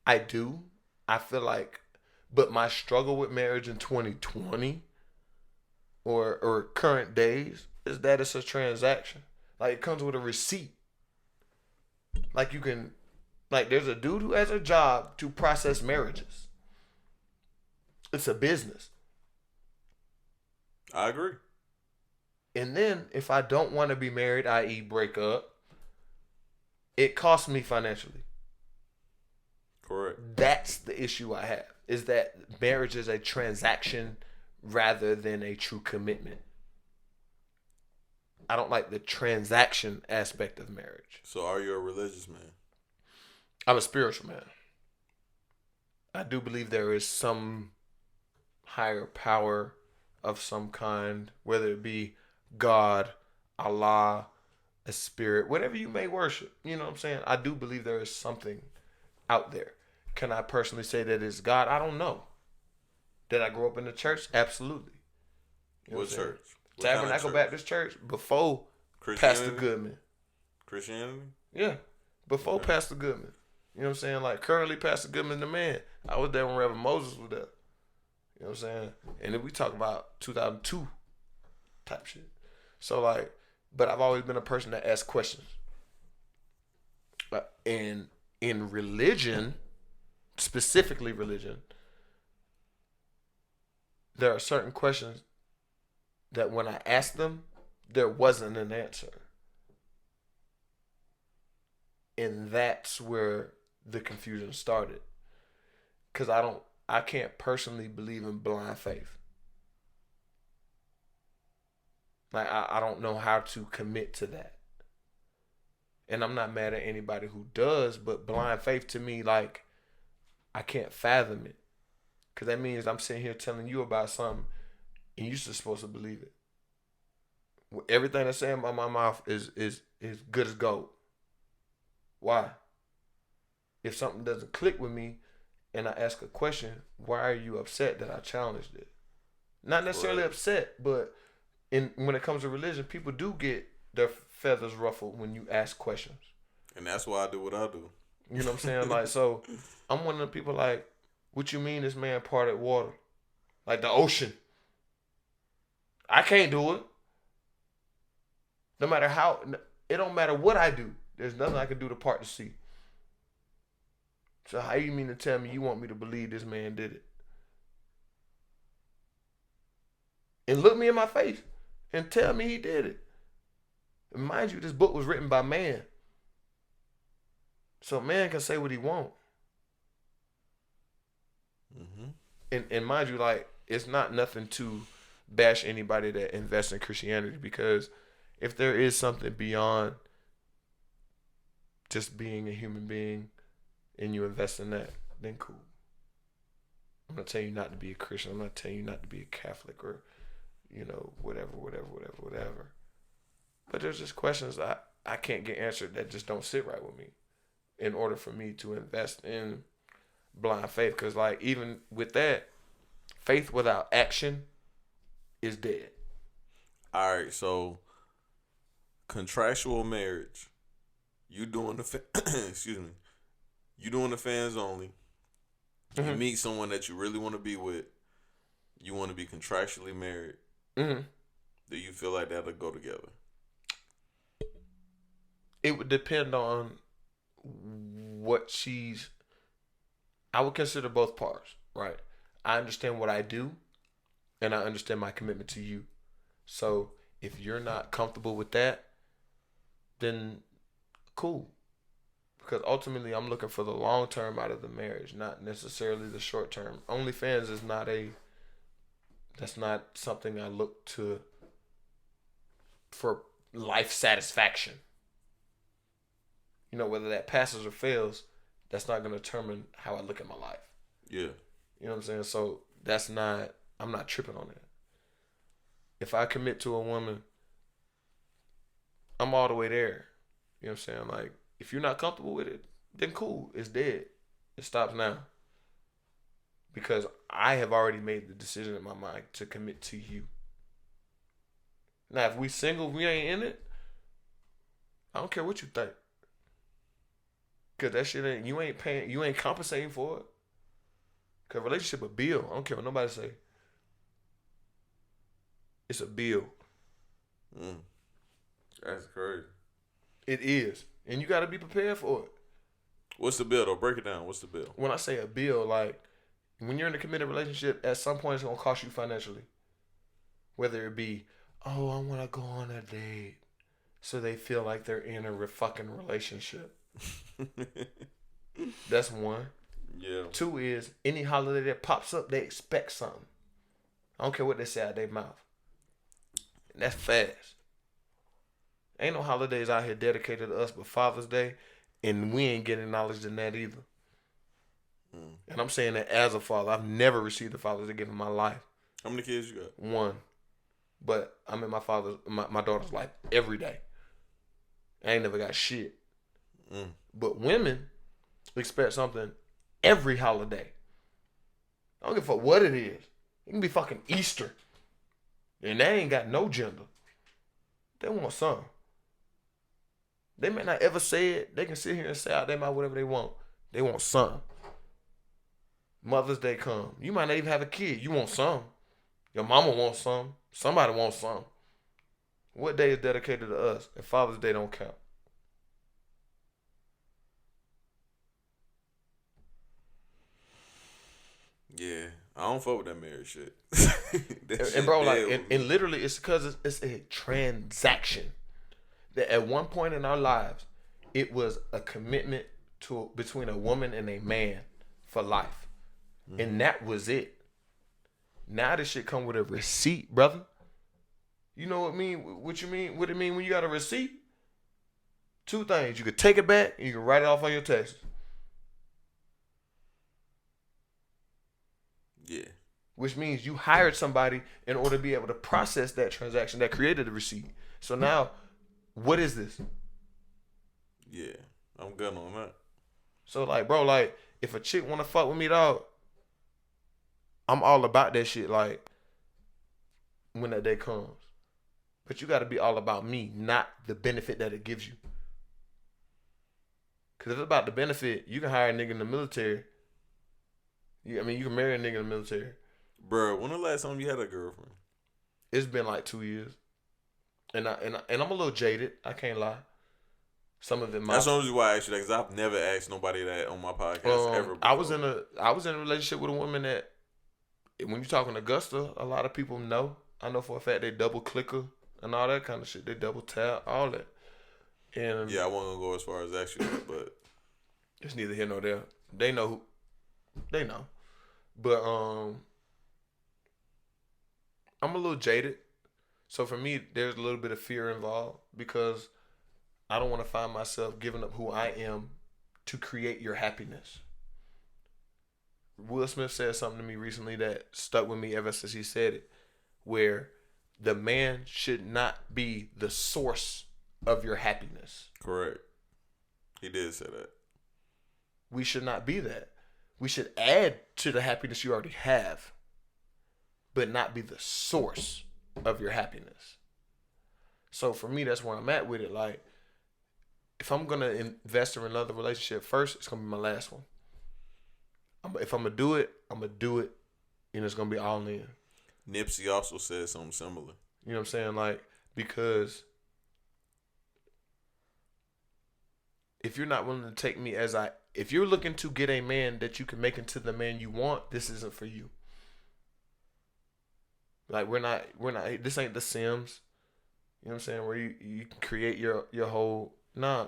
I do. I feel like, but my struggle with marriage in 2020 or current days is that it's a transaction. Like, it comes with a receipt. Like, you can, like, there's a dude who has a job to process marriages. It's a business. I agree. And then if I don't want to be married, i.e. break up, it costs me financially. Correct. That's the issue I have, is that marriage is a transaction rather than a true commitment. I don't like the transaction aspect of marriage. So are you a religious man? I'm a spiritual man. I do believe there is some higher power of some kind, whether it be God, Allah, a spirit, whatever you may worship. You know what I'm saying? I do believe there is something out there. Can I personally say that it's God? I don't know. Did I grow up in the church? Absolutely. You know what church? What Tabernacle Baptist Church before Pastor Goodman. Christianity? Yeah. Before Okay. Pastor Goodman. You know what I'm saying? Like, currently Pastor Goodman the man. I was there when Reverend Moses was there. You know what I'm saying? And then we talk about 2002 type shit. So, like, but I've always been a person that asks questions. And in religion, specifically religion, there are certain questions that when I asked them, there wasn't an answer. And that's where the confusion started. Because I can't personally believe in blind faith. Like, I don't know how to commit to that. And I'm not mad at anybody who does, but blind faith to me, like, I can't fathom it. Because that means I'm sitting here telling you about something and you're just supposed to believe it. Everything that's saying by my mouth is good as gold. Why? If something doesn't click with me and I ask a question, why are you upset that I challenged it? Not necessarily upset, but when it comes to religion, people do get their feathers ruffled when you ask questions. And that's why I do what I do. You know what I'm saying? Like, so I'm one of the people like, what you mean this man parted water? Like the ocean. I can't do it. No matter how, it don't matter what I do. There's nothing I can do to part the sea. So how you mean to tell me you want me to believe this man did it? And look me in my face and tell me he did it. And mind you, this book was written by man. So man can say what he wants. Mm-hmm. And mind you, like, it's not nothing to bash anybody that invests in Christianity, because if there is something beyond just being a human being and you invest in that, then cool. I'm not telling you not to be a Christian. I'm not telling you not to be a Catholic or, you know, whatever. But there's just questions I can't get answered that just don't sit right with me in order for me to invest in blind faith. Because, like, even with that, faith without action is dead. All right, so contractual marriage. You doing the excuse me. You doing the fans only. Mm-hmm. You meet someone that you really want to be with. You want to be contractually married. Mm-hmm. Do you feel like that'll go together? It would depend on what I would consider both parts, right? I understand what I do, and I understand my commitment to you. So if you're not comfortable with that, then cool. Because ultimately I'm looking for the long term out of the marriage, not necessarily the short term. OnlyFans is not a That's not something I look to for life satisfaction. You know, whether that passes or fails, that's not going to determine how I look at my life. Yeah. You know what I'm saying? So I'm not tripping on that. If I commit to a woman, I'm all the way there. You know what I'm saying? Like, if you're not comfortable with it, then cool. It's dead. It stops now. Because I have already made the decision in my mind to commit to you. Now, if we single, we ain't in it, I don't care what you think. Because that shit you ain't paying, you ain't compensating for it. Because relationship a bill. I don't care what nobody say. It's a bill. That's crazy. It is. And you got to be prepared for it. What's the bill, though? Break it down. What's the bill? When I say a bill, like, when you're in a committed relationship, at some point it's going to cost you financially. Whether it be, oh, I want to go on a date. So they feel like they're in a fucking relationship. That's one. Yeah. Two is, any holiday that pops up, they expect something. I don't care what they say out their mouth. And that's fast. Ain't no holidays out here dedicated to us but Father's Day, and we ain't getting acknowledged in that either. And I'm saying that as a father. I've never received a Father's Day gift in my life. How many kids you got? One. But I'm in my daughter's life every day. I ain't never got shit. But women expect something every holiday. I don't give a fuck what it is. It can be fucking Easter. And they ain't got no gender. They want something. They may not ever say it. They can sit here and say out their mouth whatever they want. They want something. Mother's Day come. You might not even have a kid. You want something. Your mama wants something. Somebody wants something. What day is dedicated to us? And Father's Day don't count. Yeah. I don't fuck with that marriage shit. And bro, like, and literally, it's because it's a transaction. That at one point in our lives, it was a commitment between a woman and a man for life. And that was it. Now this shit come with a receipt, brother. You know what I mean? What you mean? What it mean when you got a receipt? Two things. You could take it back and you can write it off on your taxes. Yeah. Which means you hired somebody in order to be able to process that transaction that created the receipt. So now, what is this? Yeah. I'm good on that. So like, bro, like, if a chick wanna fuck with me, dog, I'm all about that shit, like, when that day comes. But you gotta be all about me, not the benefit that it gives you. Cause if it's about the benefit, you can hire a nigga in the military. You can marry a nigga in the military. Bro, when the last time you had a girlfriend? It's been like 2 years. And I'm a little jaded, I can't lie. Some of it might. That's the only reason why I asked you that, because I've never asked nobody that on my podcast ever before. I was in a relationship with a woman that, when you talking Augusta, a lot of people know. I know for a fact they double clicker and all that kind of shit. They double tap, all that. And yeah, I wasn't gonna go as far as actually, but it's neither here nor there. They know who. They know. But I'm a little jaded. So for me, there's a little bit of fear involved because I don't want to find myself giving up who I am to create your happiness. Will Smith said something to me recently that stuck with me ever since he said it, where the man should not be the source of your happiness. correct. He did say that. We should not be that. We should add to the happiness you already have, but not be the source of your happiness. So for me, that's where I'm at with it. Like, if I'm going to invest in another relationship first, it's going to be my last one. If I'm going to do it, I'm going to do it, and it's going to be all in. Nipsey also said something similar. You know what I'm saying? Like, because if you're not willing to take me if you're looking to get a man that you can make into the man you want, this isn't for you. Like, we're not, this ain't The Sims. You know what I'm saying? Where you can create your whole, nah.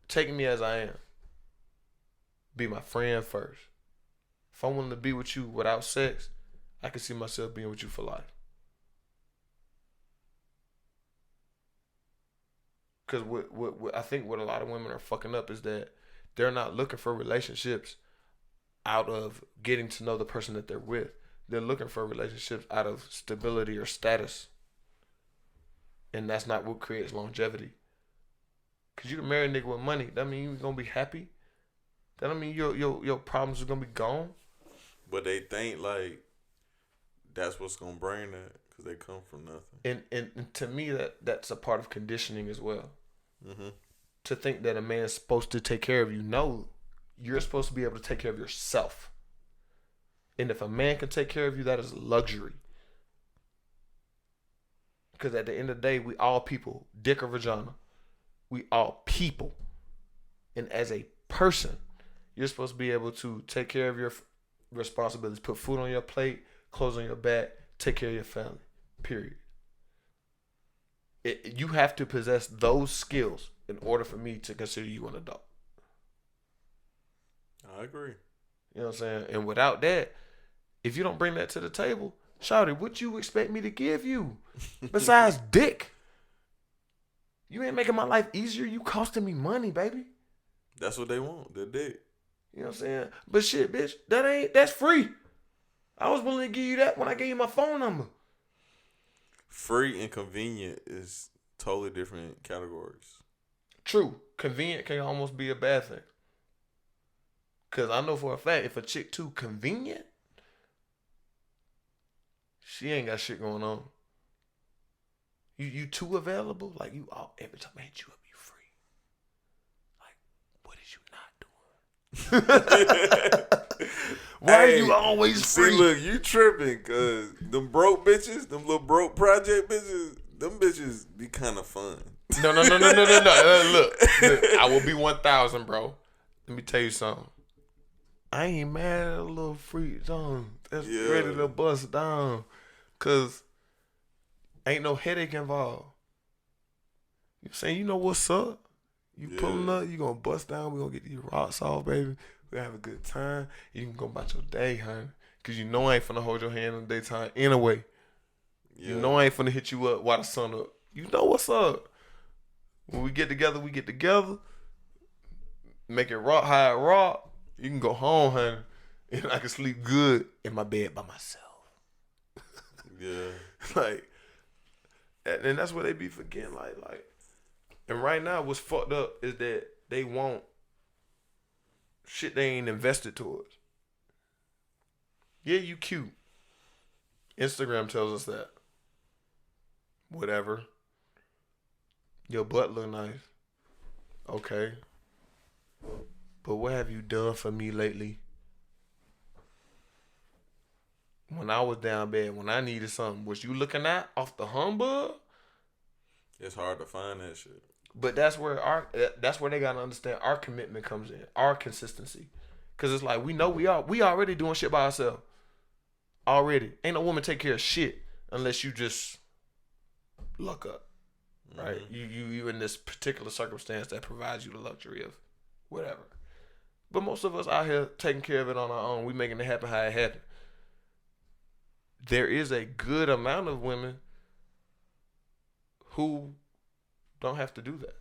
Take me as I am. Be my friend first. If I'm willing to be with you without sex, I can see myself being with you for life. Because what I think what a lot of women are fucking up is that they're not looking for relationships out of getting to know the person that they're with. They're looking for relationships out of stability or status. And that's not what creates longevity. Because you can marry a nigga with money. That mean you're going to be happy. That don't mean your problems are going to be gone. But they think like that's what's going to bring that because they come from nothing. And to me, that's a part of conditioning as well. Mm-hmm. To think that a man's supposed to take care of you. No, you're supposed to be able to take care of yourself. And if a man can take care of you, that is luxury. Because at the end of the day, we all people, dick or vagina. We all people. And as a person, you're supposed to be able to take care of your responsibilities. Put food on your plate, clothes on your back, take care of your family. Period. You have to possess those skills in order for me to consider you an adult. I agree. You know what I'm saying? And without that, if you don't bring that to the table, shawty, what you expect me to give you? Besides dick. You ain't making my life easier. You costing me money, baby. That's what they want. They're dick. You know what I'm saying? But shit, bitch, that's free. I was willing to give you that when I gave you my phone number. Free and convenient is totally different categories. True. Convenient can almost be a bad thing. Because I know for a fact, if a chick too convenient, she ain't got shit going on. You too available? Like, you all, every time I hit you up, you free. Like, what is you not doing? Why are you always free? See, look, you tripping, because them broke bitches, them little broke project bitches, them bitches be kind of fun. No. Look, I will be 1,000, bro. Let me tell you something. I ain't mad at a little free zone that's ready to bust down, because ain't no headache involved. You saying, you know what's up? You pulling up, you gonna bust down, we gonna get these rocks off, baby. We gonna have a good time. You can go about your day, honey. Cause you know I ain't finna hold your hand in the daytime anyway. Yeah. You know I ain't finna hit you up while the sun up. You know what's up. When we get together, we get together. Make it rock how it rock. You can go home, honey. And I can sleep good in my bed by myself. Yeah. Like, and that's what they be forgetting. Like, and right now, what's fucked up is that they want shit they ain't invested towards. Yeah, you cute. Instagram tells us that. Whatever. Your butt look nice. Okay. But what have you done for me lately? When I was down bad, when I needed something, was you looking at off the humbug? It's hard to find that shit. But that's where they gotta understand our commitment comes in, our consistency. Cause it's like we know we already doing shit by ourselves. Already. Ain't no woman take care of shit unless you just luck up. Right? Mm-hmm. You in this particular circumstance that provides you the luxury of whatever. But most of us out here taking care of it on our own. We making it happen how it happened. There is a good amount of women who don't have to do that.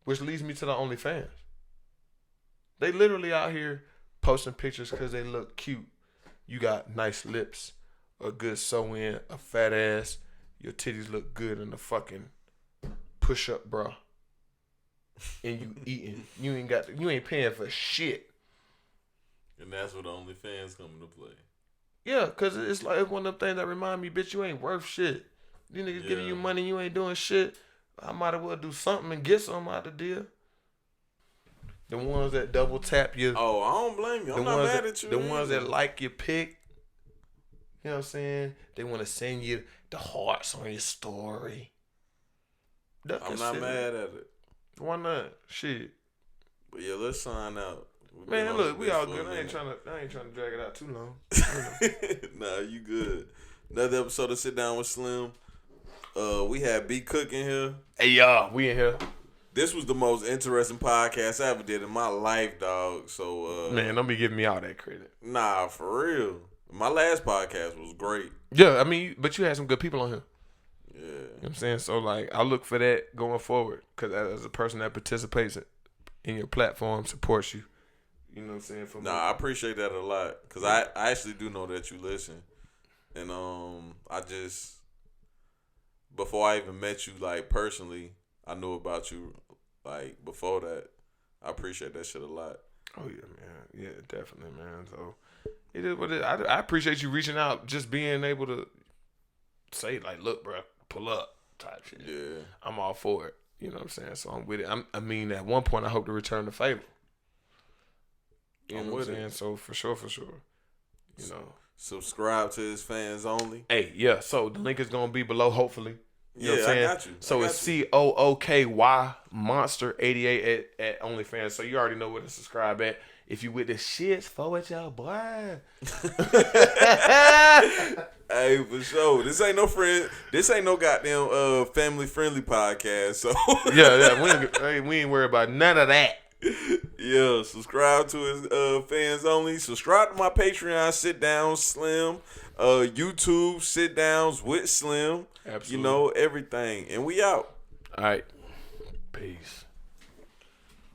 Which leads me to the OnlyFans. They literally out here posting pictures because they look cute. You got nice lips, a good sew-in, a fat ass. Your titties look good in the fucking push-up bra. And you eating. You ain't paying for shit. And that's where the OnlyFans come into play. Yeah, because it's like one of them things that remind me, bitch, you ain't worth shit. These niggas giving you money, you ain't doing shit. I might as well do something and get something out the deal. The ones that double tap you. Oh, I don't blame you. I'm not mad at you. The ones that like your pic. You know what I'm saying? They want to send you the hearts on your story. I'm not mad at it. Why not? Shit. But yeah, let's sign out. Man, look, we all good. I ain't trying to drag it out too long. Nah, you good. Another episode of Sit Down with Slim. We had B.Cooks in here. Hey y'all, we in here. This was the most interesting podcast I ever did in my life, dog. So, man, don't be giving me all that credit. Nah, for real. My last podcast was great. Yeah, I mean, but you had some good people on here. Yeah. You know what I'm saying? So, like, I look for that going forward because as a person that participates in your platform, supports you. You know what I'm saying? I appreciate that a lot because I actually do know that you listen. And I just, before I even met you, like, personally, I knew about you, like, before that. I appreciate that shit a lot. Oh, yeah, man. Yeah, definitely, man. So, it is what it is. I appreciate you reaching out, just being able to say, like, look, bro, pull up type shit. Yeah. I'm all for it. You know what I'm saying? So, I'm with it. I mean, at one point, I hope to return the favor. You know what I'm saying? So, for sure. You know. Subscribe to his fans only. Hey, yeah. So, the link is going to be below, hopefully. You know what I'm saying? I got you. So it's COOKY Monster 88 at OnlyFans. So you already know where to subscribe at. If you with the shits, forward y'all, boy. Hey, for sure. This ain't no friend. This ain't no goddamn family friendly podcast. So yeah. We ain't worried about none of that. Yeah, subscribe to his fans only. Subscribe to my Patreon, Sit Down Slim. YouTube Sit Downs with Slim. Absolutely. You know, everything. And we out. All right. Peace.